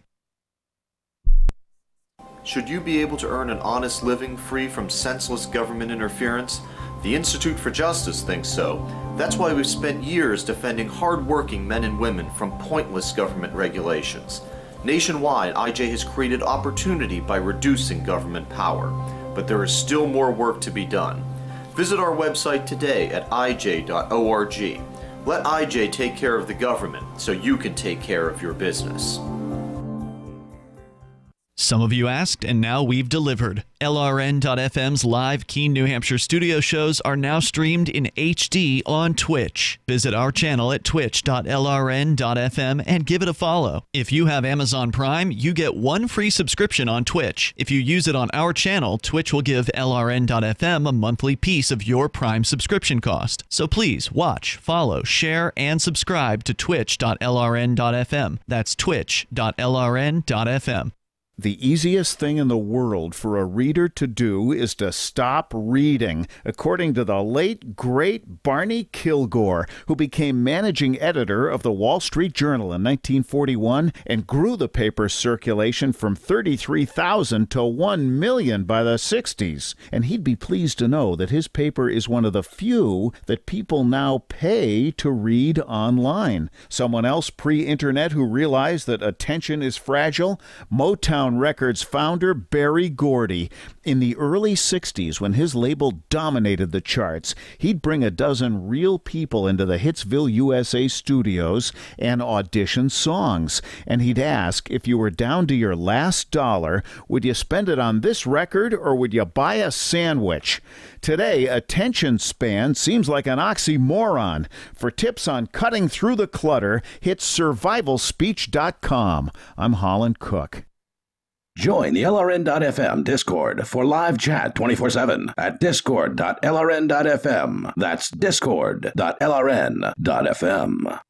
Should you be able to earn an honest living free from senseless government interference? The Institute for Justice thinks so. That's why we've spent years defending hard-working men and women from pointless government regulations. Nationwide, IJ has created opportunity by reducing government power. But there is still more work to be done. Visit our website today at ij.org. Let IJ take care of the government so you can take care of your business. Some of you asked, and now we've delivered. LRN.FM's live Keene, New Hampshire studio shows are now streamed in HD on Twitch. Visit our channel at twitch.lrn.fm and give it a follow. If you have Amazon Prime, you get 1 free subscription on Twitch. If you use it on our channel, Twitch will give LRN.FM a monthly piece of your Prime subscription cost. So please watch, follow, share, and subscribe to twitch.lrn.fm. That's twitch.lrn.fm. The easiest thing in the world for a reader to do is to stop reading, according to the late, great Barney Kilgore, who became managing editor of the Wall Street Journal in 1941 and grew the paper's circulation from 33,000 to 1 million by the 60s. And he'd be pleased to know that his paper is one of the few that people now pay to read online. Someone else pre-internet who realized that attention is fragile? Motown Records founder Berry Gordy. In the early 60s, when his label dominated the charts, he'd bring a dozen real people into the Hitsville, USA studios and audition songs. And he'd ask, if you were down to your last dollar, would you spend it on this record or would you buy a sandwich? Today, attention span seems like an oxymoron. For tips on cutting through the clutter, hit survivalspeech.com. I'm Holland Cook. Join the LRN.FM Discord for live chat 24/7 at discord.lrn.fm. That's discord.lrn.fm.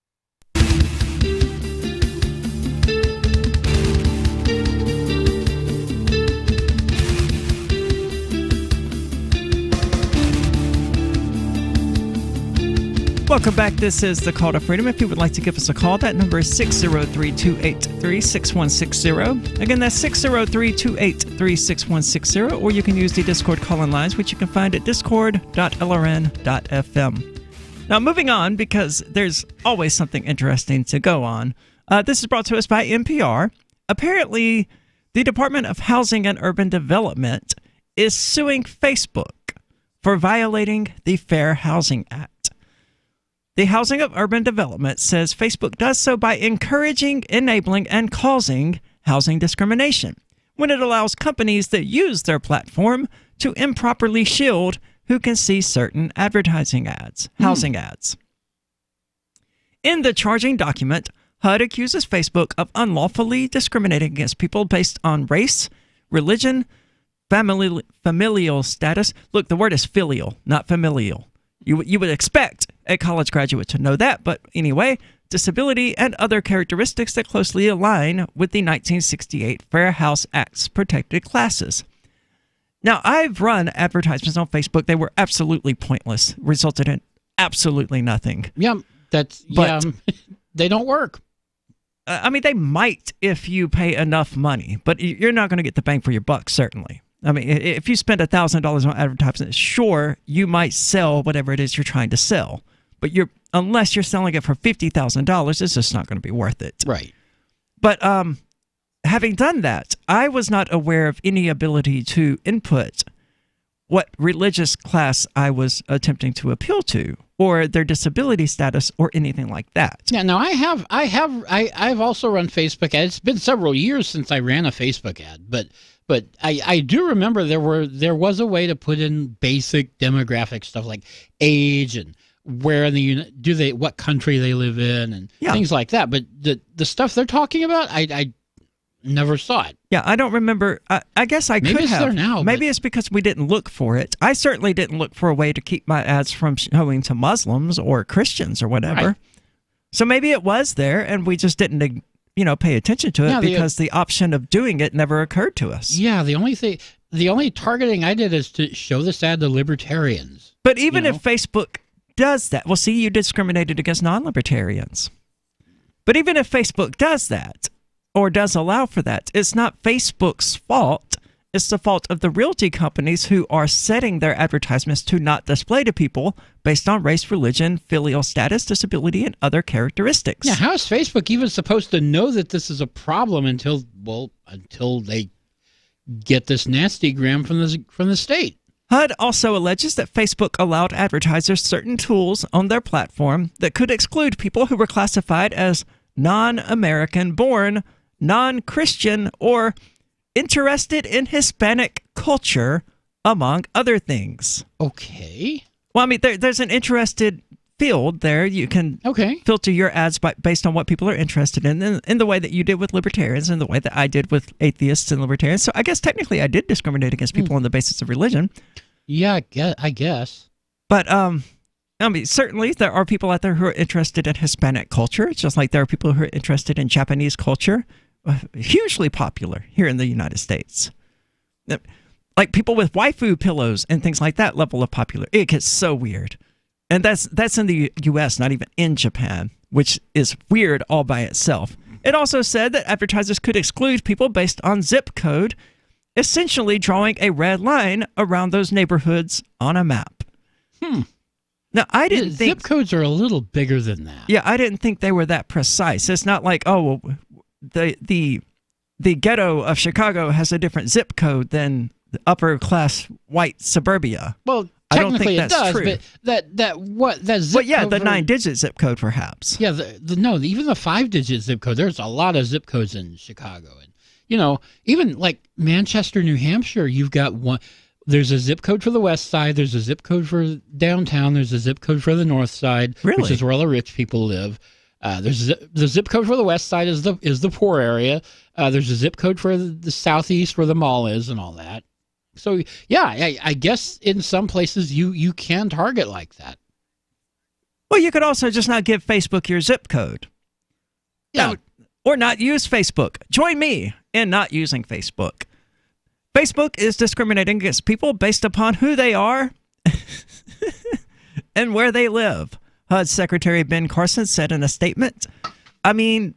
Welcome back. This is the Call to Freedom. If you would like to give us a call, that number is 603-283-6160. Again, that's 603-283-6160. Or you can use the Discord call-in lines, which you can find at discord.lrn.fm. Now, moving on, because there's always something interesting to go on. This is brought to us by NPR. Apparently, the Department of Housing and Urban Development is suing Facebook for violating the Fair Housing Act. The Housing of Urban Development says Facebook does so by encouraging, enabling, and causing housing discrimination when it allows companies that use their platform to improperly shield who can see certain advertising ads, housing ads. In the charging document, HUD accuses Facebook of unlawfully discriminating against people based on race, religion, familial status. Look, the word is filial, not familial. You would expect a college graduate to know that, but anyway, disability and other characteristics that closely align with the 1968 Fair House Act's protected classes. Now, I've run advertisements on Facebook. They were absolutely pointless, resulted in absolutely nothing. Yeah, they don't work. I mean, they might if you pay enough money, but you're not going to get the bang for your buck, certainly. I mean, if you spend $1,000 on advertising, sure, you might sell whatever it is you're trying to sell. But unless you're selling it for $50,000, it's just not going to be worth it. Right. But having done that, I was not aware of any ability to input what religious class I was attempting to appeal to, or their disability status, or anything like that. Yeah, no, I've also run Facebook ads. It's been several years since I ran a Facebook ad, but I do remember there was a way to put in basic demographic stuff like age and where in the what country they live in and things like that. But the stuff they're talking about, I never saw it. Yeah, I don't remember. I guess I could have. Maybe it's there now. Maybe it's because we didn't look for it. I certainly didn't look for a way to keep my ads from showing to Muslims or Christians or whatever. Right. So maybe it was there and we just didn't pay attention to it because the option of doing it never occurred to us. Yeah, the only targeting I did is to show this ad to libertarians. But even if Facebook does that, well, see, you discriminated against non-libertarians. But even if Facebook does that, or does allow for that, it's not Facebook's fault. It's the fault of the realty companies who are setting their advertisements to not display to people based on race, religion, filial status, disability, and other characteristics. Yeah, how is Facebook even supposed to know that this is a problem until they get this nasty gram from the state? HUD also alleges that Facebook allowed advertisers certain tools on their platform that could exclude people who were classified as non-American born, non-Christian, or interested in Hispanic culture, among other things. Okay. Well, I mean, there's an interested field there. You can filter your ads based on what people are interested in the way that you did with libertarians and the way that I did with atheists and libertarians. So I guess technically I did discriminate against people on the basis of religion. Yeah, I guess. But I mean, certainly there are people out there who are interested in Hispanic culture, just like there are people who are interested in Japanese culture, hugely popular here in the United States. Like people with waifu pillows and things like that level of popular. It gets so weird. And that's in the U.S., not even in Japan, which is weird all by itself. It also said that advertisers could exclude people based on zip code, essentially drawing a red line around those neighborhoods on a map. Now, I didn't think... Zip codes are a little bigger than that. Yeah, I didn't think they were that precise. It's not like, oh, well, the ghetto of Chicago has a different zip code than the upper-class white suburbia. Well, I don't technically think that's it does, true. but that zip But yeah, code the 9-digit zip code, perhaps. Yeah, even the 5-digit zip code. There's a lot of zip codes in Chicago, and even like Manchester, New Hampshire, you've got one. There's a zip code for the west side. There's a zip code for downtown. There's a zip code for the north side, which is where all the rich people live. There's the zip code for the west side is the poor area. There's a zip code for the southeast where the mall is and all that. So yeah, I guess in some places you can target like that. Well, you could also just not give Facebook your zip code. Yeah. Or not use Facebook. Join me in not using Facebook. Facebook is discriminating against people based upon who they are and where they live. HUD Secretary Ben Carson said in a statement, I mean,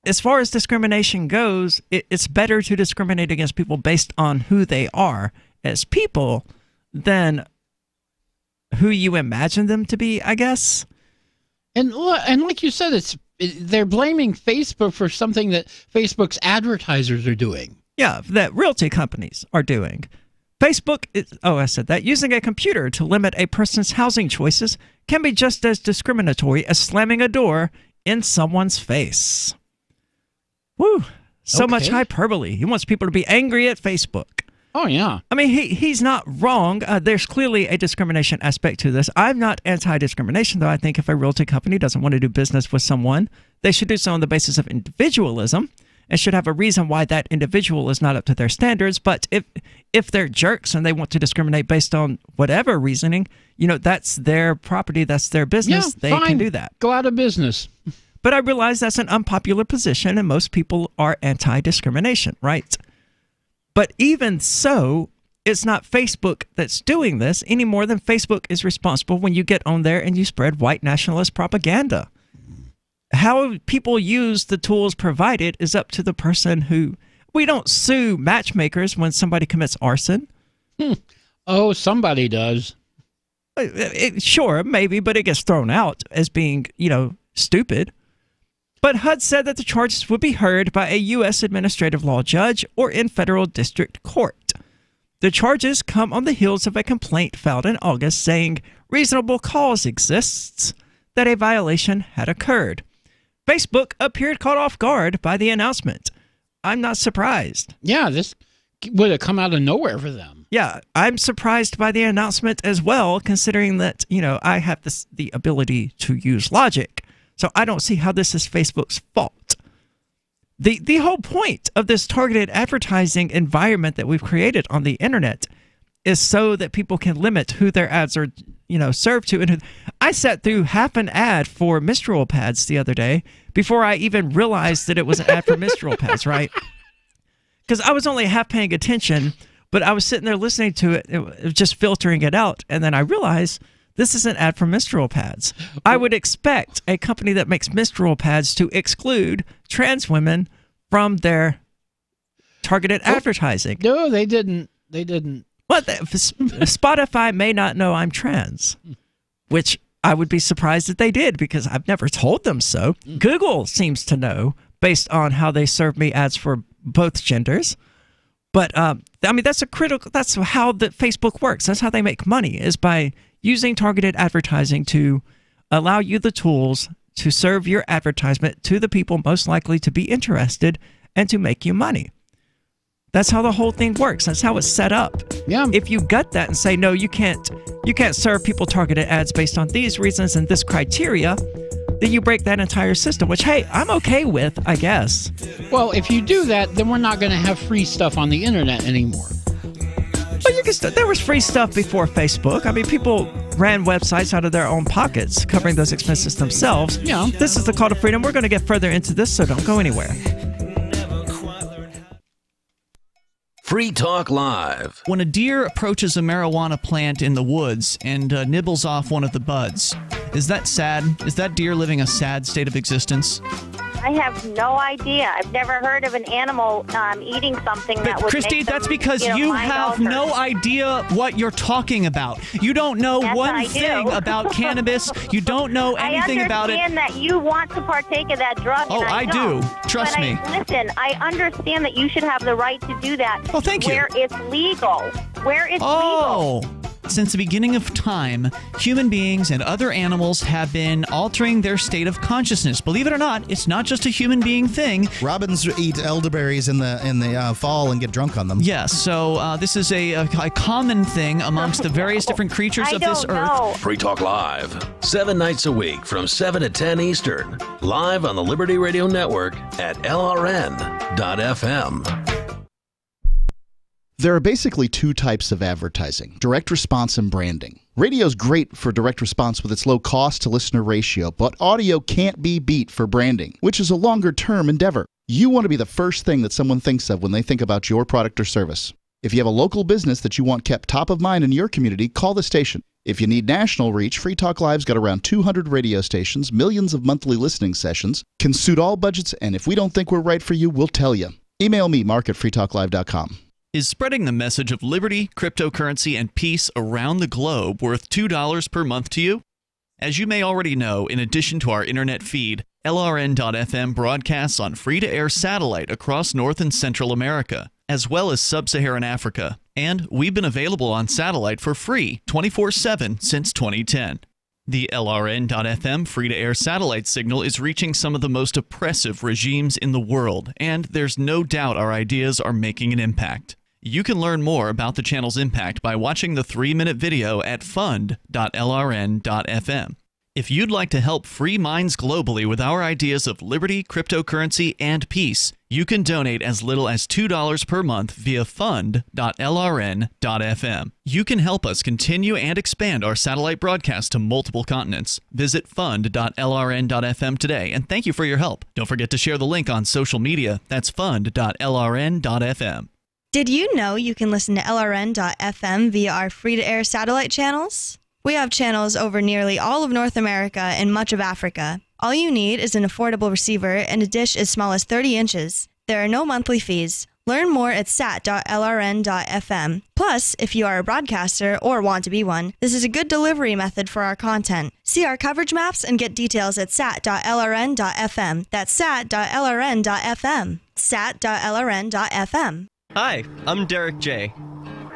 as far as discrimination goes, it's better to discriminate against people based on who they are as people than who you imagine them to be, I guess. And like you said, they're blaming Facebook for something that Facebook's advertisers are doing. Yeah, that realty companies are doing. Facebook using a computer to limit a person's housing choices can be just as discriminatory as slamming a door in someone's face. Woo, so much hyperbole. He wants people to be angry at Facebook. Oh, yeah. I mean, he's not wrong. There's clearly a discrimination aspect to this. I'm not anti-discrimination, though. I think if a realty company doesn't want to do business with someone, they should do so on the basis of individualism and should have a reason why that individual is not up to their standards. But if they're jerks and they want to discriminate based on whatever reasoning, that's their property, that's their business. Yeah, they can do that. Go out of business. But I realize that's an unpopular position, and most people are anti-discrimination, right? But even so, it's not Facebook that's doing this any more than Facebook is responsible when you get on there and you spread white nationalist propaganda. How people use the tools provided is up to the person who... We don't sue matchmakers when somebody commits arson. Oh, somebody does. Sure, maybe, but it gets thrown out as being, stupid. But HUD said that the charges would be heard by a U.S. administrative law judge or in federal district court. The charges come on the heels of a complaint filed in August saying reasonable cause exists that a violation had occurred. Facebook appeared caught off guard by the announcement. I'm not surprised. Yeah, this would have come out of nowhere for them. Yeah, I'm surprised by the announcement as well, considering that, I have the ability to use logic. So I don't see how this is Facebook's fault. The whole point of this targeted advertising environment that we've created on the internet is so that people can limit who their ads are, served to. And I sat through half an ad for menstrual pads the other day before I even realized that it was an ad for menstrual pads, right? Because I was only half paying attention, but I was sitting there listening to it, just filtering it out, and then I realized this is an ad for menstrual pads. I would expect a company that makes menstrual pads to exclude trans women from their targeted advertising. No, they didn't. They didn't. Well, Spotify may not know I'm trans, which I would be surprised if they did because I've never told them so. Google seems to know based on how they serve me ads for both genders. But I mean, that's how the Facebook works. That's how they make money, is by using targeted advertising to allow you the tools to serve your advertisement to the people most likely to be interested and to make you money. That's how the whole thing works. That's how it's set up. Yeah. If you gut that and say, no, you can't serve people targeted ads based on these reasons and this criteria, then you break that entire system, which, hey, I'm okay with, I guess. Well, if you do that, then we're not going to have free stuff on the internet anymore. But there was free stuff before Facebook. I mean, people ran websites out of their own pockets, covering those expenses themselves. Yeah. This is the call to freedom. We're going to get further into this, so don't go anywhere. Free Talk Live. When a deer approaches a marijuana plant in the woods and nibbles off one of the buds, is that sad? Is that deer living a sad state of existence? I have no idea. I've never heard of an animal eating something that would Christy, make them, that's because you have no idea what you're talking about. You don't know one thing about cannabis. You don't know anything about it. I understand that you want to partake of that drug. Oh, and I do. Trust me. Listen, I understand that you should have the right to do that. Oh, thank you. Where it's legal. Where it's legal. Since the beginning of time, human beings and other animals have been altering their state of consciousness. Believe it or not, it's not just a human being thing. Robins eat elderberries in the fall and get drunk on them. Yes, so this is a common thing amongst the various different creatures of this earth. Free Talk Live, 7 nights a week from 7 to 10 Eastern. Live on the Liberty Radio Network at LRN.FM. There are basically two types of advertising: direct response and branding. Radio's great for direct response with its low cost to listener ratio, but audio can't be beat for branding, which is a longer term endeavor. You want to be the first thing that someone thinks of when they think about your product or service. If you have a local business that you want kept top of mind in your community, call the station. If you need national reach, Free Talk Live's got around 200 radio stations, millions of monthly listening sessions, can suit all budgets, and if we don't think we're right for you, we'll tell you. Email me, mark@freetalklive.com. Is spreading the message of liberty, cryptocurrency, and peace around the globe worth $2 per month to you? As you may already know, in addition to our internet feed, LRN.FM broadcasts on free-to-air satellite across North and Central America, as well as Sub-Saharan Africa. And we've been available on satellite for free 24/7 since 2010. The LRN.FM free-to-air satellite signal is reaching some of the most oppressive regimes in the world, and there's no doubt our ideas are making an impact. You can learn more about the channel's impact by watching the 3-minute video at fund.lrn.fm. If you'd like to help free minds globally with our ideas of liberty, cryptocurrency, and peace, you can donate as little as $2 per month via fund.lrn.fm. You can help us continue and expand our satellite broadcast to multiple continents. Visit fund.lrn.fm today, and thank you for your help. Don't forget to share the link on social media. That's fund.lrn.fm. Did you know you can listen to LRN.FM via our free-to-air satellite channels? We have channels over nearly all of North America and much of Africa. All you need is an affordable receiver and a dish as small as 30 inches. There are no monthly fees. Learn more at sat.lrn.fm. Plus, if you are a broadcaster or want to be one, this is a good delivery method for our content. See our coverage maps and get details at sat.lrn.fm. That's sat.lrn.fm. sat.lrn.fm. Hi, I'm Derek J.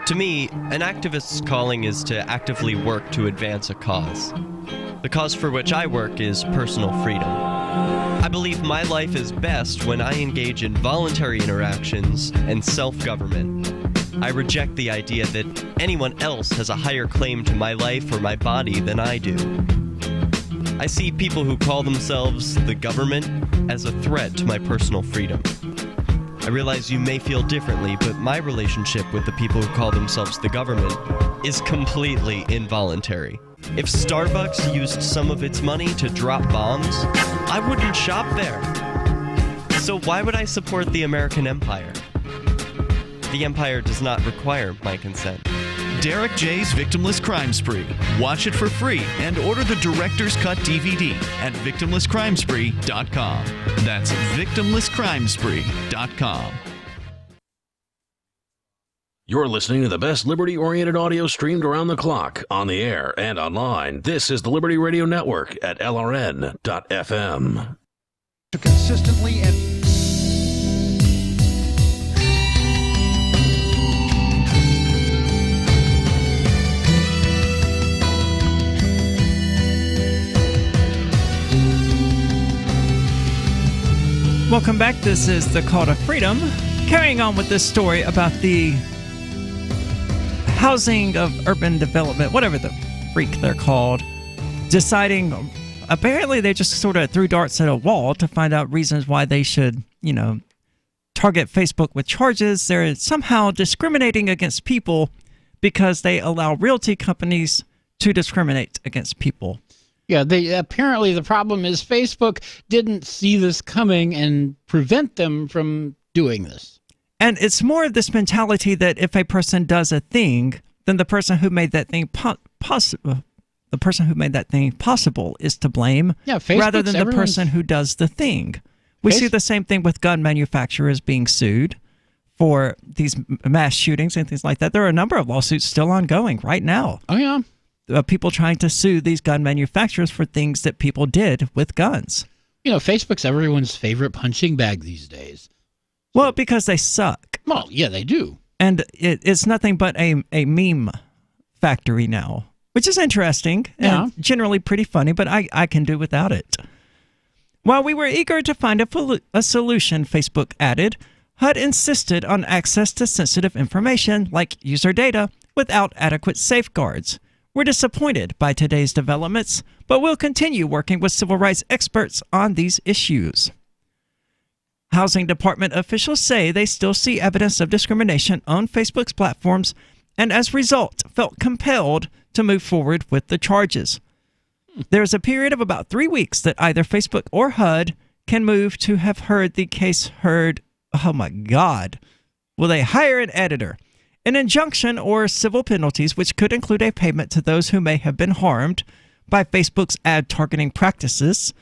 To me, an activist's calling is to actively work to advance a cause. The cause for which I work is personal freedom. I believe my life is best when I engage in voluntary interactions and self-government. I reject the idea that anyone else has a higher claim to my life or my body than I do. I see people who call themselves the government as a threat to my personal freedom. I realize you may feel differently, but my relationship with the people who call themselves the government is completely involuntary. If Starbucks used some of its money to drop bombs, I wouldn't shop there. So why would I support the American empire? The empire does not require my consent. Derek J's Victimless Crime Spree. Watch it for free and order the Director's Cut DVD at victimlesscrimespree.com. That's victimlesscrimespree.com. You're listening to the best liberty-oriented audio streamed around the clock, on the air and online. This is the Liberty Radio Network at LRN.FM. To consistently and Welcome back. This is the Call to Freedom. Carrying on with this story about the housing of urban development, whatever the freak they're called, deciding, apparently they just sort of threw darts at a wall to find out reasons why they should, target Facebook with charges. They're somehow discriminating against people because they allow realty companies to discriminate against people. Yeah, apparently the problem is Facebook didn't see this coming and prevent them from doing this. And it's more of this mentality that if a person does a thing, then the person who made that thing possible is to blame, rather than the person who does the thing. We see the same thing with gun manufacturers being sued for these mass shootings and things like that. There are a number of lawsuits still ongoing right now. Oh, yeah. People trying to sue these gun manufacturers for things that people did with guns. Facebook's everyone's favorite punching bag these days. Well, because they suck. Well, yeah, they do. And it's nothing but a meme factory now, which is interesting and generally pretty funny, but I can do without it. While we were eager to find a solution, Facebook added, HUD insisted on access to sensitive information like user data without adequate safeguards. We're disappointed by today's developments, but we'll continue working with civil rights experts on these issues. Housing Department officials say they still see evidence of discrimination on Facebook's platforms and as a result felt compelled to move forward with the charges. There's a period of about 3 weeks that either Facebook or HUD can move to have heard the case heard. Oh my God. Will they hire an editor? An injunction or civil penalties, which could include a payment to those who may have been harmed by Facebook's ad targeting practices.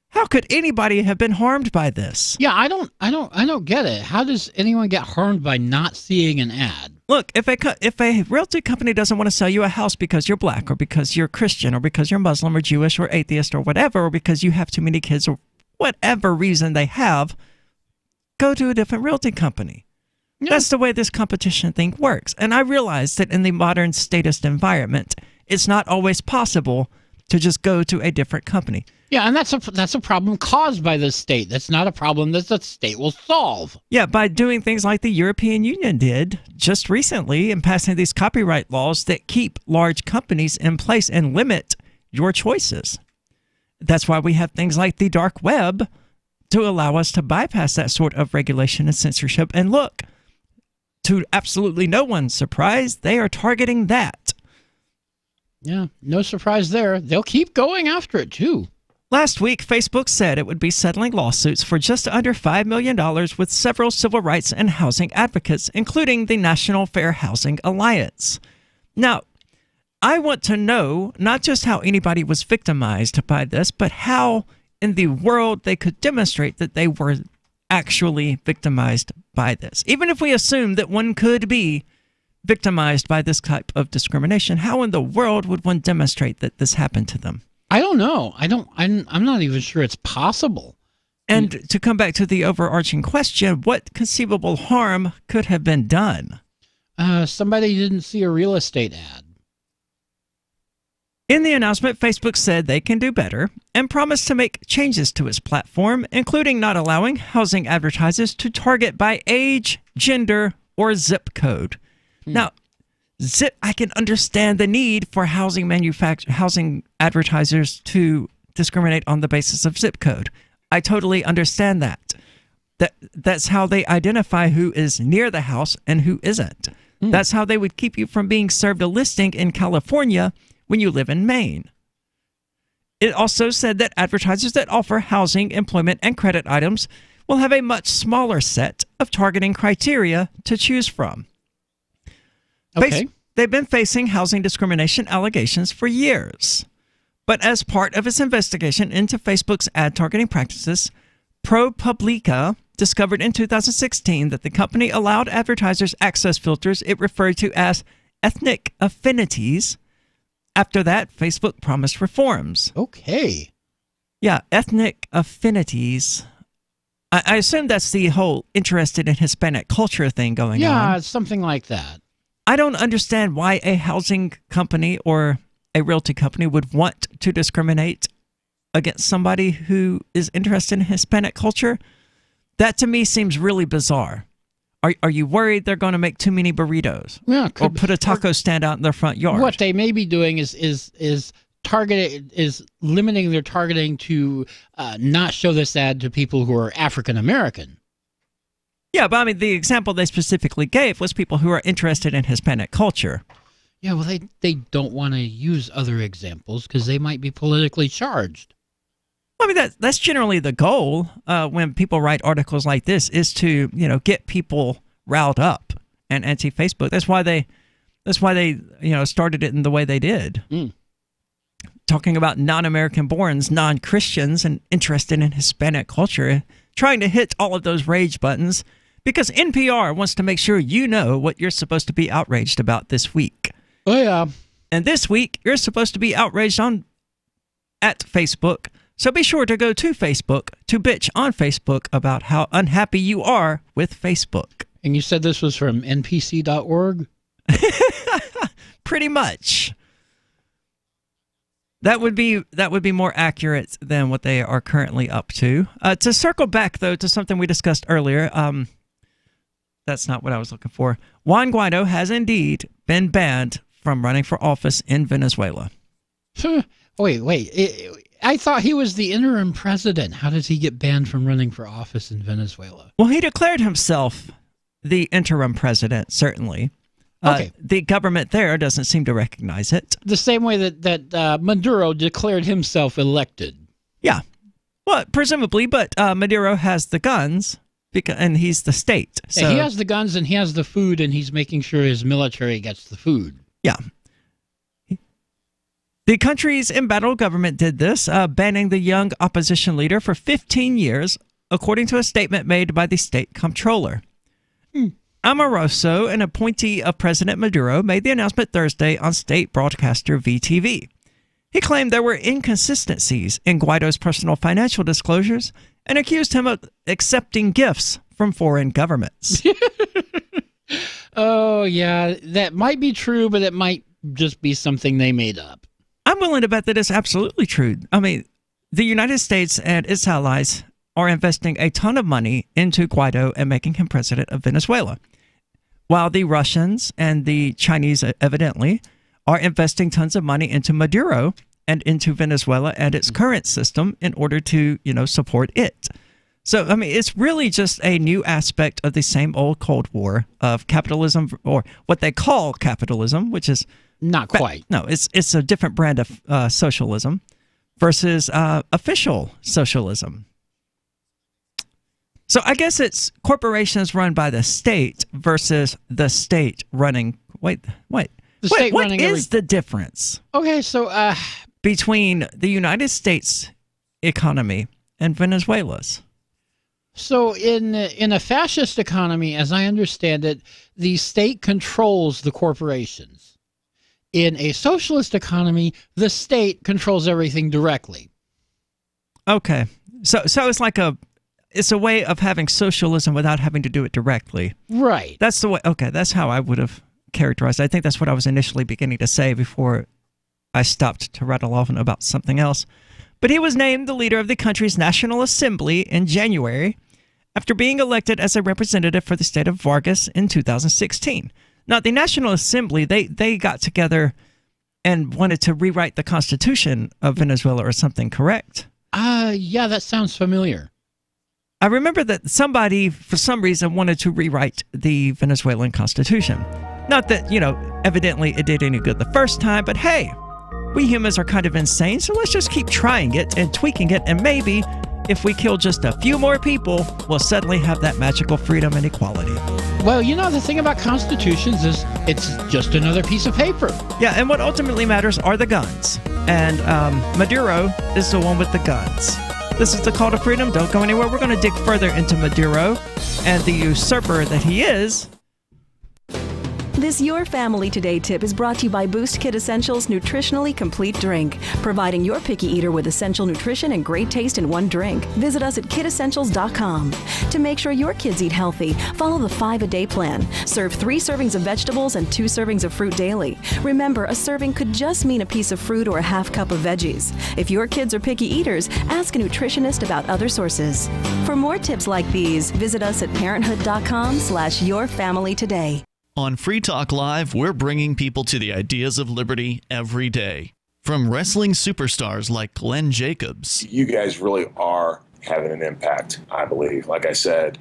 How could anybody have been harmed by this? Yeah, I don't get it. How does anyone get harmed by not seeing an ad? Look, if a realty company doesn't want to sell you a house because you're black or because you're Christian or because you're Muslim or Jewish or atheist or whatever, or because you have too many kids or whatever reason they have, go to a different realty company. Yeah. That's the way this competition thing works. And I realize that in the modern statist environment, it's not always possible to just go to a different company. Yeah, and that's a problem caused by the state. That's not a problem that the state will solve. Yeah, by doing things like the European Union did just recently and passing these copyright laws that keep large companies in place and limit your choices. That's why we have things like the dark web to allow us to bypass that sort of regulation and censorship. And look, to absolutely no one's surprise, they are targeting that. Yeah, no surprise there. They'll keep going after it, too. Last week, Facebook said it would be settling lawsuits for just under $5 million with several civil rights and housing advocates, including the National Fair Housing Alliance. Now, I want to know not just how anybody was victimized by this, but how in the world they could demonstrate that they were actually victimized by this. Even if we assume that one could be victimized by this type of discrimination, how in the world would one demonstrate that this happened to them? I don't know. I'm not even sure it's possible. And to come back to the overarching question, what conceivable harm could have been done? Somebody didn't see a real estate ad. In the announcement, Facebook said they can do better and promised to make changes to its platform, including not allowing housing advertisers to target by age, gender, or zip code. Now, I can understand the need for housing advertisers to discriminate on the basis of zip code. I totally understand that. That's how they identify who is near the house and who isn't. That's how they would keep you from being served a listing in California when you live in Maine. It also said that advertisers that offer housing, employment, and credit items will have a much smaller set of targeting criteria to choose from. Okay. They've been facing housing discrimination allegations for years. But as part of its investigation into Facebook's ad targeting practices, ProPublica discovered in 2016 that the company allowed advertisers access filters it referred to as ethnic affinities. After that, Facebook promised reforms. Okay. Yeah, ethnic affinities. I assume that's the whole interested in Hispanic culture thing going on. Yeah, something like that. I don't understand why a housing company or a realty company would want to discriminate against somebody who is interested in Hispanic culture. That to me seems really bizarre. Are you worried they're going to make too many burritos? Yeah, or put a taco stand out in their front yard? What they may be doing is limiting their targeting to not show this ad to people who are African American. Yeah, but I mean, the example they specifically gave was people who are interested in Hispanic culture. Yeah, well, they don't want to use other examples because they might be politically charged. I mean, that's generally the goal when people write articles like this, is to, get people riled up and anti-Facebook. That's why they started it in the way they did. Talking about non-American borns, non-Christians, and interested in Hispanic culture, trying to hit all of those rage buttons because NPR wants to make sure you know what you're supposed to be outraged about this week. Oh, yeah. And this week, you're supposed to be outraged at Facebook. So be sure to go to Facebook to bitch on Facebook about how unhappy you are with Facebook. And you said this was from npc.org? Pretty much. That would be more accurate than what they are currently up to. To circle back, though, to something we discussed earlier, that's not what I was looking for. Juan Guaido has indeed been banned from running for office in Venezuela. Wait. I thought he was the interim president. How does he get banned from running for office in Venezuela? Well, he declared himself the interim president, certainly. Okay. The government there doesn't seem to recognize it. The same way that Maduro declared himself elected. Yeah. Well, presumably, but Maduro has the guns, and he's the state. So. Yeah, he has the guns and he has the food, and he's making sure his military gets the food. Yeah. The country's embattled government did this, banning the young opposition leader for 15 years, according to a statement made by the state comptroller. Amoroso, an appointee of President Maduro, made the announcement Thursday on state broadcaster VTV. He claimed there were inconsistencies in Guaido's personal financial disclosures and accused him of accepting gifts from foreign governments. Oh, yeah, that might be true, but it might just be something they made up. I'm willing to bet that it's absolutely true. I mean, the United States and its allies are investing a ton of money into Guaido and making him president of Venezuela, while the Russians and the Chinese, evidently, are investing tons of money into Maduro and into Venezuela and its current system in order to, support it. So, I mean, it's really just a new aspect of the same old Cold War of capitalism, or what they call capitalism, which is not quite. No, it's a different brand of socialism versus official socialism. So I guess it's corporations run by the state versus the state running. Wait. What is the difference? Okay, so between the United States economy and Venezuela's. So in a fascist economy, as I understand it, the state controls the corporations. In a socialist economy, the state controls everything directly. Okay. So it's a way of having socialism without having to do it directly. Right. That's the way. Okay, that's how I would have characterized it. I think that's what I was initially beginning to say before I stopped to rattle off about something else. But he was named the leader of the country's National Assembly in January after being elected as a representative for the state of Vargas in 2016. Now, the National Assembly, they got together and wanted to rewrite the Constitution of Venezuela or something, correct? Yeah, that sounds familiar. I remember that somebody, for some reason, wanted to rewrite the Venezuelan Constitution. Not that, evidently it did any good the first time, but hey, we humans are kind of insane, so let's just keep trying it and tweaking it, and maybe if we kill just a few more people, we'll suddenly have that magical freedom and equality. Well, the thing about constitutions is it's just another piece of paper. Yeah, and what ultimately matters are the guns. And Maduro is the one with the guns. This is the Call to Freedom. Don't go anywhere. We're going to dig further into Maduro and the usurper that he is This Your Family Today tip is brought to you by Boost Kid Essentials Nutritionally Complete Drink, providing your picky eater with essential nutrition and great taste in one drink. Visit us at kidessentials.com. To make sure your kids eat healthy, follow the 5-a-day plan. Serve 3 servings of vegetables and 2 servings of fruit daily. Remember, a serving could just mean a piece of fruit or a half cup of veggies. If your kids are picky eaters, ask a nutritionist about other sources. For more tips like these, visit us at parenthood.com/yourfamilytoday. On Free Talk Live, we're bringing people to the ideas of liberty every day. From wrestling superstars like Glenn Jacobs. You guys really are having an impact, I believe. Like I said,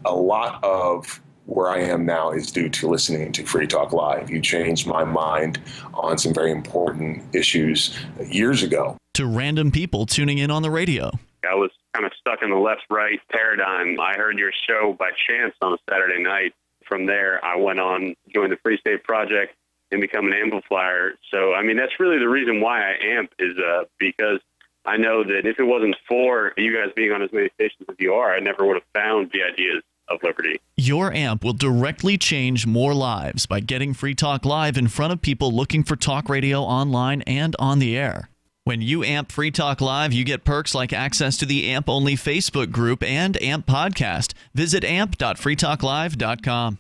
a lot of where I am now is due to listening to Free Talk Live. You changed my mind on some very important issues years ago. To random people tuning in on the radio. I was kind of stuck in the left-right paradigm. I heard your show by chance on a Saturday night. From there, I went on, joined the Free State Project, and become an amplifier. So, I mean, that's really the reason why I amp is because I know that if it wasn't for you guys being on as many stations as you are, I never would have found the ideas of liberty. Your amp will directly change more lives by getting Free Talk Live in front of people looking for talk radio online and on the air. When you amp Free Talk Live, you get perks like access to the AMP-only Facebook group and AMP podcast. Visit amp.freetalklive.com.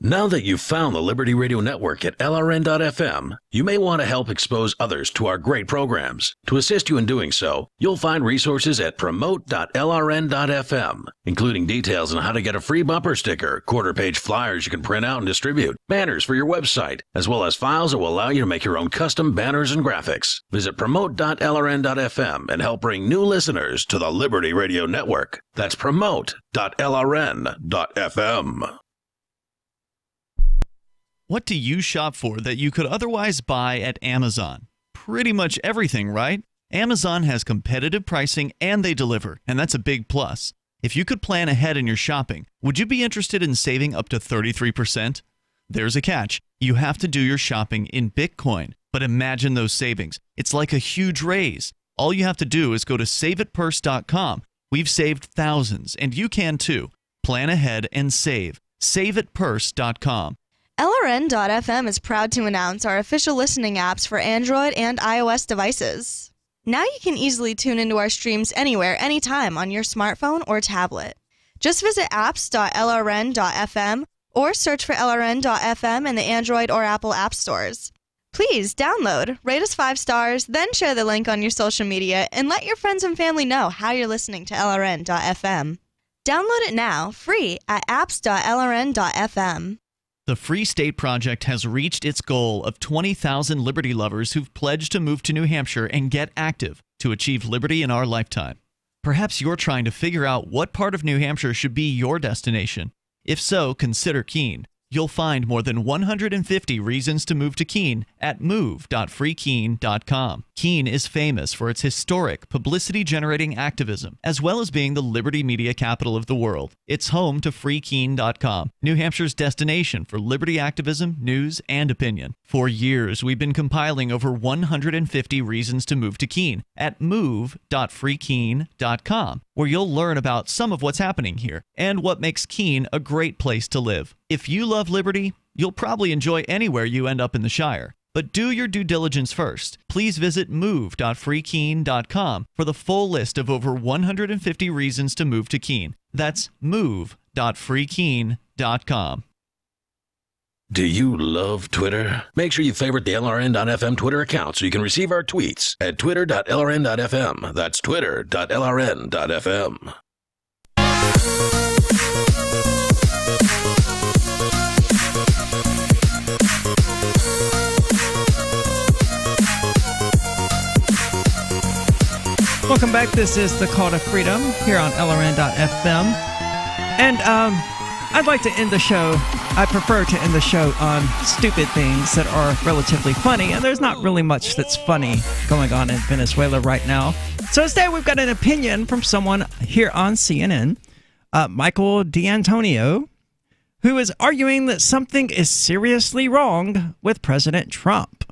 Now that you've found the Liberty Radio Network at LRN.FM, you may want to help expose others to our great programs. To assist you in doing so, you'll find resources at promote.lrn.fm, including details on how to get a free bumper sticker, quarter-page flyers you can print out and distribute, banners for your website, as well as files that will allow you to make your own custom banners and graphics. Visit promote.lrn.fm and help bring new listeners to the Liberty Radio Network. That's promote.lrn.fm. What do you shop for that you could otherwise buy at Amazon? Pretty much everything, right? Amazon has competitive pricing and they deliver, and that's a big plus. If you could plan ahead in your shopping, would you be interested in saving up to 33%? There's a catch. You have to do your shopping in Bitcoin. But imagine those savings. It's like a huge raise. All you have to do is go to saveitpurse.com. We've saved thousands, and you can too. Plan ahead and save. Saveitpurse.com. LRN.FM is proud to announce our official listening apps for Android and iOS devices. Now you can easily tune into our streams anywhere, anytime on your smartphone or tablet. Just visit apps.lrn.fm or search for LRN.FM in the Android or Apple app stores. Please download, rate us 5 stars, then share the link on your social media and let your friends and family know how you're listening to LRN.FM. Download it now, free at apps.lrn.fm. The Free State Project has reached its goal of 20,000 liberty lovers who've pledged to move to New Hampshire and get active to achieve liberty in our lifetime. Perhaps you're trying to figure out what part of New Hampshire should be your destination. If so, consider Keene. You'll find more than 150 reasons to move to Keene at move.freekeene.com. Keene is famous for its historic, publicity-generating activism, as well as being the liberty media capital of the world. It's home to freekeene.com, New Hampshire's destination for liberty activism, news, and opinion. For years, we've been compiling over 150 reasons to move to Keene at move.freekeene.com, where you'll learn about some of what's happening here and what makes Keene a great place to live. If you love liberty, you'll probably enjoy anywhere you end up in the Shire. But do your due diligence first. Please visit move.freekeene.com for the full list of over 150 reasons to move to Keene. That's move.freekeene.com. Do you love Twitter? Make sure you favorite the LRN.FM Twitter account so you can receive our tweets at twitter.lrn.fm. That's twitter.lrn.fm. Welcome back. This is the Call to Freedom here on LRN.FM. And I'd like to end the show. I prefer to end the show on stupid things that are relatively funny. And there's not really much that's funny going on in Venezuela right now. So instead, we've got an opinion from someone here on CNN, Michael D'Antonio, who is arguing that something is seriously wrong with President Trump.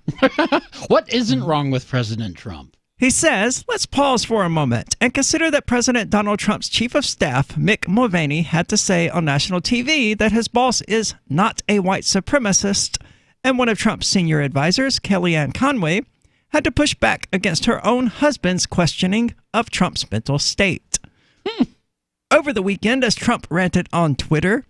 What isn't wrong with President Trump? He says, let's pause for a moment and consider that President Donald Trump's chief of staff, Mick Mulvaney, had to say on national TV that his boss is not a white supremacist, and one of Trump's senior advisors, Kellyanne Conway, had to push back against her own husband's questioning of Trump's mental state. Over the weekend, as Trump ranted on Twitter,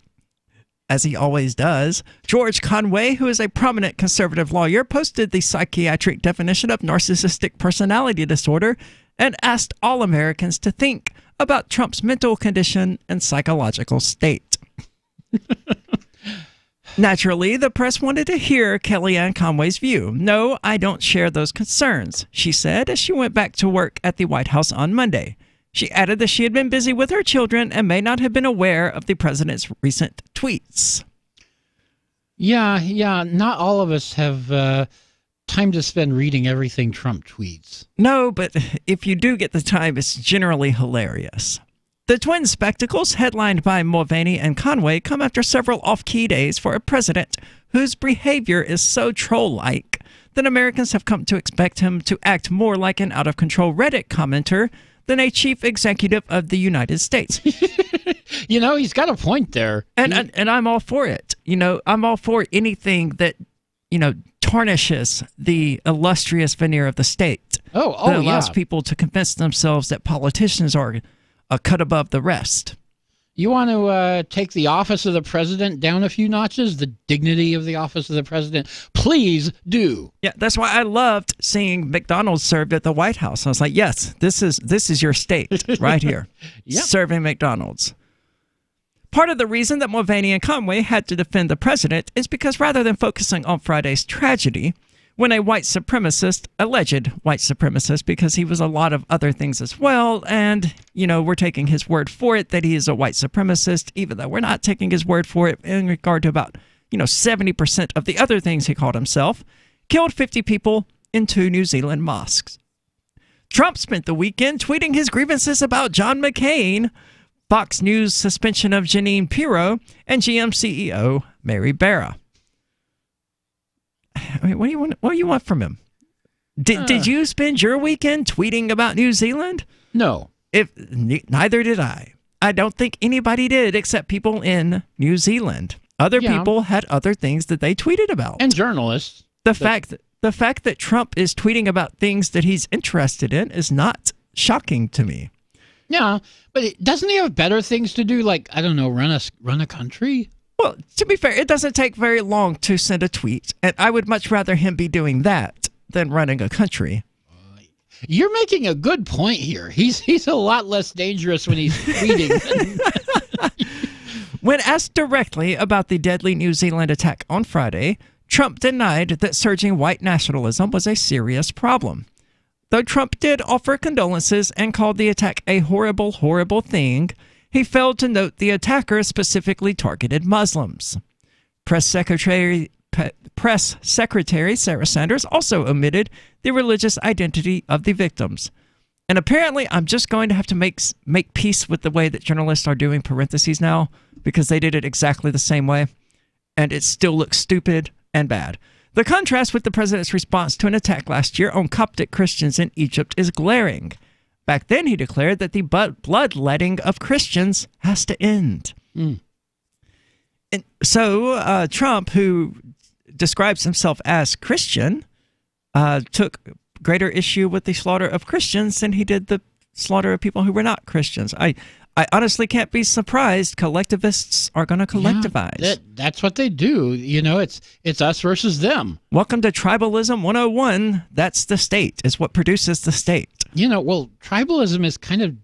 as he always does, George Conway, who is a prominent conservative lawyer, posted the psychiatric definition of narcissistic personality disorder and asked all Americans to think about Trump's mental condition and psychological state. Naturally, the press wanted to hear Kellyanne Conway's view. No, I don't share those concerns, she said as she went back to work at the White House on Monday. She added that she had been busy with her children and may not have been aware of the president's recent tweets. Yeah, not all of us have time to spend reading everything Trump tweets. No, but if you do get the time, it's generally hilarious. The twin spectacles, headlined by Mulvaney and Conway, come after several off-key days for a president whose behavior is so troll-like that Americans have come to expect him to act more like an out-of-control Reddit commenter than a chief executive of the United States. He's got a point there. And I'm all for it. I'm all for anything that, tarnishes the illustrious veneer of the state. That allows people to convince themselves that politicians are a cut above the rest. You want to take the office of the president down a few notches? The dignity of the office of the president? Please do. Yeah, that's why I loved seeing McDonald's served at the White House. I was like, yes, this is your state right here, Yep. Serving McDonald's. Part of the reason that Mulvaney and Conway had to defend the president is because rather than focusing on Friday's tragedy, when a white supremacist, alleged white supremacist, because he was a lot of other things as well, and, we're taking his word for it that he is a white supremacist, even though we're not taking his word for it in regard to about, 70% of the other things he called himself, killed 50 people in 2 New Zealand mosques. Trump spent the weekend tweeting his grievances about John McCain, Fox News suspension of Jeanine Pirro, and GM CEO Mary Barra. I mean, what do you want from him? Did you spend your weekend tweeting about New Zealand? No. Neither did I. I don't think anybody did except people in New Zealand. Other people had other things that they tweeted about. And journalists. The fact that Trump is tweeting about things that he's interested in is not shocking to me. Yeah, but doesn't he have better things to do, like, I don't know, run a country? Well, to be fair, it doesn't take very long to send a tweet, and I would much rather him be doing that than running a country. You're making a good point here. He's a lot less dangerous when he's tweeting. When asked directly about the deadly New Zealand attack on Friday, Trump denied that surging white nationalism was a serious problem. Though Trump did offer condolences and called the attack a horrible, horrible thing, he failed to note the attacker specifically targeted Muslims. Press Secretary Sarah Sanders also omitted the religious identity of the victims. And apparently, I'm just going to have to make peace with the way that journalists are doing parentheses now, because they did it exactly the same way, and it still looks stupid and bad. The contrast with the president's response to an attack last year on Coptic Christians in Egypt is glaring. Back then, he declared that the bloodletting of Christians has to end. And so Trump, who describes himself as Christian, took greater issue with the slaughter of Christians than he did the slaughter of people who were not Christians. I honestly can't be surprised collectivists are going to collectivize. Yeah, that's what they do. It's us versus them. Welcome to Tribalism 101. That's the state. It's what produces the state. Well, tribalism is kind of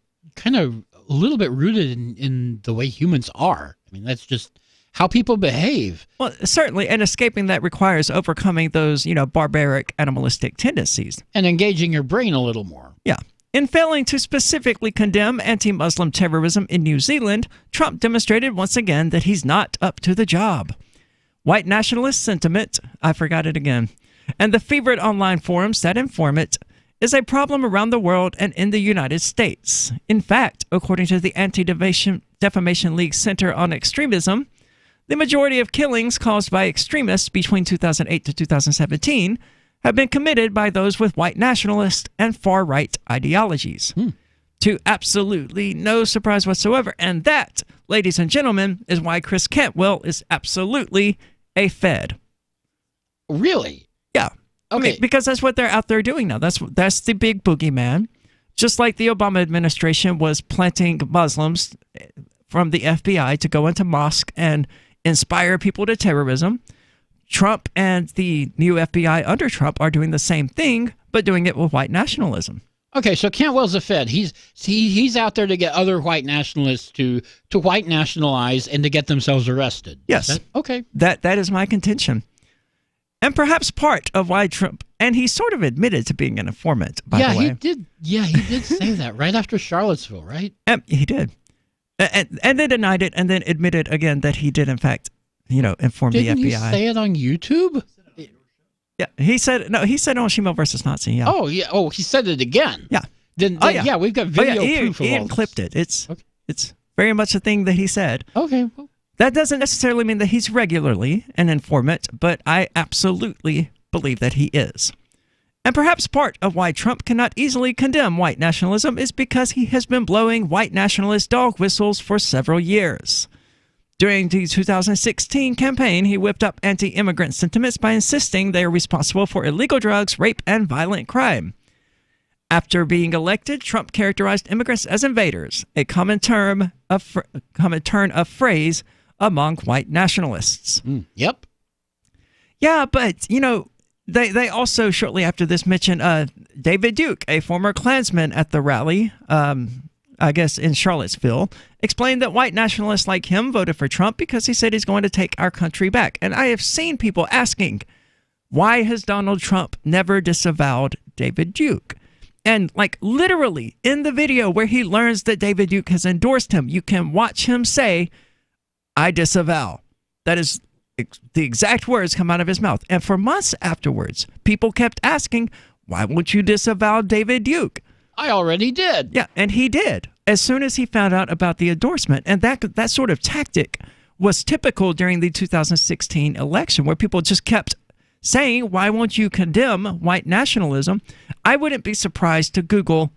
a little bit rooted in the way humans are. I mean, that's just how people behave. Well, certainly, and escaping that requires overcoming those, barbaric, animalistic tendencies. And engaging your brain a little more. Yeah. In failing to specifically condemn anti-Muslim terrorism in New Zealand, Trump demonstrated once again that he's not up to the job. White nationalist sentiment, I forgot it again, and the fevered online forums that inform it, is a problem around the world and in the United States. In fact, according to the Anti-Defamation League Center on Extremism, the majority of killings caused by extremists between 2008 to 2017 have been committed by those with white nationalist and far-right ideologies. To absolutely no surprise whatsoever. And that, ladies and gentlemen, is why Chris Cantwell is absolutely a Fed. Really? Yeah. Okay. I mean, because that's what they're out there doing now. That's the big boogeyman. Just like the Obama administration was planting Muslims from the FBI to go into mosque and inspire people to terrorism, Trump and the new FBI under Trump are doing the same thing, but doing it with white nationalism. Okay, so Cantwell's a Fed. He's out there to get other white nationalists to white nationalize and to get themselves arrested. Yes. Okay. That is my contention. And perhaps part of why Trump, and he sort of admitted to being an informant, by the way. He did say that right after Charlottesville, right? He did. And then denied it and then admitted again that he did, in fact, inform the FBI. Didn't he say it on YouTube? Yeah, he said on Shimo versus Nazi. Yeah. Oh yeah. Oh, he said it again. Yeah. Then yeah, we've got video proof of all Ian clipped it. It's very much a thing that he said. Okay. Well, that doesn't necessarily mean that he's regularly an informant, but I absolutely believe that he is. And perhaps part of why Trump cannot easily condemn white nationalism is because he has been blowing white nationalist dog whistles for several years. During the 2016 campaign, he whipped up anti-immigrant sentiments by insisting they are responsible for illegal drugs, rape, and violent crime. After being elected, Trump characterized immigrants as invaders, a common turn of phrase among white nationalists. Yep. Yeah, but, they also, shortly after this, mentioned David Duke, a former Klansman at the rally, I guess in Charlottesville, explained that white nationalists like him voted for Trump because he said he's going to take our country back. And I have seen people asking, why has Donald Trump never disavowed David Duke? And literally in the video where he learns that David Duke has endorsed him, you can watch him say, I disavow. That is the exact words come out of his mouth. And for months afterwards, people kept asking, why won't you disavow David Duke? I already did. Yeah, and he did as soon as he found out about the endorsement. And that sort of tactic was typical during the 2016 election, where people just kept saying, why won't you condemn white nationalism? I wouldn't be surprised to Google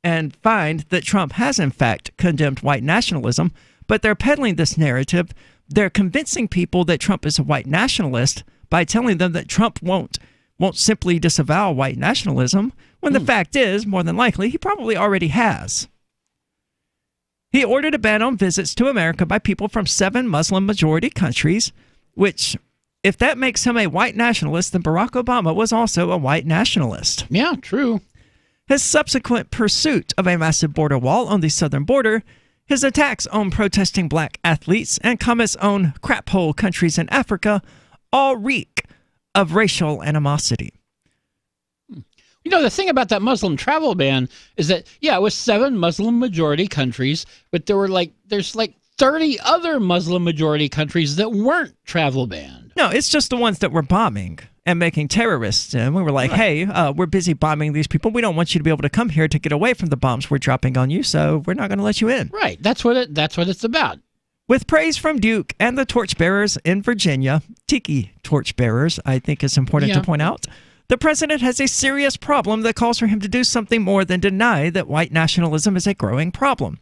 and find that Trump has, in fact, condemned white nationalism, but they're peddling this narrative. They're convincing people that Trump is a white nationalist by telling them that Trump won't simply disavow white nationalism, when the fact is, more than likely, he probably already has. He ordered a ban on visits to America by people from 7 Muslim-majority countries, which, if that makes him a white nationalist, then Barack Obama was also a white nationalist. Yeah, true. His subsequent pursuit of a massive border wall on the southern border, his attacks on protesting black athletes, and comments on crap-hole countries in Africa all reek of racial animosity. The thing about that Muslim travel ban is that, it was 7 Muslim-majority countries, but there's 30 other Muslim-majority countries that weren't travel banned. No, it's just the ones that were bombing and making terrorists. And we were like, hey, we're busy bombing these people. We don't want you to be able to come here to get away from the bombs we're dropping on you, so we're not going to let you in. Right. That's what it's about. With praise from Duke and the torchbearers in Virginia, tiki torchbearers, I think it's important to point out, the president has a serious problem that calls for him to do something more than deny that white nationalism is a growing problem.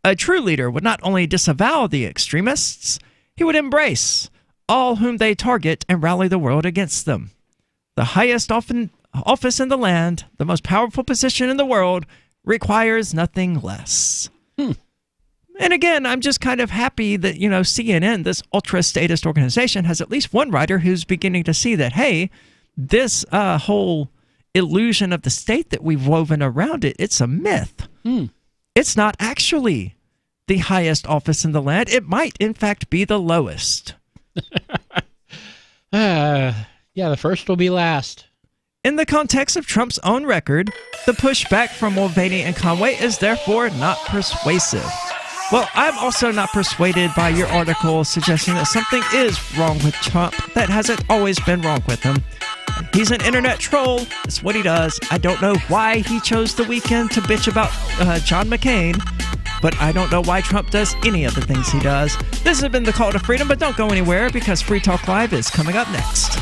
A true leader would not only disavow the extremists, he would embrace all whom they target and rally the world against them. The highest office in the land, the most powerful position in the world, requires nothing less. And again, I'm just kind of happy that, CNN, this ultra-statist organization, has at least one writer who's beginning to see that, hey, this whole illusion of the state that we've woven around it, it's a myth. It's not actually the highest office in the land. It might, in fact, be the lowest. The first will be last. In the context of Trump's own record, the pushback from Mulvaney and Conway is therefore not persuasive. Well, I'm also not persuaded by your article suggesting that something is wrong with Trump that hasn't always been wrong with him. He's an internet troll. It's what he does. I don't know why he chose the weekend to bitch about John McCain, but I don't know why Trump does any of the things he does. This has been the Call to Freedom, but don't go anywhere because Free Talk Live is coming up next.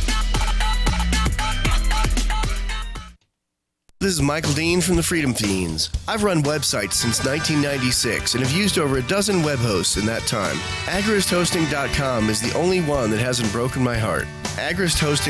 This is Michael Dean from the Freedom Fiends. I've run websites since 1996 and have used over a dozen web hosts in that time. AgristHosting.com is the only one that hasn't broken my heart. Agrist Hosting